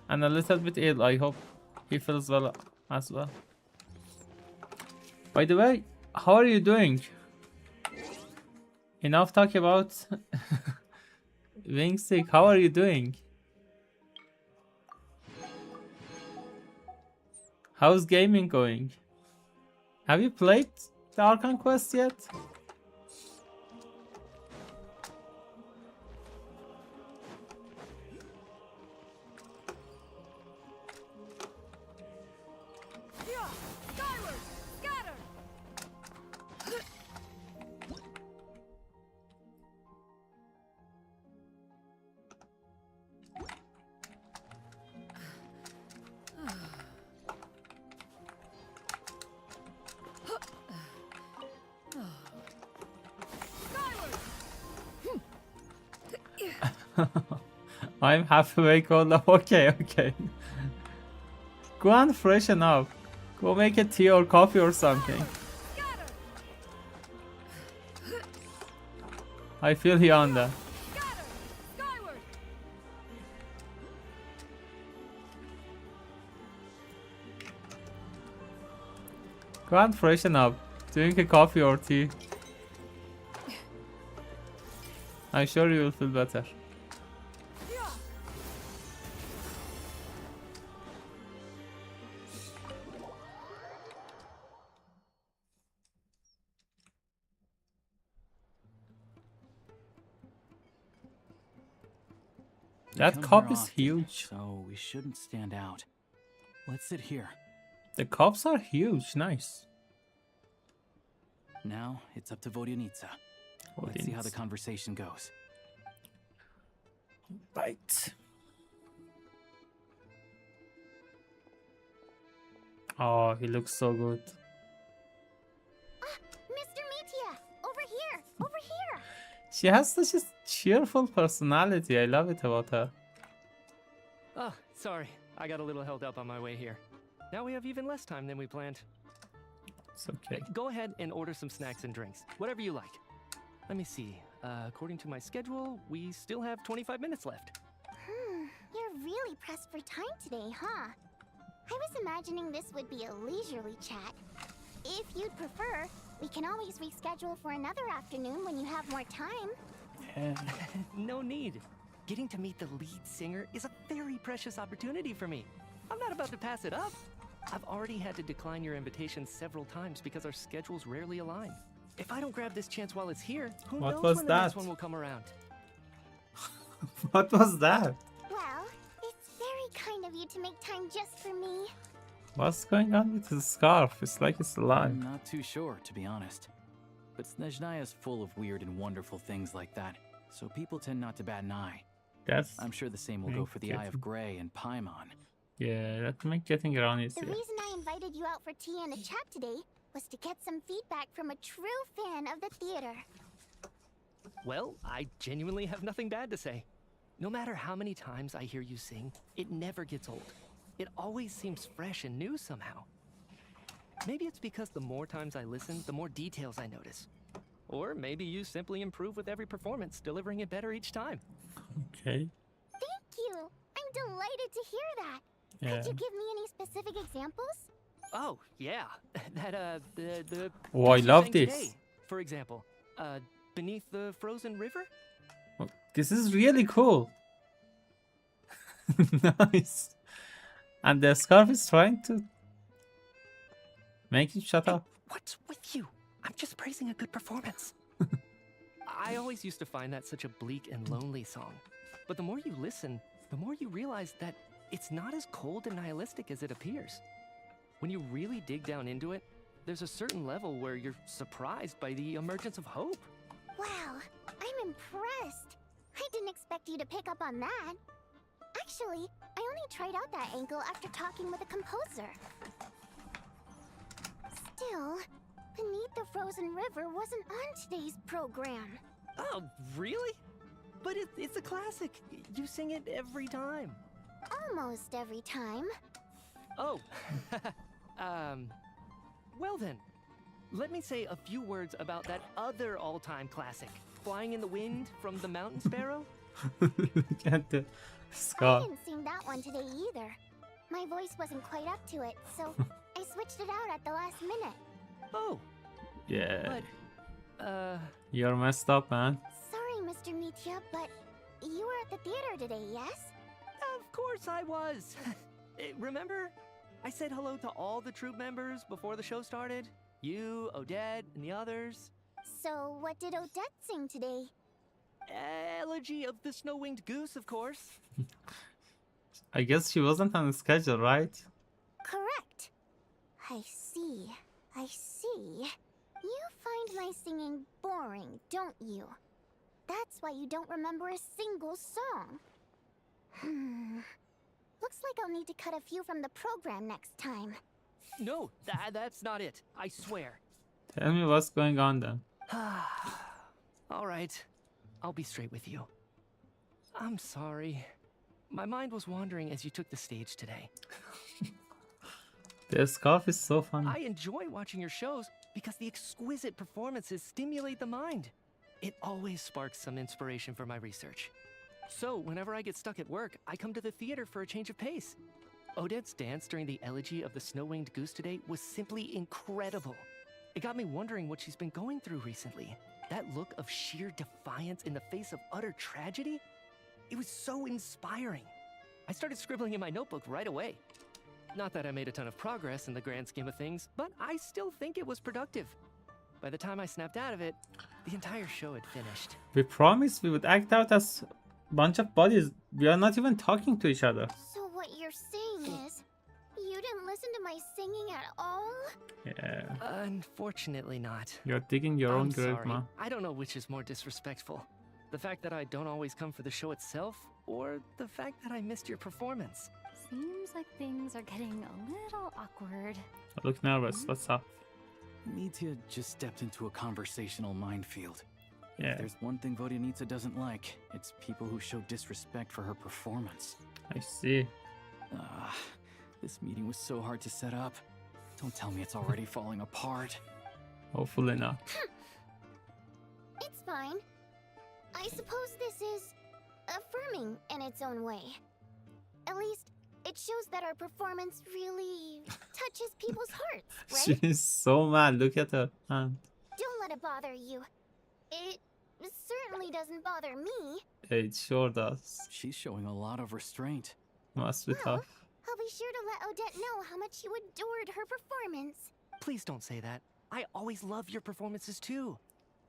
and a little bit ill. I hope he feels well as well. By the way, how are you doing? Enough talk about being sick. How are you doing? How's gaming going? Have you played the Archon quest yet? I'm half awake all up. Okay, okay. Go and freshen up. Go make a tea or coffee or something. I feel you on that. Go and freshen up. Drink a coffee or tea. I'm sure you will feel better. That cup is huge. So we shouldn't stand out. Let's sit here. The cups are huge. Nice. Now it's up to Vodyanitsa. Let's see how the conversation goes. Right. Oh, he looks so good. Mr. Metia! Over here! Over here! She has such a cheerful personality. I love it about her. Oh, sorry. I got a little held up on my way here. Now we have even less time than we planned. It's okay. Go ahead and order some snacks and drinks. Whatever you like. Let me see. According to my schedule, we still have 25 minutes left. You're really pressed for time today, huh? I was imagining this would be a leisurely chat. If you'd prefer, we can always reschedule for another afternoon when you have more time. No need. Getting to meet the lead singer is a very precious opportunity for me. I'm not about to pass it up. I've already had to decline your invitation several times because our schedules rarely align. If I don't grab this chance while it's here, who What knows was when the next that? one will come around? What was that? Well, it's very kind of you to make time just for me. What's going on with his scarf? It's like it's alive. I'm not too sure, to be honest. But Snezhnaya is full of weird and wonderful things like that, so people tend not to bat an eye. I'm sure the same will go for the Eye of Grey and Paimon. Yeah, that make getting around easier. The reason I invited you out for tea and a chat today was to get some feedback from a true fan of the theater. Well, I genuinely have nothing bad to say. No matter how many times I hear you sing, it never gets old. It always seems fresh and new somehow. Maybe it's because the more times I listen, the more details I notice. Or maybe you simply improve with every performance, delivering it better each time. Okay. Thank you! I'm delighted to hear that! Yeah. Could you give me any specific examples? Oh, yeah. the Oh, I piece you love sang this. today, for example, Beneath the Frozen River? Oh, this is really cool. Nice. And the scarf is trying to make you shut up. What's with you? I'm just praising a good performance. I always used to find that such a bleak and lonely song. But the more you listen, the more you realize that it's not as cold and nihilistic as it appears. When you really dig down into it, there's a certain level where you're surprised by the emergence of hope. Wow, I'm impressed. I didn't expect you to pick up on that. Actually, I only tried out that angle after talking with a composer. Still, Beneath the Frozen River wasn't on today's program. Oh, really? But it's a classic. You sing it every time. Almost every time. Oh, well then, let me say a few words about that other all-time classic, Flying in the Wind from the Mountain Sparrow. Look at the I scarf. didn't sing that one today either. My voice wasn't quite up to it, so I switched it out at the last minute. Oh. Yeah. But, you're messed up, man. Sorry, Mr. Mitya, but you were at the theater today, yes? Of course I was. Remember? I said hello to all the troop members before the show started. You, Odette, and the others. So, what did Odette sing today? Elegy of the Snow-Winged Goose, of course. I guess she wasn't on the schedule, right? Correct. I see. I see. You find my singing boring, don't you? That's why you don't remember a single song. Looks like I'll need to cut a few from the program next time. No, that's not it. I swear. Tell me what's going on then. All right. I'll be straight with you. I'm sorry. My mind was wandering as you took the stage today. The scarf is so funny. I enjoy watching your shows because the exquisite performances stimulate the mind. It always sparks some inspiration for my research. So, whenever I get stuck at work, I come to the theater for a change of pace. Odette's dance during the Elegy of the Snow-Winged Goose today was simply incredible. It got me wondering what she's been going through recently. That look of sheer defiance in the face of utter tragedy? It was so inspiring. I started scribbling in my notebook right away. Not that I made a ton of progress in the grand scheme of things, but I still think it was productive. By the time I snapped out of it, the entire show had finished. We promised we would act out as a bunch of buddies. We are not even talking to each other. So what you're saying is, you didn't listen to my singing at all? Yeah. Unfortunately not. You're digging your own I'm grave, sorry. man. I don't know which is more disrespectful. The fact that I don't always come for the show itself, or the fact that I missed your performance. Seems like things are getting a little awkward. I look nervous. What's up? Mitya just stepped into a conversational minefield. Yeah. If there's one thing Vodyanitsa doesn't like, it's people who show disrespect for her performance. I see. This meeting was so hard to set up. Don't tell me it's already falling apart. Hopefully not. It's fine. I suppose this is affirming in its own way. At least, it shows that our performance really touches people's hearts, right? She's so mad. Look at her hand. Don't let it bother you. It certainly doesn't bother me. It sure does. She's showing a lot of restraint. Must be Well, tough. I'll be sure to let Odette know how much you adored her performance. Please don't say that. I always love your performances too.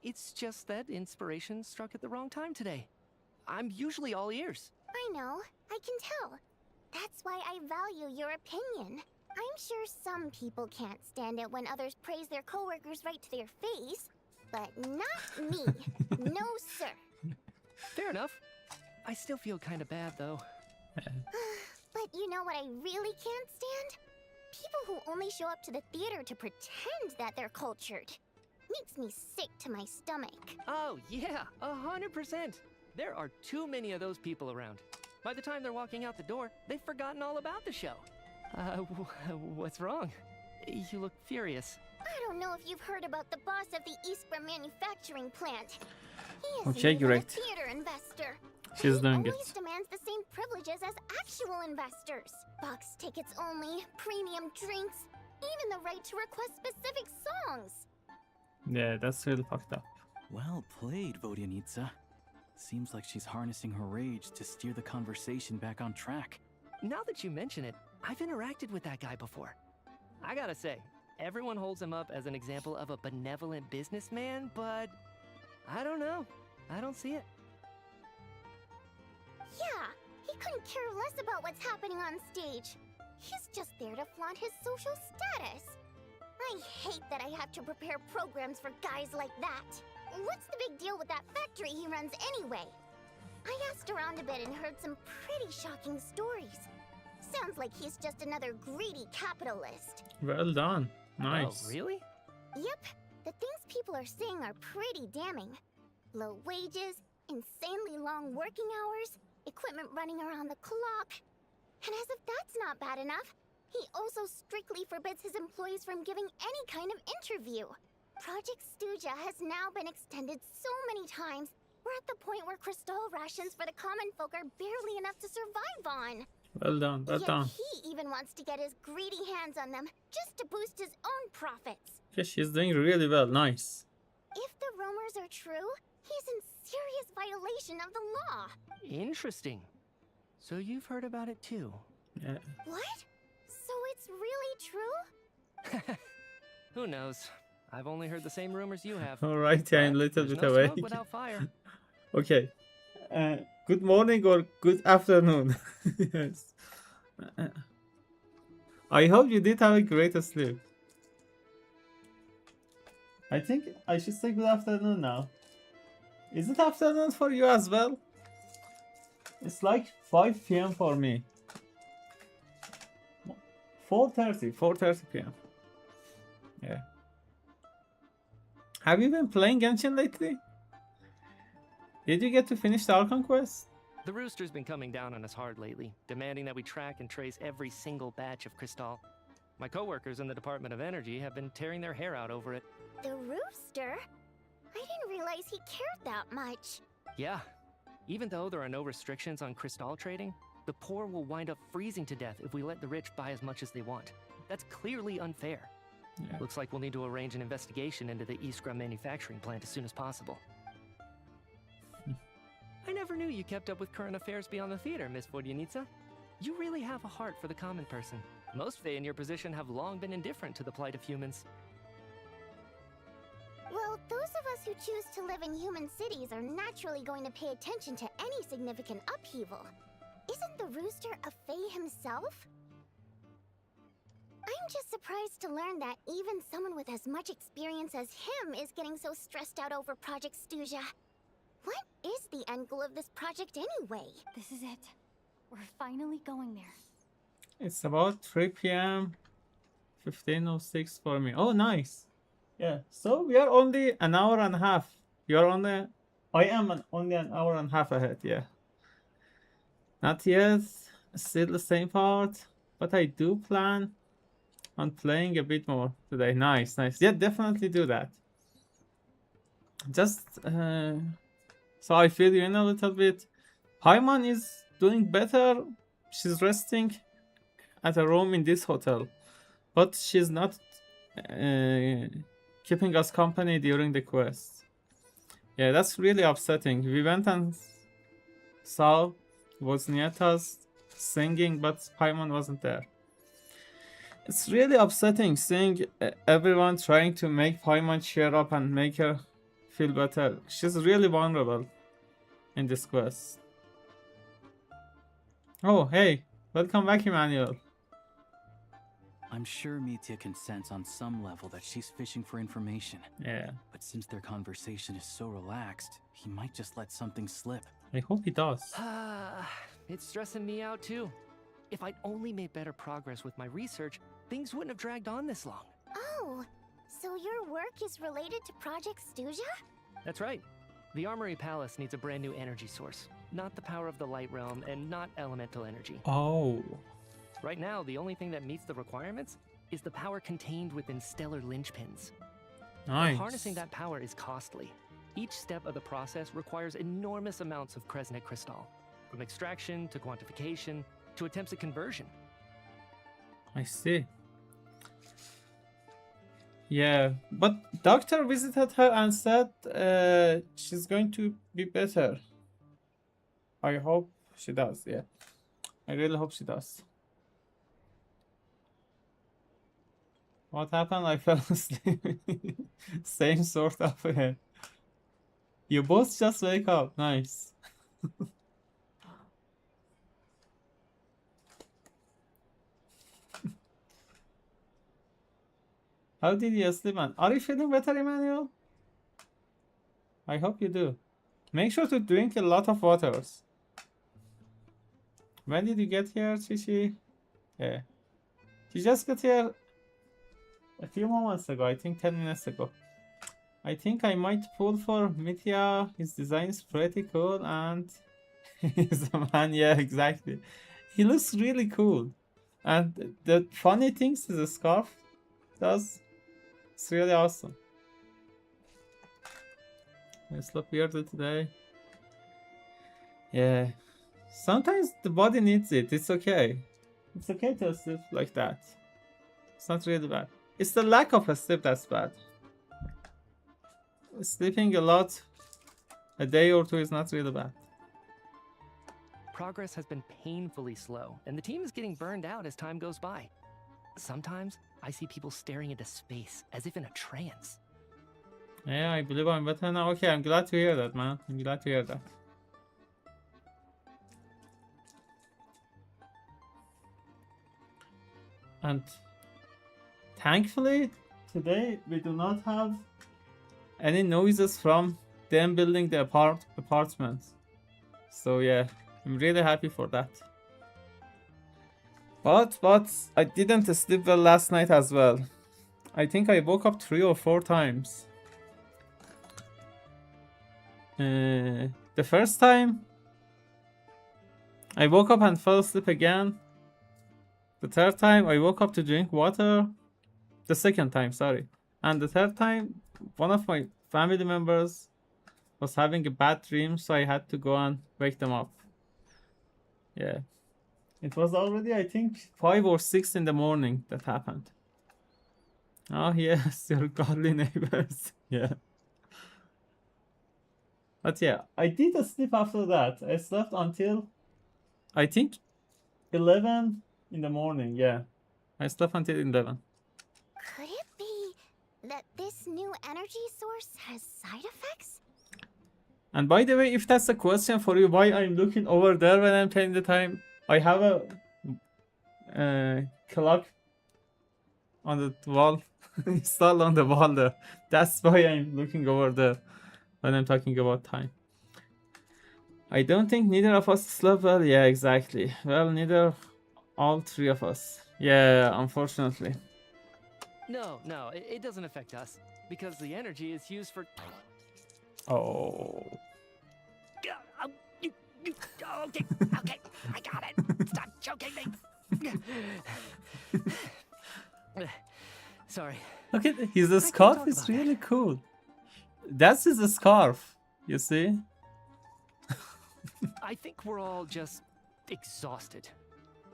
It's just that inspiration struck at the wrong time today. I'm usually all ears. I know, I can tell. That's why I value your opinion. I'm sure some people can't stand it when others praise their coworkers right to their face, but not me. No, sir. Fair enough. I still feel kind of bad though. But you know what I really can't stand? People who only show up to the theater to pretend that they're cultured. Makes me sick to my stomach. Oh yeah, 100%. There are too many of those people around. By the time they're walking out the door, they've forgotten all about the show. What's wrong? You look furious. I don't know if you've heard about the boss of the Iskra manufacturing plant. He Okay, isn't even great. a theater investor. She's doing He it. always demands the same privileges as actual investors. Box tickets only, premium drinks, even the right to request specific songs. Yeah, that's really fucked up. Well played, Vodyanitsa. Seems like she's harnessing her rage to steer the conversation back on track. Now that you mention it, I've interacted with that guy before. I gotta say, everyone holds him up as an example of a benevolent businessman, but I don't know. I don't see it. Yeah, he couldn't care less about what's happening on stage. He's just there to flaunt his social status. I hate that I have to prepare programs for guys like that. What's the big deal with that factory he runs anyway? I asked around a bit and heard some pretty shocking stories. Sounds like he's just another greedy capitalist. Well done. Nice. Oh, really? Yep, the things people are saying are pretty damning. Low wages, insanely long working hours, equipment running around the clock. And as if that's not bad enough, he also strictly forbids his employees from giving any kind of interview. Project Stuja has now been extended so many times, we're at the point where crystal rations for the common folk are barely enough to survive on. Well done. Well Yet done. he even wants to get his greedy hands on them just to boost his own profits. Okay, she's doing really well. Nice. If the rumors are true, he's in serious violation of the law. Interesting. So you've heard about it too? Yeah. What? So it's really true? Who knows? I've only heard the same rumors you have. Alright, yeah, I'm a little There's bit no awake. smoke without fire. Okay. Good morning or good afternoon. Yes. I hope you did have a great sleep. I think I should say good afternoon now. Is it afternoon for you as well? It's like 5 p.m. for me. 4:30 p.m. Yeah. Have you been playing Genshin lately? Did you get to finish the Archon quest? The rooster's been coming down on us hard lately, demanding that we track and trace every single batch of crystal. My coworkers in the Department of Energy have been tearing their hair out over it. The rooster? I didn't realize he cared that much. Yeah. Even though there are no restrictions on crystal trading, the poor will wind up freezing to death if we let the rich buy as much as they want. That's clearly unfair. Yeah. Looks like we'll need to arrange an investigation into the Iskra manufacturing plant as soon as possible. I never knew you kept up with current affairs beyond the theater, Miss Vodyanitsa. You really have a heart for the common person. Most Fae in your position have long been indifferent to the plight of humans. Well, those of us who choose to live in human cities are naturally going to pay attention to any significant upheaval. Isn't the rooster a Fae himself? I'm just surprised to learn that even someone with as much experience as him is getting so stressed out over Project Stuja. What is the end goal of this project anyway? This is it. We're finally going there. It's about 3 p.m. 15:06 for me. Oh, nice. Yeah, so we are only an hour and a half. You're only... I am only an hour and a half ahead, yeah. Not yet. Still the same part. But I do plan on playing a bit more today. Nice, nice. Yeah, definitely do that. Just... so I feel you in a little bit. Paimon is doing better. She's resting at a room in this hotel. But she's not keeping us company during the quest. Yeah, that's really upsetting. We went and saw Wozniackas singing, but Paimon wasn't there. It's really upsetting seeing everyone trying to make Paimon cheer up and make her feel better. She's really vulnerable in this quest. Oh, hey, welcome back, Emmanuel. I'm sure Mitya can sense on some level that she's fishing for information. Yeah. But since their conversation is so relaxed, he might just let something slip. I hope he does. It's stressing me out too. If I'd only made better progress with my research, things wouldn't have dragged on this long. Oh, so your work is related to Project Stuja? That's right. The Armory Palace needs a brand new energy source. Not the power of the Light Realm and not elemental energy. Oh. Right now, the only thing that meets the requirements is the power contained within stellar linchpins. Nice. But harnessing that power is costly. Each step of the process requires enormous amounts of Kresnik crystal, from extraction to quantification to attempts at conversion. I see. Yeah, but doctor visited her and said she's going to be better. I hope she does, yeah. I really hope she does. What happened? I fell asleep. Same sort of. You both just wake up. Nice. How did you sleep, man? Are you feeling better, Emmanuel? I hope you do. Make sure to drink a lot of waters. When did you get here, Chichi? Yeah. You just got here a few moments ago, I think 10 minutes ago. I think I might pull for Mitya. His design is pretty cool and he's a man, yeah, exactly. He looks really cool. And the funny things the scarf does, it's really awesome. I slept weirdly today. Yeah. Sometimes the body needs it. It's okay. It's okay to sleep like that. It's not really bad. It's the lack of a sleep that's bad. Sleeping a lot, a day or two is not really bad. Progress has been painfully slow, and the team is getting burned out as time goes by. Sometimes, I see people staring into space, as if in a trance. Yeah, I believe I'm better now. Okay, I'm glad to hear that, man. I'm glad to hear that. And thankfully, today we do not have any noises from them building the apartments. So yeah, I'm really happy for that. But I didn't sleep well last night as well. I think I woke up 3 or 4 times. The first time I woke up and fell asleep again. The third time I woke up to drink water. The second time, sorry. And the third time, one of my family members was having a bad dream, so I had to go and wake them up. Yeah. It was already, I think, 5 or 6 in the morning that happened. Oh yes, your godly neighbors. Yeah. But yeah, I did sleep after that. I slept until, I think, 11 in the morning. Yeah. I slept until 11. Could it be that this new energy source has side effects? And by the way, if that's a question for you, why I'm looking over there when I'm telling the time, I have a clock on the wall, installed on the wall there. That's why I'm looking over there when I'm talking about time. I don't think neither of us slept well. Yeah, exactly. Well, neither, all 3 of us. Yeah, unfortunately. No, it doesn't affect us, because the energy is used for... Oh. Okay, I got it. Stop choking me. Sorry. Look at his scarf is really cool. That's his scarf, you see? I think we're all just exhausted.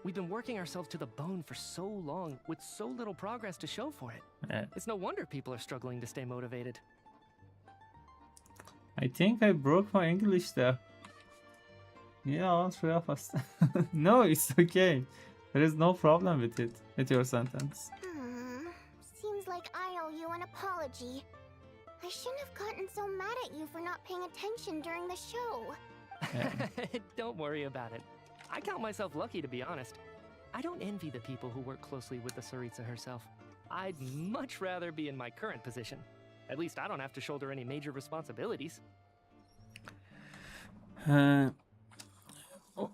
We've been working ourselves to the bone for so long, with so little progress to show for it. Yeah. It's no wonder people are struggling to stay motivated. I think I broke my English there. Yeah, all 3 of us. No, it's okay. There is no problem with it, with your sentence. Seems like I owe you an apology. I shouldn't have gotten so mad at you for not paying attention during the show. Don't worry about it. I count myself lucky, to be honest. I don't envy the people who work closely with the Tsaritsa herself. I'd much rather be in my current position. At least I don't have to shoulder any major responsibilities.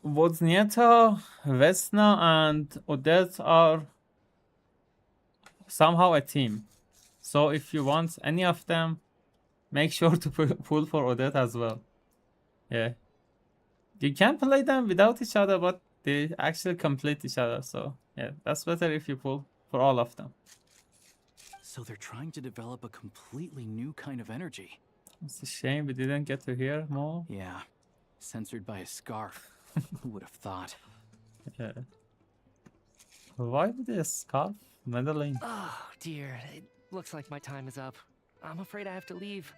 Woznieta, Vesna, and Odette are somehow a team. So if you want any of them, make sure to pull for Odette as well. Yeah. You can play them without each other, but they actually complete each other. So yeah, that's better if you pull for all of them. So they're trying to develop a completely new kind of energy. It's a shame we didn't get to hear more. Yeah. Censored by a scarf. Who would have thought? Yeah. Why with this scarf? Meddling. Oh, dear. It looks like my time is up. I'm afraid I have to leave.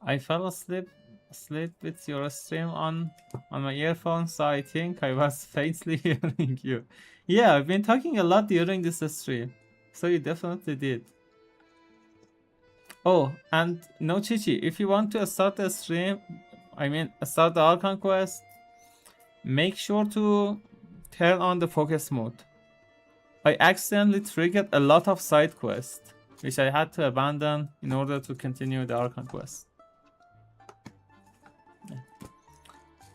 I fell asleep with your stream on my earphones, so I think I was faintly hearing you. Yeah, I've been talking a lot during this stream, so you definitely did. Oh, and no Chichi, if you want to start the stream, start the Archon quest, make sure to turn on the focus mode. I accidentally triggered a lot of side quests, which I had to abandon in order to continue the Archon quest.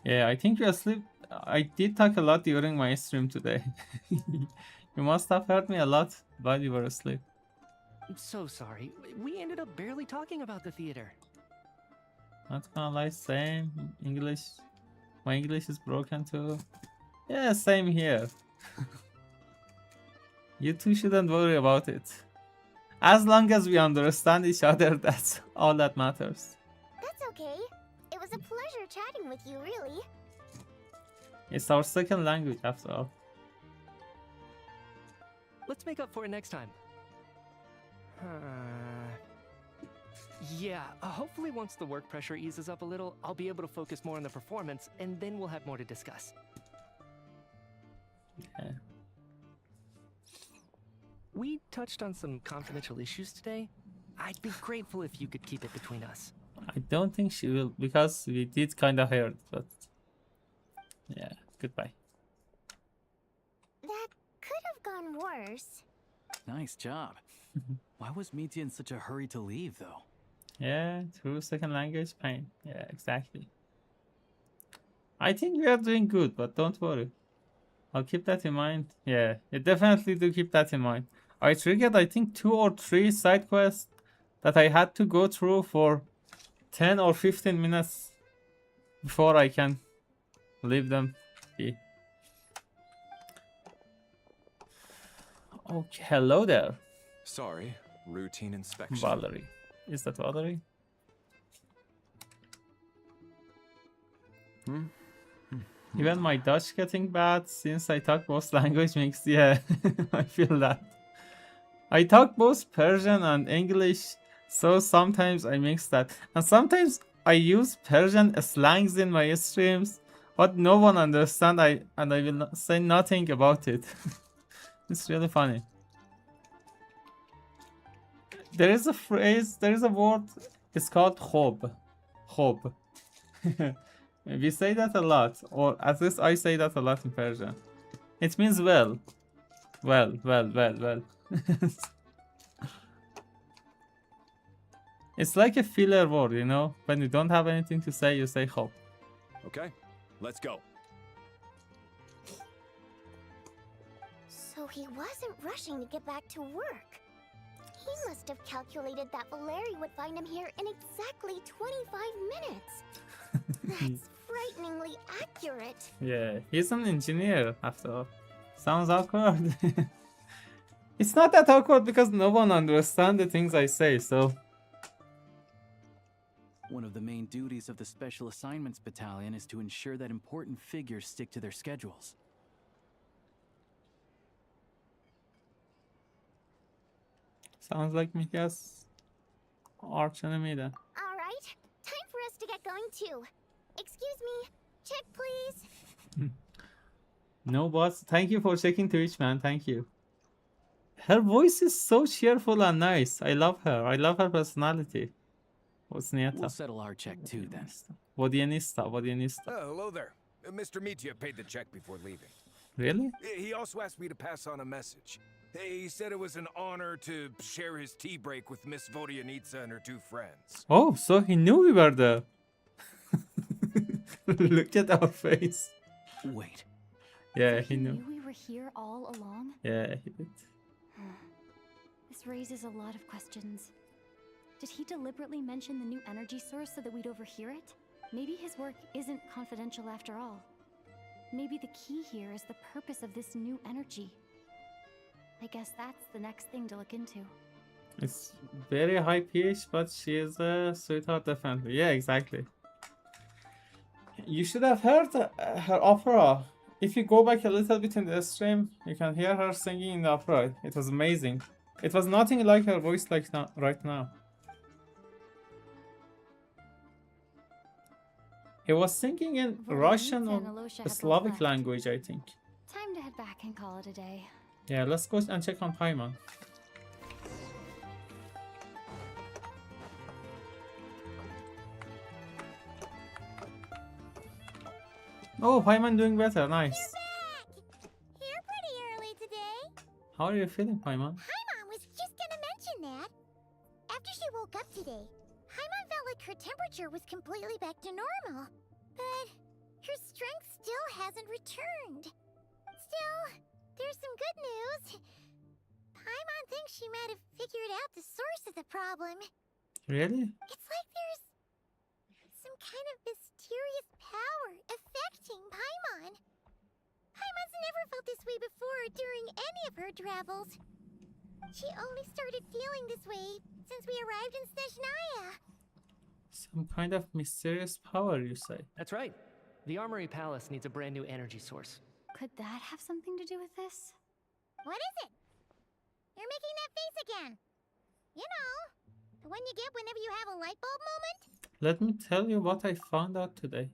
Yeah, I think you're asleep. I did talk a lot during my stream today. You must have heard me a lot while you were asleep. I'm so sorry. We ended up barely talking about the theater. Not gonna lie, same. English. My English is broken too. Yeah, same here. You two shouldn't worry about it. As long as we understand each other, that's all that matters. That's okay. It was a pleasure chatting with you, really. It's our second language after all. Let's make up for it next time. Yeah, hopefully once the work pressure eases up a little, I'll be able to focus more on the performance, and then we'll have more to discuss. Okay. We touched on some confidential issues today. I'd be grateful if you could keep it between us. I don't think she will, because we did kind of hear it, but yeah, goodbye. That could have gone worse. Nice job. Why was Mitya in such a hurry to leave, though? Yeah, true second language pain. Yeah, exactly. I think we are doing good, but don't worry. I'll keep that in mind. Yeah, you definitely do keep that in mind. I triggered, I think, 2 or 3 side quests that I had to go through for 10 or 15 minutes before I can leave them be. Okay, hello there. Sorry, routine inspection. Valerie. Is that Valerie? Even my Dutch getting bad since I talk both language mixed. Yeah, I feel that. I talk both Persian and English, so sometimes I mix that. And sometimes I use Persian slangs in my streams, but no one understands, and I will say nothing about it. It's really funny. There is a phrase, there is a word, it's called khob. Khob. We say that a lot, or at least I say that a lot in Persian. It means well. Well. It's like a filler word, you know? When you don't have anything to say, you say khob. Okay, let's go. So he wasn't rushing to get back to work. He must have calculated that Valeri would find him here in exactly 25 minutes. That's frighteningly accurate. Yeah, he's an engineer after all. Sounds awkward. It's not that awkward because no one understands the things I say, so... One of the main duties of the Special Assignments Battalion is to ensure that important figures stick to their schedules. Sounds like Mitya's arch enemy then. Alright, time for us to get going too. Excuse me, check please. No, boss. Thank you for checking Twitch, man. Thank you. Her voice is so cheerful and nice. I love her. I love her personality. What's We'll Nieta? settle our check too then. Vodianista, Vodianista. Hello there. Mr. Mitya paid the check before leaving. Really? He also asked me to pass on a message. He said it was an honor to share his tea break with Miss Vodianitsa and her two friends. Oh, so he knew we were there. Look at our face. Wait. Yeah, he knew. We were here all along? Yeah, he did. This raises a lot of questions. Did he deliberately mention the new energy source so that we'd overhear it? Maybe his work isn't confidential after all. Maybe the key here is the purpose of this new energy. I guess that's the next thing to look into. It's very high pitch, but she is a sweetheart, definitely. Yeah, exactly. You should have heard her opera. If you go back a little bit in the stream, you can hear her singing in the opera. It was amazing. It was nothing like her voice like now, right now. He was singing in Russian or Slavic language, I think. Time to head back and call it a day. Yeah, let's go and check on Paimon. Oh, Paimon doing better, nice. You're pretty early today. How are you feeling, Paimon? Paimon was just gonna mention that. After she woke up today, Paimon felt like her temperature was completely back to normal. But her strength still hasn't returned. Still, there's some good news. Paimon thinks she might have figured out the source of the problem. Really? It's like there's some kind of mysterious power affecting Paimon. Paimon's never felt this way before during any of her travels. She only started feeling this way since we arrived in Snezhnaya. Some kind of mysterious power, you say? That's right. The Armory Palace needs a brand new energy source. Could that have something to do with this? What is it? You're making that face again. You know, the one you get whenever you have a light bulb moment? Let me tell you what I found out today.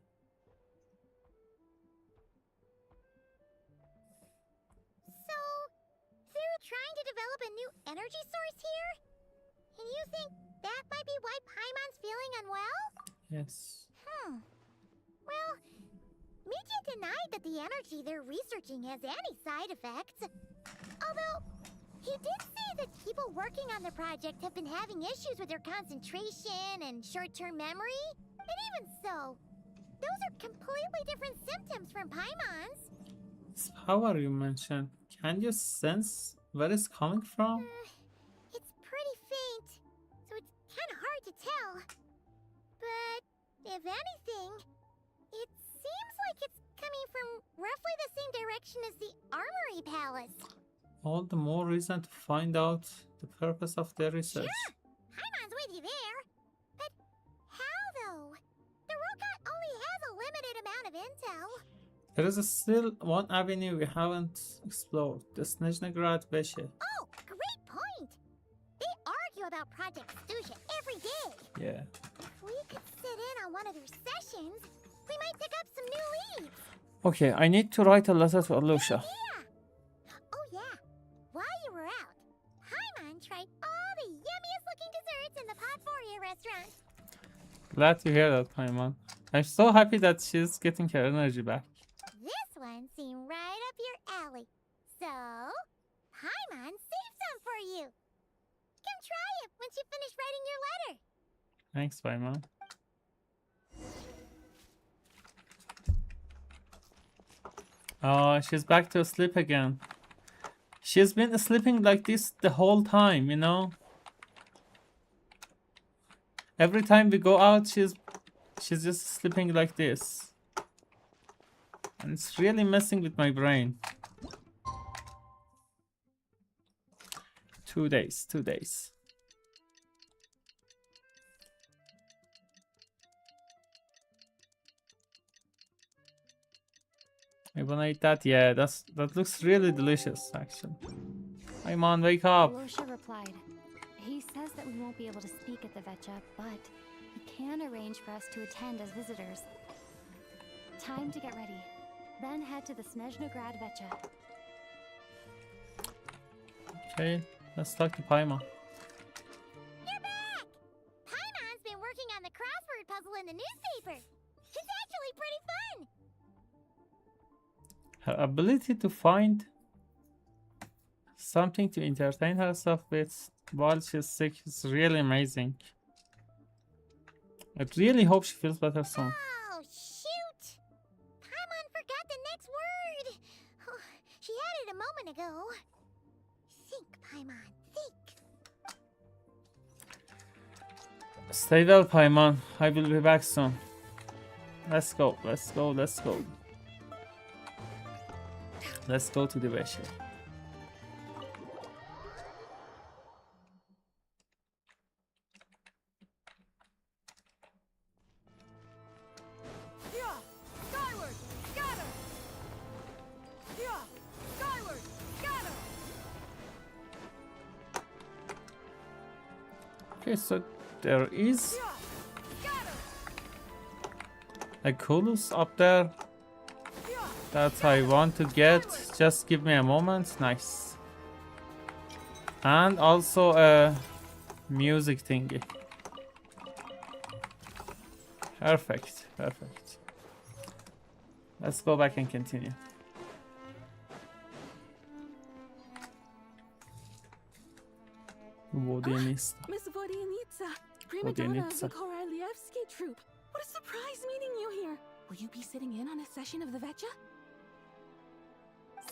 So, they're trying to develop a new energy source here? And you think that might be why Paimon's feeling unwell? Yes. Well, Mitya denied that the energy they're researching has any side effects. Although, he did say that people working on the project have been having issues with their concentration and short-term memory. And even so, those are completely different symptoms from Paimon's. This power you mentioned, can you sense where it's coming from? It's pretty faint, so it's kind of hard to tell. But, if anything, it seems like it's coming from roughly the same direction as the Armory Palace. All the more reason to find out the purpose of their research. Sure, Paimon's with you there. But how, though? The Rokat only has a limited amount of intel. There is still one avenue we haven't explored, the Snezhnaya Archon. Oh, great point! They argue about Project Stuzha every day. Yeah. If we could sit in on one of their sessions, we might pick up some new leads. Okay, I need to write a letter to Alusha. Oh yeah, while you were out, Paimon tried all the yummiest looking desserts in the Podforia restaurant. Glad to hear that, Paimon. I'm so happy that she's getting her energy back. This one seemed right up your alley. So, Paimon saved some for you. Come try it once you finish writing your letter. Thanks, Paimon. Oh, she's back to sleep again. She's been sleeping like this the whole time, you know? Every time we go out, she's just sleeping like this. And it's really messing with my brain. 2 days, 2 days. I wanna eat that. Yeah, that looks really delicious, actually. Hi, Mon, wake up. Alusha replied. He says that we won't be able to speak at the Vetcha, but he can arrange for us to attend as visitors. Time to get ready. Then then head to the Snezhnaya Vecha. Okay, let's talk to Paimon. You're back! Paimon's been working on the crossword puzzle in the newspaper. It's actually pretty fun. Her ability to find something to entertain herself with while she's sick is really amazing. I really hope she feels better soon. Oh, shoot! Paimon forgot the next word. Oh, she had it a moment ago. Think, Paimon, think. Stay well, Paimon. I will be back soon. Let's go, let's go, let's go. Let's go to the Vecha. Skyward! Scatter! Skyward! Scatter! Okay, so there is a Kulus up there that I want to get. Just give me a moment. Nice. And also a music thingy. Perfect, perfect. Let's go back and continue. Vodyanista. Miss Vodyanitsa, prima donna of Vodyanitsa. the Korolievsky troupe. What a surprise meeting you here. Will you be sitting in on a session of the Vecha?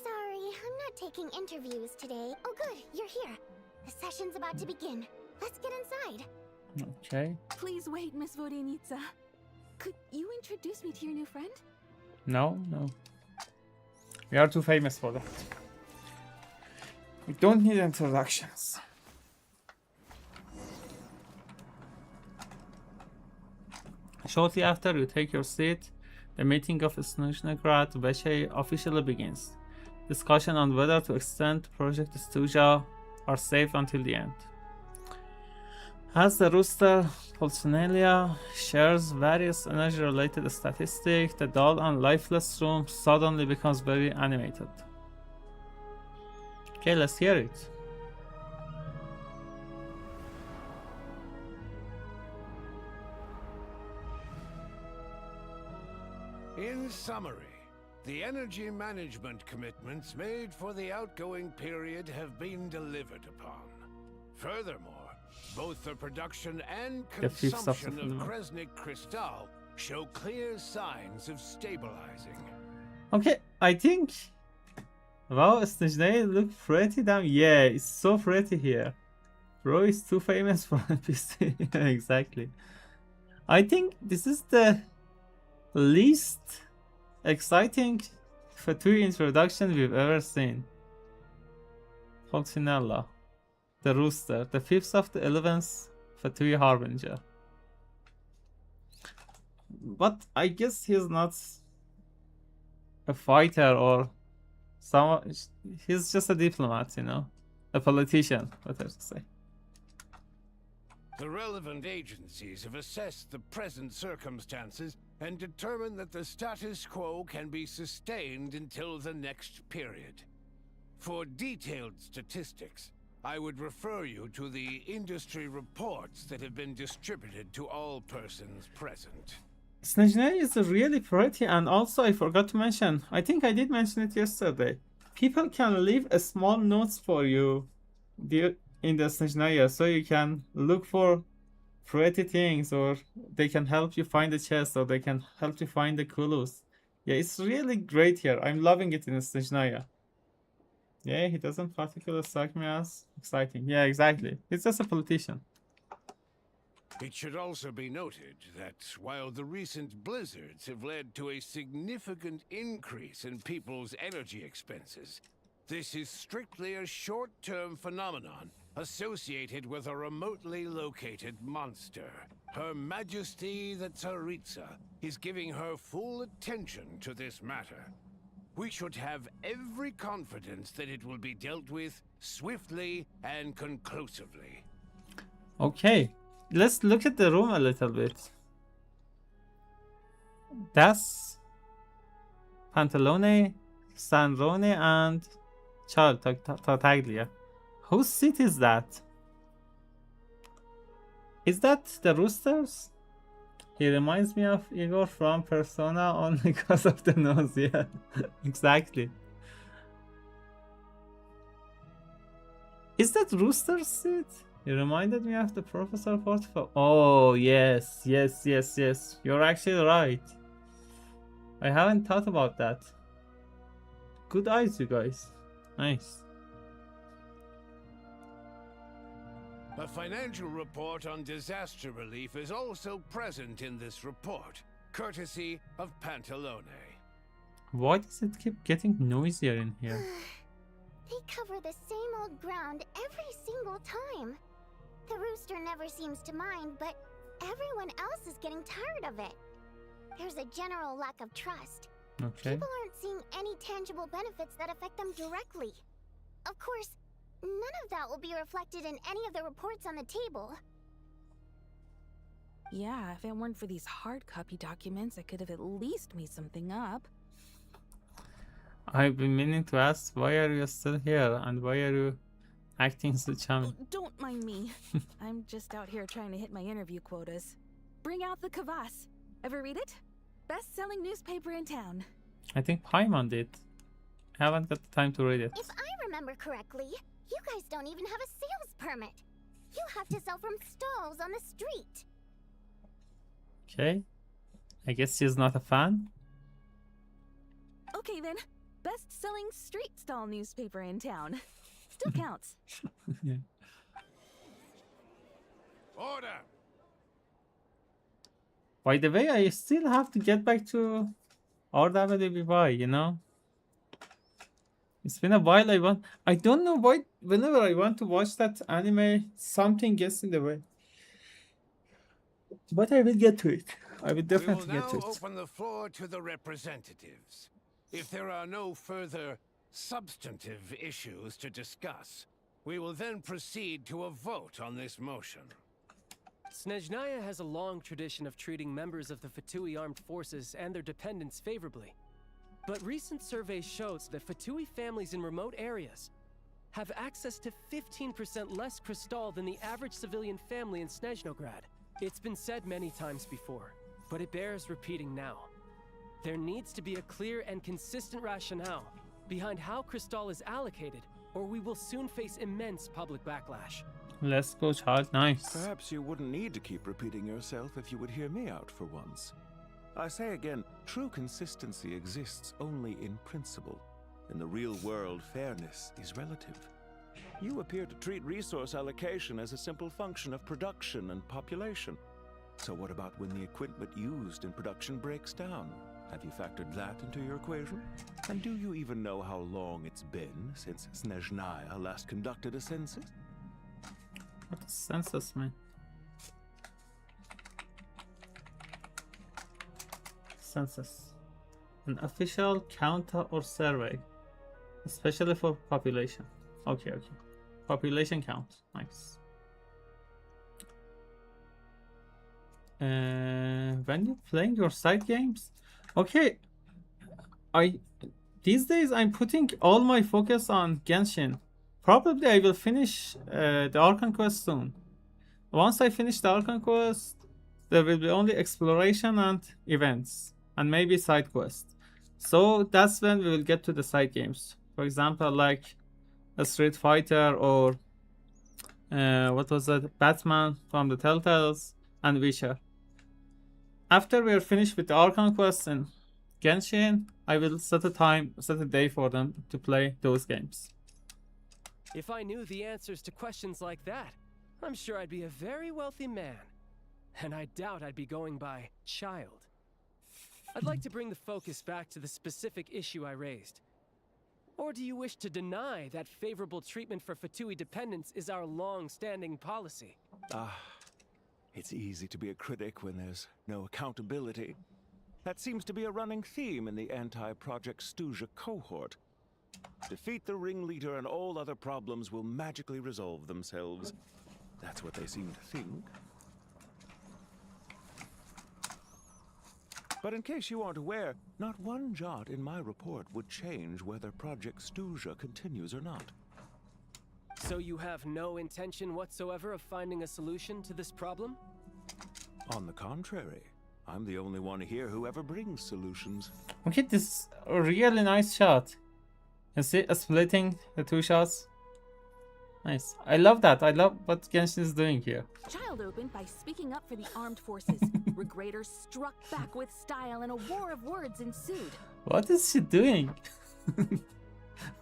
Sorry, I'm not taking interviews today. Oh good, you're here. The session's about to begin. Let's get inside. Okay. Please wait, Miss Vodyanitsa. Could you introduce me to your new friend? No, no. We are too famous for that. We don't need introductions. Shortly after you take your seat, the meeting of Snezhnaya Vecha officially begins. Discussion on whether to extend Project Stuja are saved until the end. As the rooster Pulsionalia shares various energy-related statistics, the dull and lifeless room suddenly becomes very animated. Okay, let's hear it. In summary, the energy management commitments made for the outgoing period have been delivered upon. Furthermore, both the production and The fifth consumption substance. of Kresnik Crystal show clear signs of stabilizing. Okay, I think. Wow, Snezhnaya look pretty damn. Yeah, it's so pretty here. Bro is too famous for NPC. Exactly. I think this is the least exciting Fatui introduction we've ever seen. Pulsionella, the rooster, the 5th of the 11th Fatui Harbinger. But I guess he's not a fighter or someone. He's just a diplomat, you know, a politician, better to say. The relevant agencies have assessed the present circumstances and determined that the status quo can be sustained until the next period. For detailed statistics, I would refer you to the industry reports that have been distributed to all persons present. Snezhnaya is really pretty, and also I forgot to mention, I think I did mention it yesterday. People can leave a small notes for you in the Snezhnaya, so you can look for pretty things, or they can help you find the chest, or they can help you find the clues. Yeah, it's really great here. I'm loving it in Snezhnaya. Yeah, he doesn't particularly strike me as exciting. Yeah, exactly. He's just a politician. It should also be noted that while the recent blizzards have led to a significant increase in people's energy expenses, this is strictly a short-term phenomenon associated with a remotely located monster. Her Majesty the Tsaritsa is giving her full attention to this matter. We should have every confidence that it will be dealt with swiftly and conclusively. Okay, let's look at the room a little bit. That's Pantalone, Sanrone, and Child Tartaglia. Whose seat is that? Is that the Roosters? He reminds me of Igor from Persona only because of the nose, yeah. Exactly. Is that Rooster's seat? He reminded me of the Professor 44. Oh, yes, yes, yes, yes. You're actually right. I haven't thought about that. Good eyes, you guys. Nice. A financial report on disaster relief is also present in this report, courtesy of Pantalone. Why does it keep getting noisier in here? They cover the same old ground every single time. The rooster never seems to mind, but everyone else is getting tired of it. There's a general lack of trust. Okay. People aren't seeing any tangible benefits that affect them directly. Of course, none of that will be reflected in any of the reports on the table. Yeah, if it weren't for these hard copy documents, I could have at least made something up. I've been meaning to ask, why are you still here and why are you acting so charming? Don't mind me. I'm just out here trying to hit my interview quotas. Bring out the kvass. Ever read it? Best-selling newspaper in town. I think Paimon did. I haven't got the time to read it. If I remember correctly, you guys don't even have a sales permit. You have to sell from stalls on the street. Okay. I guess she's not a fan. Okay then. Best-selling street stall newspaper in town. Still counts. Yeah. Order! By the way, I still have to get back to RWBY, you know? It's been a while. I don't know why whenever I want to watch that anime, something gets in the way. But I will get to it. I will definitely get to We will now it. open the floor to the representatives. If there are no further substantive issues to discuss, we will then proceed to a vote on this motion. Snezhnaya has a long tradition of treating members of the Fatui armed forces and their dependents favorably. But recent surveys shows that Fatui families in remote areas have access to 15% less crystal than the average civilian family in Snezhnograd. It's been said many times before, but it bears repeating now. There needs to be a clear and consistent rationale behind how crystal is allocated, or we will soon face immense public backlash. Let's go, child. Nice. Perhaps you wouldn't need to keep repeating yourself if you would hear me out for once. I say again, true consistency exists only in principle. In the real world, fairness is relative. You appear to treat resource allocation as a simple function of production and population. So what about when the equipment used in production breaks down? Have you factored that into your equation? And do you even know how long it's been since Snezhnaya last conducted a census? What does census mean? Census. An official count or survey. Especially for population. Okay, okay. Population count. Nice. When you're playing your side games? Okay. These days I'm putting all my focus on Genshin. Probably I will finish the Archon quest soon. Once I finish the Archon quest, there will be only exploration and events, and maybe side quests. So that's when we will get to the side games. For example, like a Street Fighter or what was that? Batman from the Telltales and Witcher. After we are finished with the Archon quests and Genshin, I will set a day for them to play those games. If I knew the answers to questions like that, I'm sure I'd be a very wealthy man. And I doubt I'd be going by child. I'd like to bring the focus back to the specific issue I raised. Or do you wish to deny that favorable treatment for Fatui dependents is our long-standing policy? It's easy to be a critic when there's no accountability. That seems to be a running theme in the anti-Project Stuja cohort. Defeat the ringleader and all other problems will magically resolve themselves. That's what they seem to think. But in case you aren't aware, not one jot in my report would change whether Project Stuzha continues or not. So you have no intention whatsoever of finding a solution to this problem? On the contrary, I'm the only one here who ever brings solutions. Okay, this is a really nice shot. You see, splitting the two shots. Nice. I love that. I love what Genshin is doing here. Child opened by speaking up for the armed forces. Regraders struck back with style and a war of words ensued. What is she doing?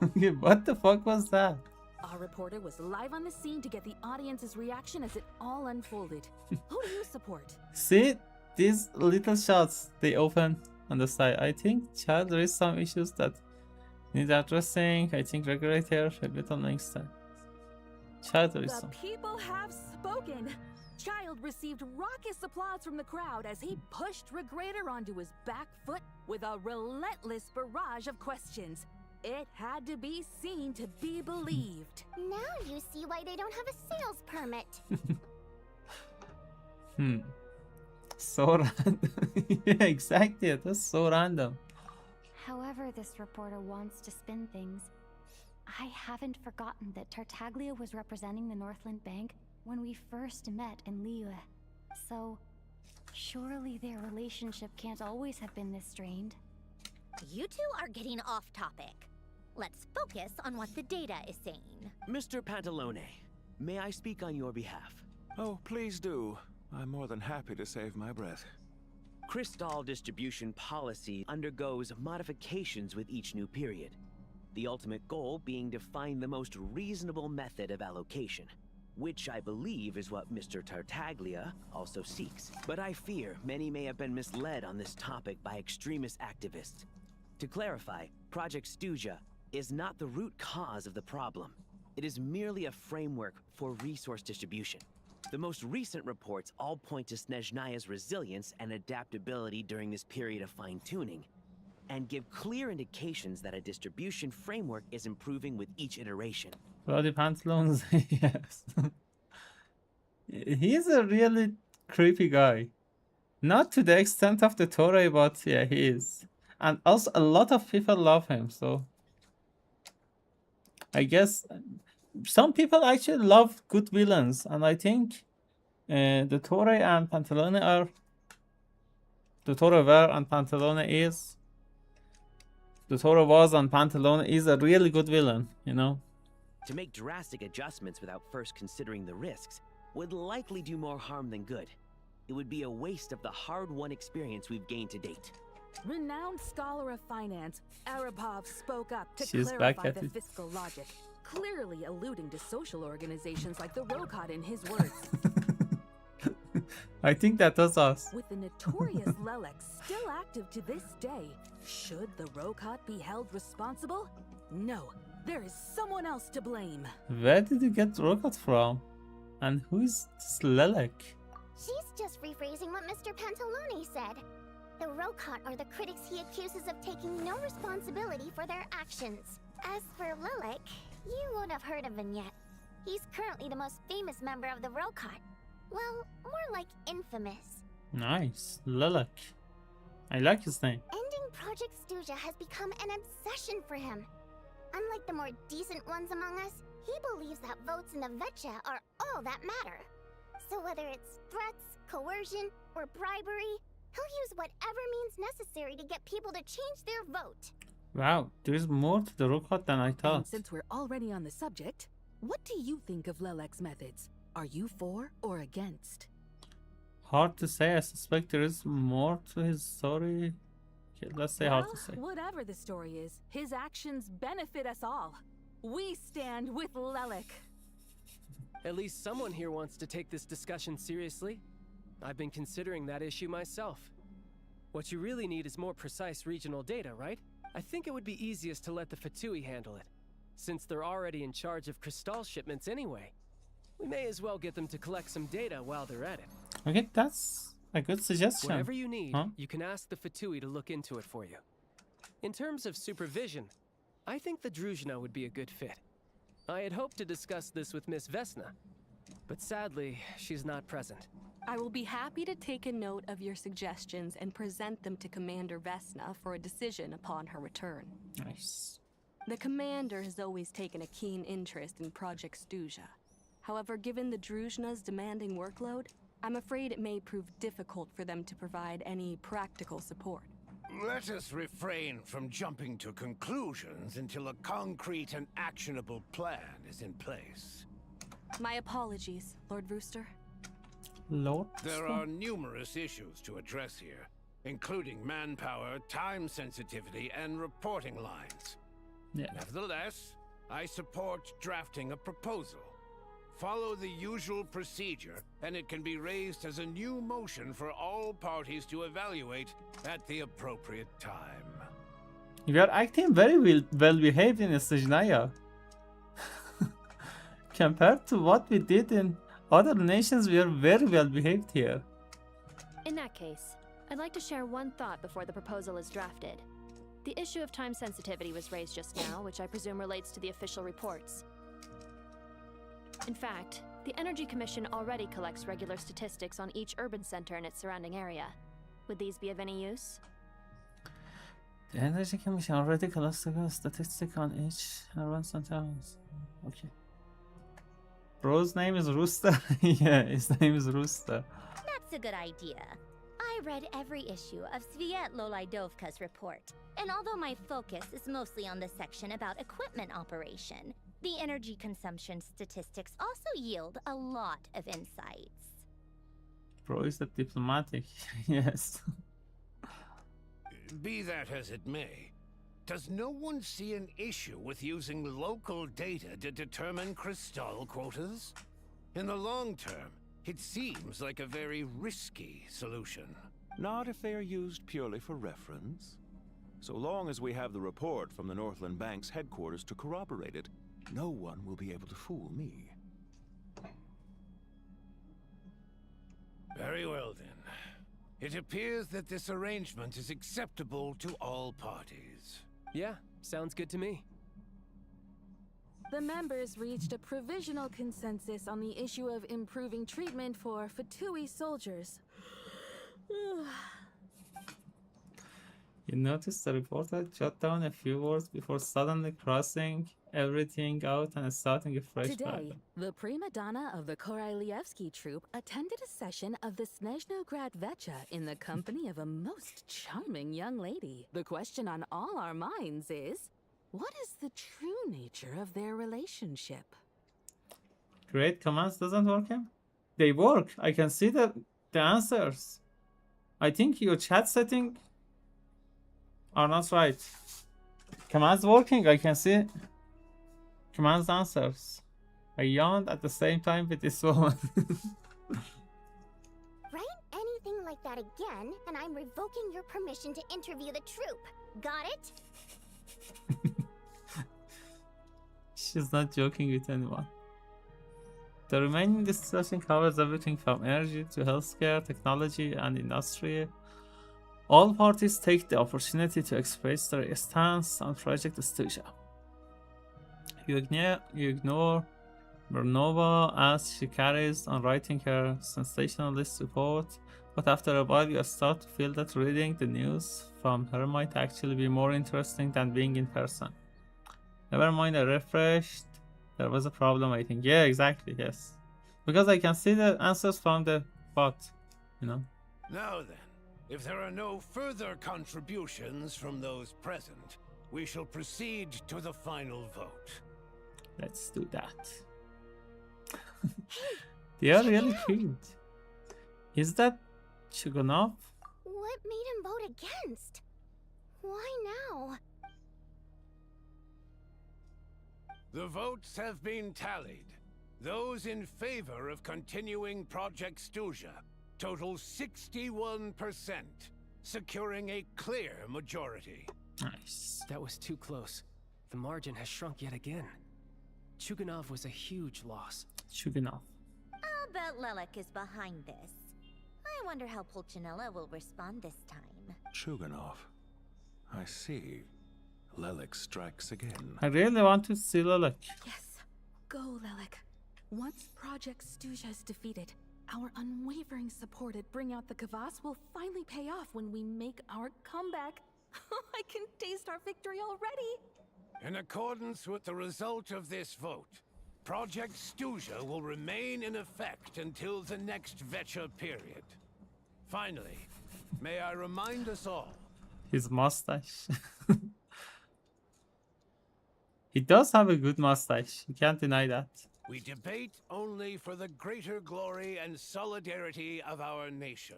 Okay, what the fuck was that? Our reporter was live on the scene to get the audience's reaction as it all unfolded. Who do you support? See, these little shots they open on the side. I think, child, there is some issues that need addressing. I think Regulator a bit on next time. Child, there is The some. people have spoken. Child received raucous applause from the crowd as he pushed Regrader onto his back foot with a relentless barrage of questions. It had to be seen to be believed. Now you see why they don't have a sales permit. So random. Yeah, exactly. That's so random. However this reporter wants to spin things, I haven't forgotten that Tartaglia was representing the Northland Bank when we first met in Liyue. So, surely their relationship can't always have been this strained. You two are getting off topic. Let's focus on what the data is saying. Mr. Pantalone, may I speak on your behalf? Oh, please do. I'm more than happy to save my breath. Crystal distribution policy undergoes modifications with each new period. The ultimate goal being to find the most reasonable method of allocation, which I believe is what Mr. Tartaglia also seeks. But I fear many may have been misled on this topic by extremist activists. To clarify, Project Stuzha is not the root cause of the problem. It is merely a framework for resource distribution. The most recent reports all point to Snezhnaya's resilience and adaptability during this period of fine-tuning, and give clear indications that a distribution framework is improving with each iteration. Bloody pantaloons, yes. He's a really creepy guy. Not to the extent of the Torre, but yeah, he is. And also, a lot of people love him, so... I guess some people actually love good villains, and I think the Torre and Pantalone are... The Torre were and Pantalone is... The Torre was and Pantalone is a really good villain, you know? To make drastic adjustments without first considering the risks would likely do more harm than good. It would be a waste of the hard-won experience we've gained to date. Renowned scholar of finance, Arabov spoke up to She's clarify back at the it. fiscal logic, clearly alluding to social organizations like the Rokot in his words. I think that was us. With the notorious Lelek still active to this day, should the Rokot be held responsible? No, there is someone else to blame. Where did you get Rocket from? And who is this Lelek? She's just rephrasing what Mr. Pantalone said. The Rokot are the critics he accuses of taking no responsibility for their actions. As for Lilek, you won't have heard of him yet. He's currently the most famous member of the Rokot. Well, more like infamous. Nice, Lelek. I like his name. Ending Project Stuzha has become an obsession for him. Unlike the more decent ones among us, he believes that votes in the Vetcha are all that matter. So whether it's threats, coercion, or bribery, he'll use whatever means necessary to get people to change their vote. Wow, there's more to the Rokot than I thought. And since we're already on the subject, what do you think of Lelek's methods? Are you for or against? Hard to say. I suspect there is more to his story. Okay, let's say hard to say. Whatever the story is, his actions benefit us all. We stand with Lelek. At least someone here wants to take this discussion seriously. I've been considering that issue myself. What you really need is more precise regional data, right? I think it would be easiest to let the Fatui handle it, since they're already in charge of Crystal shipments anyway. We may as well get them to collect some data while they're at it. Okay, that's a good suggestion. Whatever you need, Huh? you can ask the Fatui to look into it for you. In terms of supervision, I think the Druzhna would be a good fit. I had hoped to discuss this with Miss Vesna, but sadly, she's not present. I will be happy to take a note of your suggestions and present them to Commander Vesna for a decision upon her return. Nice. The Commander has always taken a keen interest in Project Stuzha. However, given the Druzhna's demanding workload, I'm afraid it may prove difficult for them to provide any practical support. Let us refrain from jumping to conclusions until a concrete and actionable plan is in place. My apologies, Lord Rooster. Lord? There are numerous issues to address here, including manpower, time sensitivity, and reporting lines. Yeah. Nevertheless, I support drafting a proposal. Follow the usual procedure, and it can be raised as a new motion for all parties to evaluate at the appropriate time. You are acting very well behaved in Snezhnaya. Compared to what we did in other nations, we are very well behaved here. In that case, I'd like to share one thought before the proposal is drafted. The issue of time sensitivity was raised just now, which I presume relates to the official reports. In fact, the Energy Commission already collects regular statistics on each urban center and its surrounding area. Would these be of any use? The Energy Commission already collects statistics on each urban center. Okay. Bro's name is Rooster. Yeah, his name is Rooster. That's a good idea. I read every issue of Sviet Laidovka's report, and although my focus is mostly on the section about equipment operation, the energy consumption statistics also yield a lot of insights. Bro is that diplomatic. Yes. Be that as it may, does no one see an issue with using local data to determine crystal quotas? In the long term, it seems like a very risky solution. Not if they are used purely for reference. So long as we have the report from the Northland Bank's headquarters to corroborate it, no one will be able to fool me. Very well then. It appears that this arrangement is acceptable to all parties. Yeah, sounds good to me. The members reached a provisional consensus on the issue of improving treatment for Fatui soldiers. You noticed the reporter jot down a few words before suddenly crossing everything out and starting a fresh Today, paragraph. the prima donna of the Koralievsky troupe attended a session of the Snezhnograd Vecha in the company of a most charming young lady. The question on all our minds is, what is the true nature of their relationship? Create commands doesn't work him? They work. I can see the answers. I think your chat setting are not right. Commands working. I can see commands answers. I yawned at the same time with this woman. Write anything like that again, and I'm revoking your permission to interview the troupe. Got it? She's not joking with anyone. The remaining discussion covers everything from energy to healthcare, technology, and industry. All parties take the opportunity to express their stance on Project Stuzha. You ignore Bernova as she carries on writing her sensationalist report, but after a while you start to feel that reading the news from her might actually be more interesting than being in person. Never mind, I refreshed. There was a problem, I think. Yeah, exactly, yes. Because I can see the answers from the bot, you know. Now then, if there are no further contributions from those present, we shall proceed to the final vote. Let's do that. They are really cute. Is that Chugunov? What made him vote against? Why now? The votes have been tallied. Those in favor of continuing Project Stuzha total 61%, securing a clear majority. Nice. That was too close. The margin has shrunk yet again. Chugunov was a huge loss. Chugunov. I'll bet Lelek is behind this. I wonder how Pulcinella will respond this time. Chugunov. I see. Lelek strikes again. I really want to see Lelek. Yes, go Lelek. Once Project Stuzha is defeated, Our unwavering support at Bring Out the Kvass will finally pay off when we make our comeback. I can taste our victory already. In accordance with the result of this vote, Project Stuzha will remain in effect until the next Vetcha period. Finally, may I remind us all. His mustache. He does have a good mustache. You can't deny that. We debate only for the greater glory and solidarity of our nation.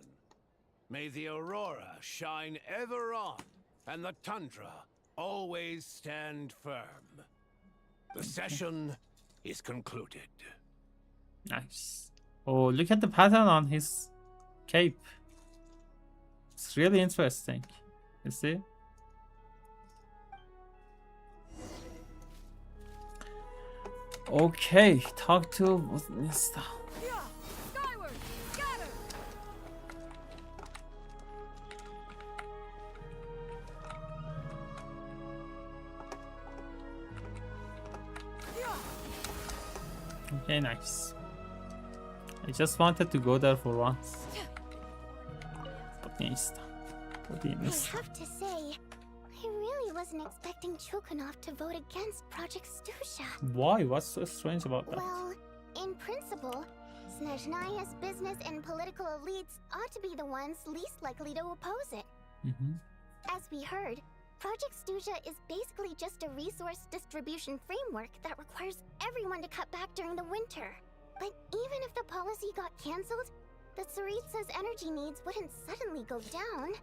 May the aurora shine ever on, and the tundra always stand firm. The session is concluded. Nice. Oh, look at the pattern on his cape. It's really interesting. You see? Okay, talk to Nista. Skyward! Scatter! Okay, nice. I just wanted to go there for once. Nista. I have to say, I really wasn't expecting Chulkanov to vote against Project Stuzha. Why? What's so strange about that? Well, in principle, Snezhnaya's business and political elites ought to be the ones least likely to oppose it. As we heard, Project Stuzha is basically just a resource distribution framework that requires everyone to cut back during the winter. But even if the policy got cancelled, the Tsaritsa's energy needs wouldn't suddenly go down.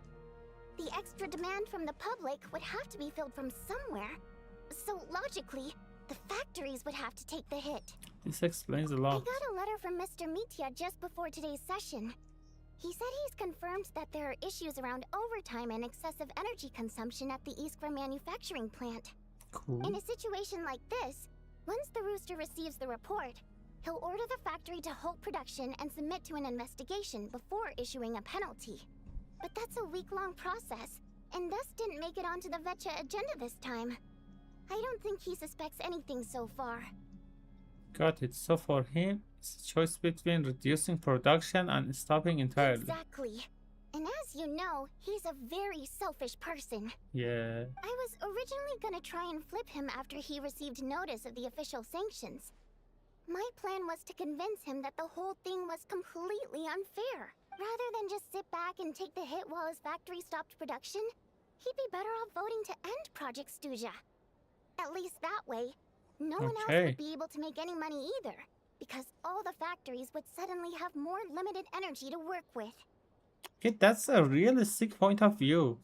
The extra demand from the public would have to be filled from somewhere. So logically, the factories would have to take the hit. This explains a I lot. got a letter from Mr. Mitya just before today's session. He said he's confirmed that there are issues around overtime and excessive energy consumption at the Iskra manufacturing plant. Cool. In a situation like this, once the Rooster receives the report, he'll order the factory to halt production and submit to an investigation before issuing a penalty. But that's a week-long process, and thus didn't make it onto the Vetcha agenda this time. I don't think he suspects anything so far. Got it. So for him, it's a choice between reducing production and stopping entirely. Exactly. And as you know, he's a very selfish person. Yeah. I was originally gonna try and flip him after he received notice of the official sanctions. My plan was to convince him that the whole thing was completely unfair. Rather than just sit back and take the hit while his factory stopped production, he'd be better off voting to end Project Stuzha. At least that way, no one else would be able to make any money either, because all the factories would suddenly have more limited energy to work with. Okay, that's a really sick point of view.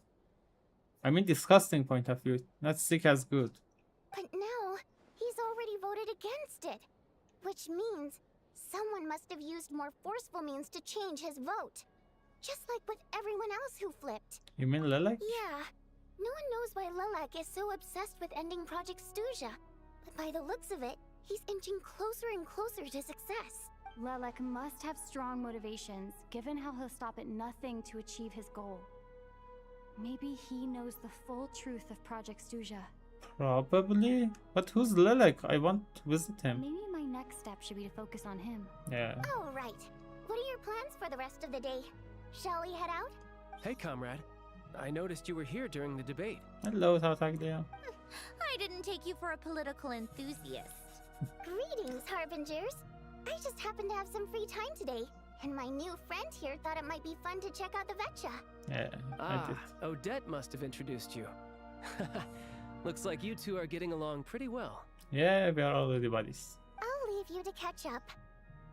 I mean, disgusting point of view. Not sick as good. But now, he's already voted against it. Which means someone must have used more forceful means to change his vote. Just like with everyone else who flipped. You mean Lilac? Yeah. No one knows why Lilac is so obsessed with ending Project Stuzha. But by the looks of it, he's inching closer and closer to success. Lilac must have strong motivations, given how he'll stop at nothing to achieve his goal. Maybe he knows the full truth of Project Stuzha. Probably. But who's Lilac? I want to visit him. Maybe my next step should be to focus on him. Yeah. All right. What are your plans for the rest of the day? Shall we head out? Hey, comrade. I noticed you were here during the debate. Hello, Tataglia. I didn't take you for a political enthusiast. Greetings, Harbingers. I just happened to have some free time today, and my new friend here thought it might be fun to check out the Vetcha. Yeah, I did. Odette must have introduced you. Looks like you two are getting along pretty well. Yeah, we are already buddies. I'll leave you to catch up.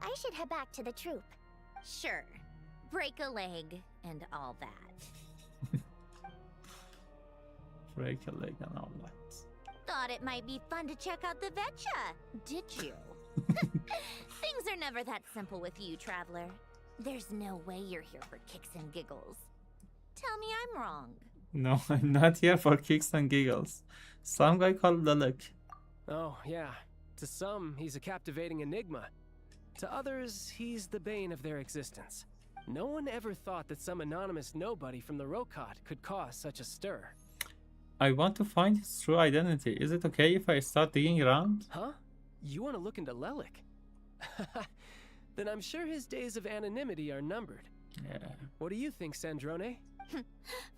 I should head back to the troop. Sure. Break a leg and all that. Break a leg and all that. Thought it might be fun to check out the Vetcha, did you? Things are never that simple with you, Traveler. There's no way you're here for kicks and giggles. Tell me I'm wrong. No, I'm not here for kicks and giggles. Some guy called Lilac. Oh, yeah. To some, he's a captivating enigma. To others, he's the bane of their existence. No one ever thought that some anonymous nobody from the Rokot could cause such a stir. I want to find his true identity. Is it okay if I start digging around? Huh? You want to look into Lilac? then I'm sure his days of anonymity are numbered. Yeah. What do you think, Sandrone?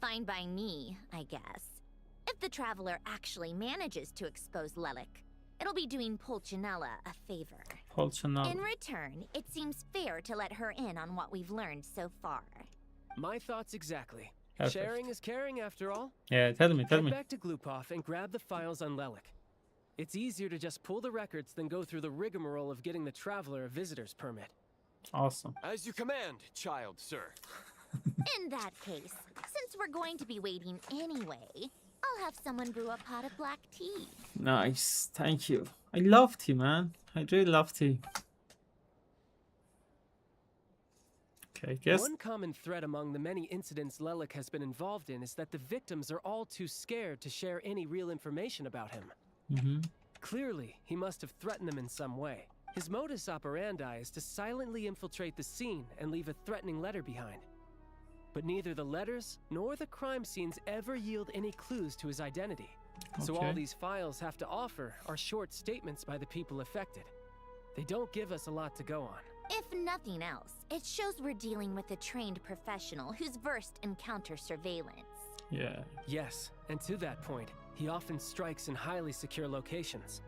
Fine by me, I guess. If the Traveler actually manages to expose Lelik, it'll be doing Pulcinella a favor. Pulcinella. In return, it seems fair to let her in on what we've learned so far. My thoughts exactly. Perfect. Sharing is caring, after all. Yeah, tell me. Head back to Glupov and grab the files on Lelik. It's easier to just pull the records than go through the rigmarole of getting the Traveler a visitor's permit. Awesome. As you command, child, sir. In that case, since we're going to be waiting anyway, I'll have someone brew a pot of black tea. Nice, thank you. I love tea, man. I really love tea. Okay, guess. One common thread among the many incidents Lelik has been involved in is that the victims are all too scared to share any real information about him. Clearly, he must have threatened them in some way. His modus operandi is to silently infiltrate the scene and leave a threatening letter behind. But neither the letters nor the crime scenes ever yield any clues to his identity. So all these files have to offer are short statements by the people affected. They don't give us a lot to go on. If nothing else, it shows we're dealing with a trained professional who's versed in counter surveillance. Yeah. Yes, and to that point, he often strikes in highly secure locations.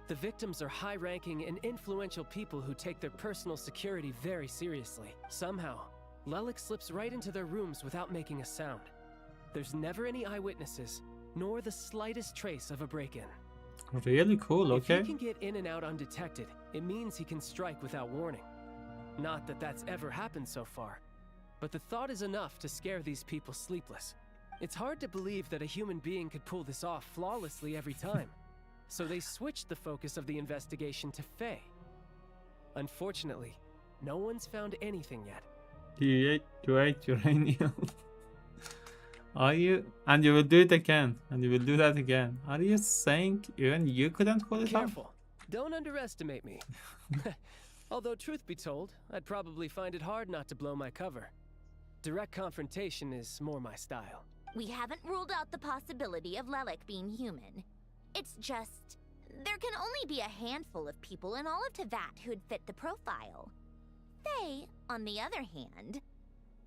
The victims are high-ranking and influential people who take their personal security very seriously. Somehow, Lelik slips right into their rooms without making a sound. There's never any eyewitnesses, nor the slightest trace of a break-in. Really cool, okay. If he can get in and out undetected, it means he can strike without warning. Not that that's ever happened so far, but the thought is enough to scare these people sleepless. It's hard to believe that a human being could pull this off flawlessly every time. So they switched the focus of the investigation to Faye. Unfortunately, no one's found anything yet. You ate uranium. Are you? And you will do it again. And you will do that again. Are you saying even you couldn't pull it off? Careful. Don't underestimate me. Although truth be told, I'd probably find it hard not to blow my cover. Direct confrontation is more my style. We haven't ruled out the possibility of Lelik being human. It's just, there can only be a handful of people in all of Teyvat who'd fit the profile. Faye, on the other hand,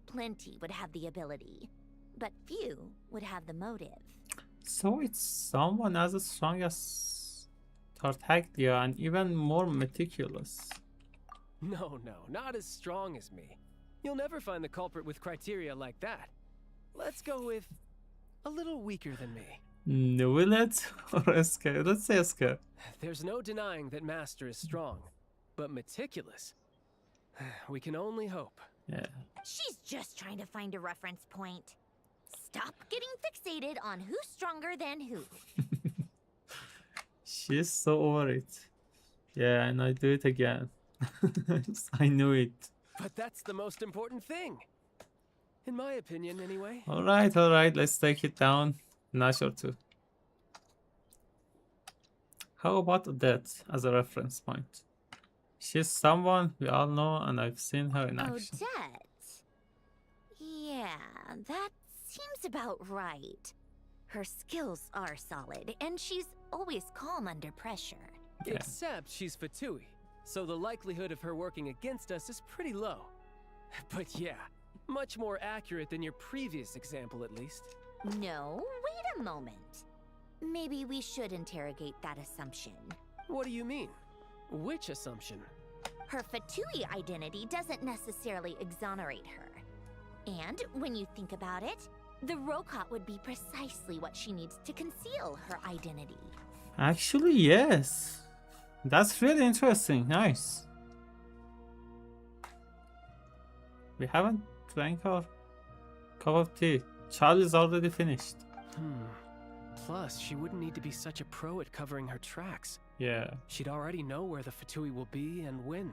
plenty would have the ability, but few would have the motive. So it's someone as strong as Tartaglia and even more meticulous. No, not as strong as me. You'll never find the culprit with criteria like that. Let's go with a little weaker than me. Nuilet or Esker? Let's say Esker. There's no denying that Master is strong, but meticulous. We can only hope. Yeah. She's just trying to find a reference point. Stop getting fixated on who's stronger than who. She's so over it. Yeah, and I do it again. I knew it. But that's the most important thing. In my opinion, anyway. Alright, let's take it down a notch or two. How about Odette as a reference point? She's someone we all know and I've seen her in action. Odette? Yeah, that seems about right. Her skills are solid, and she's always calm under pressure. Yeah. Except she's Fatui, so the likelihood of her working against us is pretty low. But yeah, much more accurate than your previous example at least. No, wait a moment. Maybe we should interrogate that assumption. What do you mean? Which assumption? Her Fatui identity doesn't necessarily exonerate her. And when you think about it, the Rokot would be precisely what she needs to conceal her identity. Actually, yes. That's really interesting. Nice. We haven't drank our cup of tea. Charlie's already finished. Plus, she wouldn't need to be such a pro at covering her tracks. Yeah. She'd already know where the Fatui will be and when.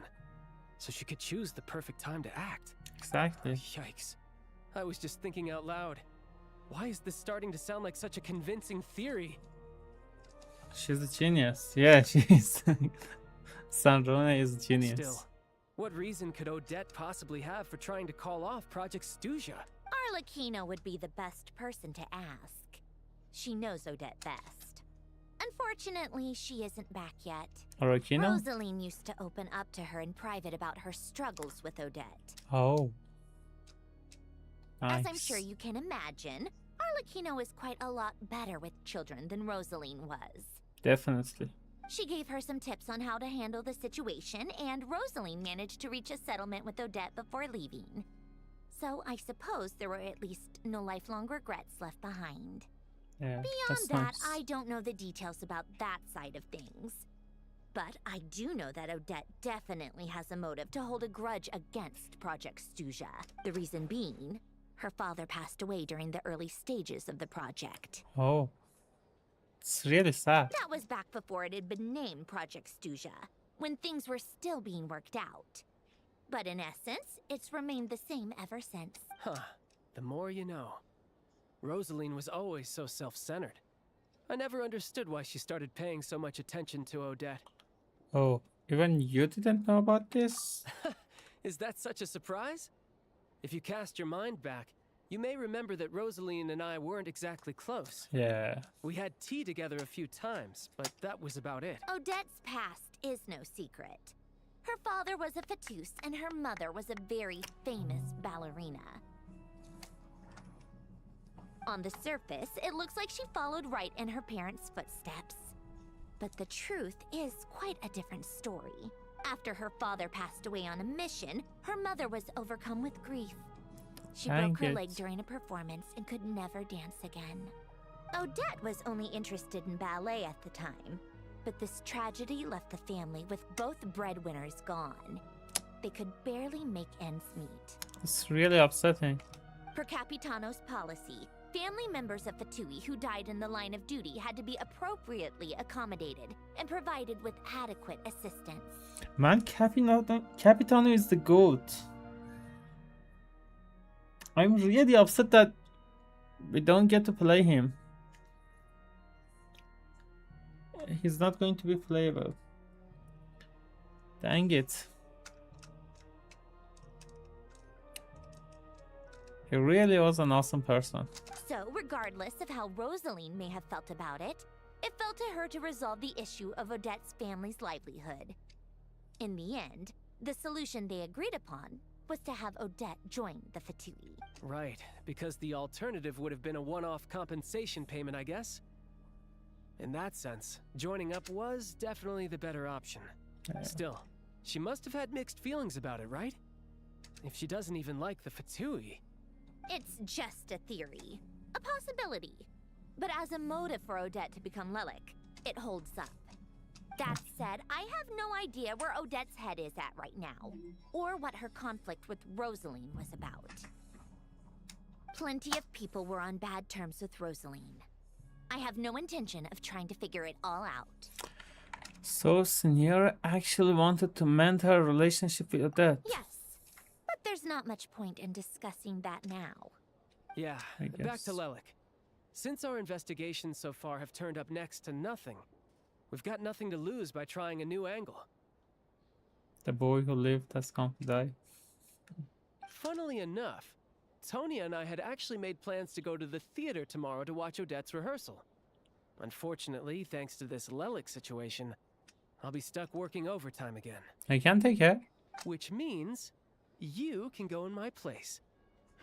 So she could choose the perfect time to act. Exactly. Yikes. I was just thinking out loud. Why is this starting to sound like such a convincing theory? She's a genius. Yeah, she is. Sandrone is a genius. Still, what reason could Odette possibly have for trying to call off Project Stuzha? Arlecchino would be the best person to ask. She knows Odette best. Unfortunately, she isn't back yet. Arachino? Rosaline used to open up to her in private about her struggles with Odette. Oh. Nice. As I'm sure you can imagine, Arlecchino is quite a lot better with children than Rosaline was. Definitely. She gave her some tips on how to handle the situation, and Rosaline managed to reach a settlement with Odette before leaving. So I suppose there were at least no lifelong regrets left behind. Yeah, Beyond that, nice. I don't know the details about that side of things. But I do know that Odette definitely has a motive to hold a grudge against Project Stuzha. The reason being, her father passed away during the early stages of the project. Oh. It's really sad. That was back before it had been named Project Stuzha, when things were still being worked out. But in essence, it's remained the same ever since. Huh. The more you know. Rosaline was always so self-centered. I never understood why she started paying so much attention to Odette. Oh, even you didn't know about this? Is that such a surprise? If you cast your mind back, you may remember that Rosaline and I weren't exactly close. Yeah. We had tea together a few times, but that was about it. Odette's past is no secret. Her father was a fatus and her mother was a very famous ballerina. On the surface, it looks like she followed right in her parents' footsteps. But the truth is quite a different story. After her father passed away on a mission, her mother was overcome with grief. She broke her leg during a performance and could never dance again. Odette was only interested in ballet at the time, but this tragedy left the family with both breadwinners gone. They could barely make ends meet. It's really upsetting. Per Capitano's policy, family members of Fatui who died in the line of duty had to be appropriately accommodated and provided with adequate assistance. Man, Capitano is the GOAT. I'm really upset that we don't get to play him. He's not going to be playable. Dang it. He really was an awesome person. So, regardless of how Rosaline may have felt about it, it fell to her to resolve the issue of Odette's family's livelihood. In the end, the solution they agreed upon was to have Odette join the Fatui. Right, because the alternative would have been a one-off compensation payment, I guess. In that sense, joining up was definitely the better option. Still, she must have had mixed feelings about it, right? If she doesn't even like the Fatui. It's just a theory, a possibility. But as a motive for Odette to become Lelik, it holds up. That said, I have no idea where Odette's head is at right now, or what her conflict with Rosaline was about. Plenty of people were on bad terms with Rosaline. I have no intention of trying to figure it all out. So, Snezhnaya actually wanted to mend her relationship with Odette. Yes, but there's not much point in discussing that now. Yeah, back to Lelik. Since our investigations so far have turned up next to nothing, we've got nothing to lose by trying a new angle. The boy who lived has come to die. Funnily enough, Tonya and I had actually made plans to go to the theater tomorrow to watch Odette's rehearsal. Unfortunately, thanks to this Lelik situation, I'll be stuck working overtime again. I can take her. Which means you can go in my place.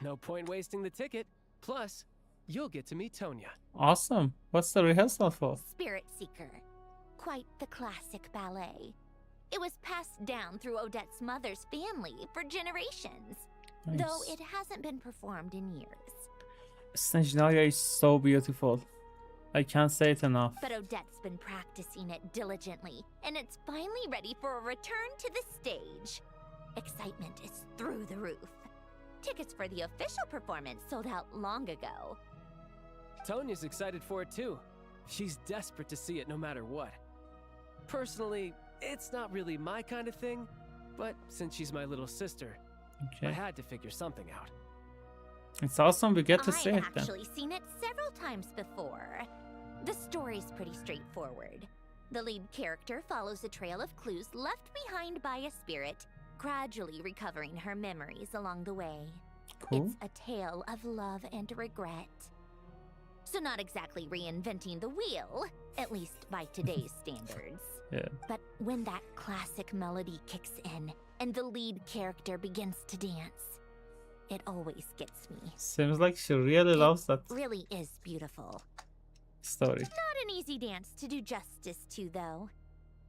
No point wasting the ticket. Plus, you'll get to meet Tonya. Awesome. What's the rehearsal for? Spirit Seeker. Quite the classic ballet. It was passed down through Odette's mother's family for generations. Nice. Though it hasn't been performed in years. Snezhnaya is so beautiful. I can't say it enough. But Odette's been practicing it diligently, and it's finally ready for a return to the stage. Excitement is through the roof. Tickets for the official performance sold out long ago. Tonya's excited for it too. She's desperate to see it no matter what. Personally, it's not really my kind of thing, but since she's my little sister, I had to figure something out. It's awesome we get to see it I've then. actually seen it several times before. The story's pretty straightforward. The lead character follows a trail of clues left behind by a spirit, gradually recovering her memories along the way. Cool. It's a tale of love and regret. So not exactly reinventing the wheel, At least by today's standards. Yeah. But when that classic melody kicks in and the lead character begins to dance, it always gets me. Seems like she really loves that Really is beautiful. story. Not an easy dance to do justice to, though.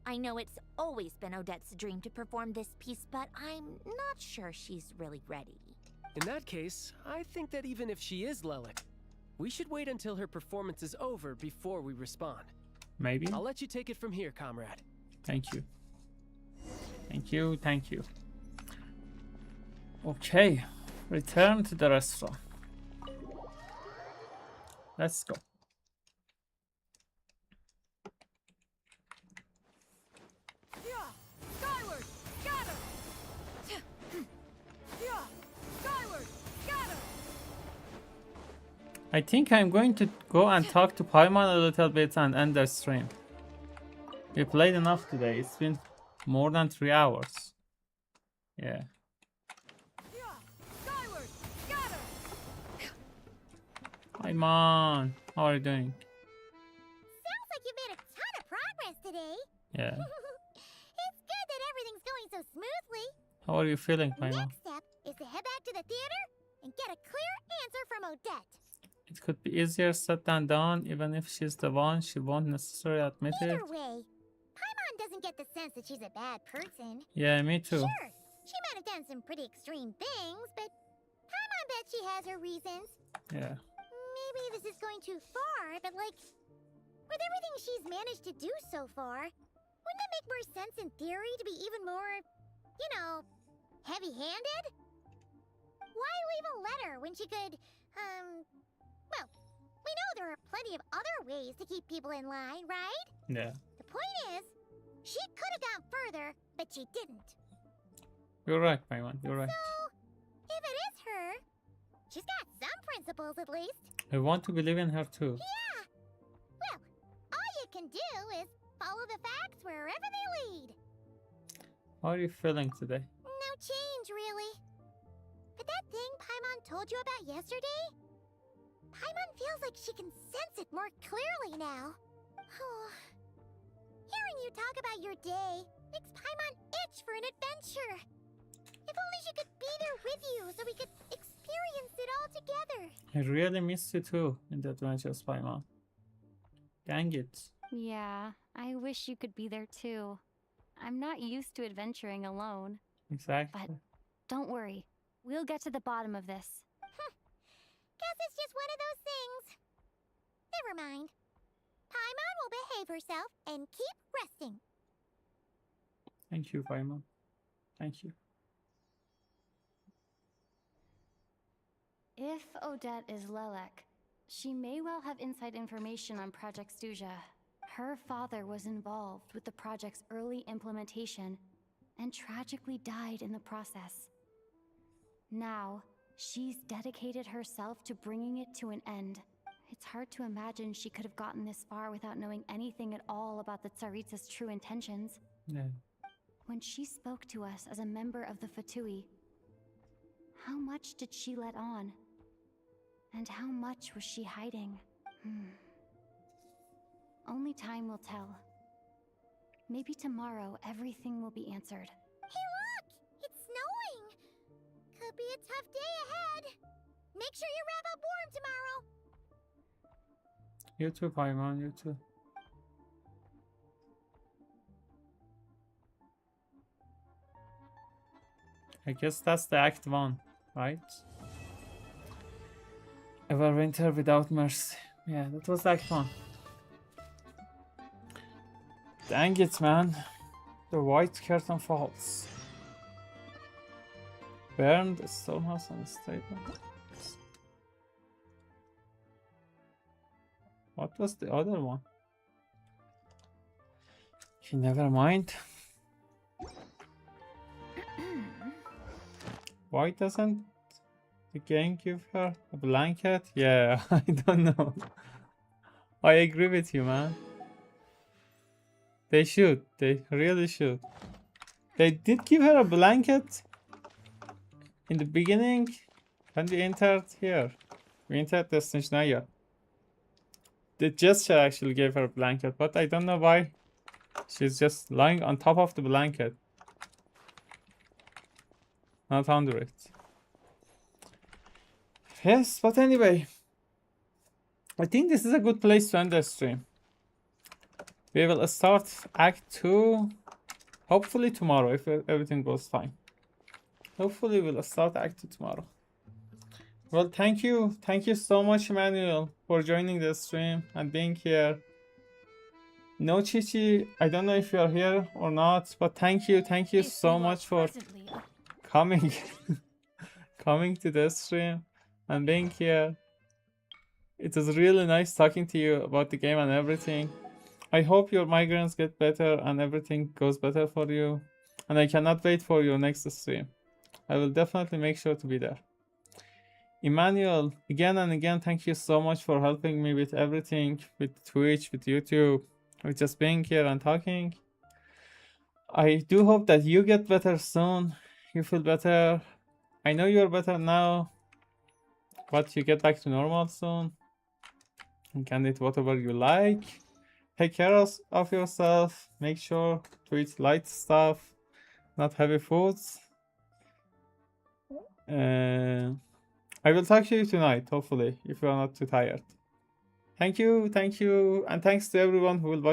I know it's always been Odette's dream to perform this piece, but I'm not sure she's really ready. In that case, I think that even if she is Lelik, we should wait until her performance is over before we respond. Maybe. I'll let you take it from here, comrade. Thank you. Thank you, thank you. Okay, return to the restaurant. Let's go. Skyward! Scatter! Skyward! Scatter! I think I'm going to go and talk to Paimon a little bit and end the stream. We played enough today. It's been more than 3 hours. Yeah. Skyward! Scatter! Paimon, how are you doing? Sounds like you made a ton of progress today. Yeah. It's good that everything's going so smoothly. How are you feeling, Paimon? Next step is to head back to the theater and get a clear answer from Odette. It could be easier said than done. Even if she's the one, she won't necessarily admit it. Either way, Paimon doesn't get the sense that she's a bad person. Yeah, me too. Sure, she might have done some pretty extreme things, but Paimon bet she has her reasons. Yeah. Maybe this is going too far, but like, with everything she's managed to do so far, wouldn't it make more sense in theory to be even more, you know, heavy-handed? Why leave a letter when she could, well, we know there are plenty of other ways to keep people in line, right? Yeah. The point is, she could have gone further, but she didn't. You're right, Paimon. You're right. So, if it is her, she's got some principles at least. I want to believe in her too. Yeah. Well, all you can do is follow the facts wherever they lead. How are you feeling today? No change, really. But that thing Paimon told you about yesterday? Paimon feels like she can sense it more clearly now. Hearing you talk about your day makes Paimon itch for an adventure. If only she could be there with you so we could experience it all together. I really miss you too in the adventures, Paimon. Dang it. Yeah, I wish you could be there too. I'm not used to adventuring alone. Exactly. But don't worry, we'll get to the bottom of this. Guess it's just one of those things. Never mind. Paimon will behave herself and keep resting. Thank you, Paimon. Thank you. If Odette is Lelek, she may well have inside information on Project Stuja. Her father was involved with the project's early implementation and tragically died in the process. Now, she's dedicated herself to bringing it to an end. It's hard to imagine she could have gotten this far without knowing anything at all about the Tsaritsa's true intentions. Yeah. When she spoke to us as a member of the Fatui, how much did she let on? And how much was she hiding? Only time will tell. Maybe tomorrow everything will be answered. Hey look! It's snowing! Could be a tough day ahead. Make sure you wrap up warm tomorrow. You too, Paimon. You too. I guess that's the Act 1, right? Everwinter without mercy. Yeah, that was Act 1. Dang it, man. The white curtain falls. Burn the stonehouse and the stable. What was the other one? Okay, never mind. Why doesn't the gang give her a blanket? Yeah, I don't know. I agree with you, man. They should. They really should. They did give her a blanket in the beginning when we entered here. We entered the Snezhnaya. the gesture actually gave her a blanket, but I don't know why. She's just lying on top of the blanket, not under it. Yes, but anyway, I think this is a good place to end the stream. We will start Act 2 hopefully tomorrow if everything goes fine. Hopefully we'll start Act 2 tomorrow. Well, thank you so much, Emmanuel, for joining the stream and being here. No, Chichi, I don't know if you are here or not, but thank you so much for coming coming to the stream and being here. It was really nice talking to you about the game and everything. I hope your migraines get better and everything goes better for you. And I cannot wait for your next stream. I will definitely make sure to be there. Emmanuel, again and again, thank you so much for helping me with everything, with Twitch, with YouTube, with just being here and talking. I do hope that you get better soon. You feel better. I know you're better now, but you get back to normal soon. You can eat whatever you like. Take care of yourself. Make sure to eat light stuff, not heavy foods. I will talk to you tonight, hopefully, if you are not too tired. Thank you, and thanks to everyone who will watch.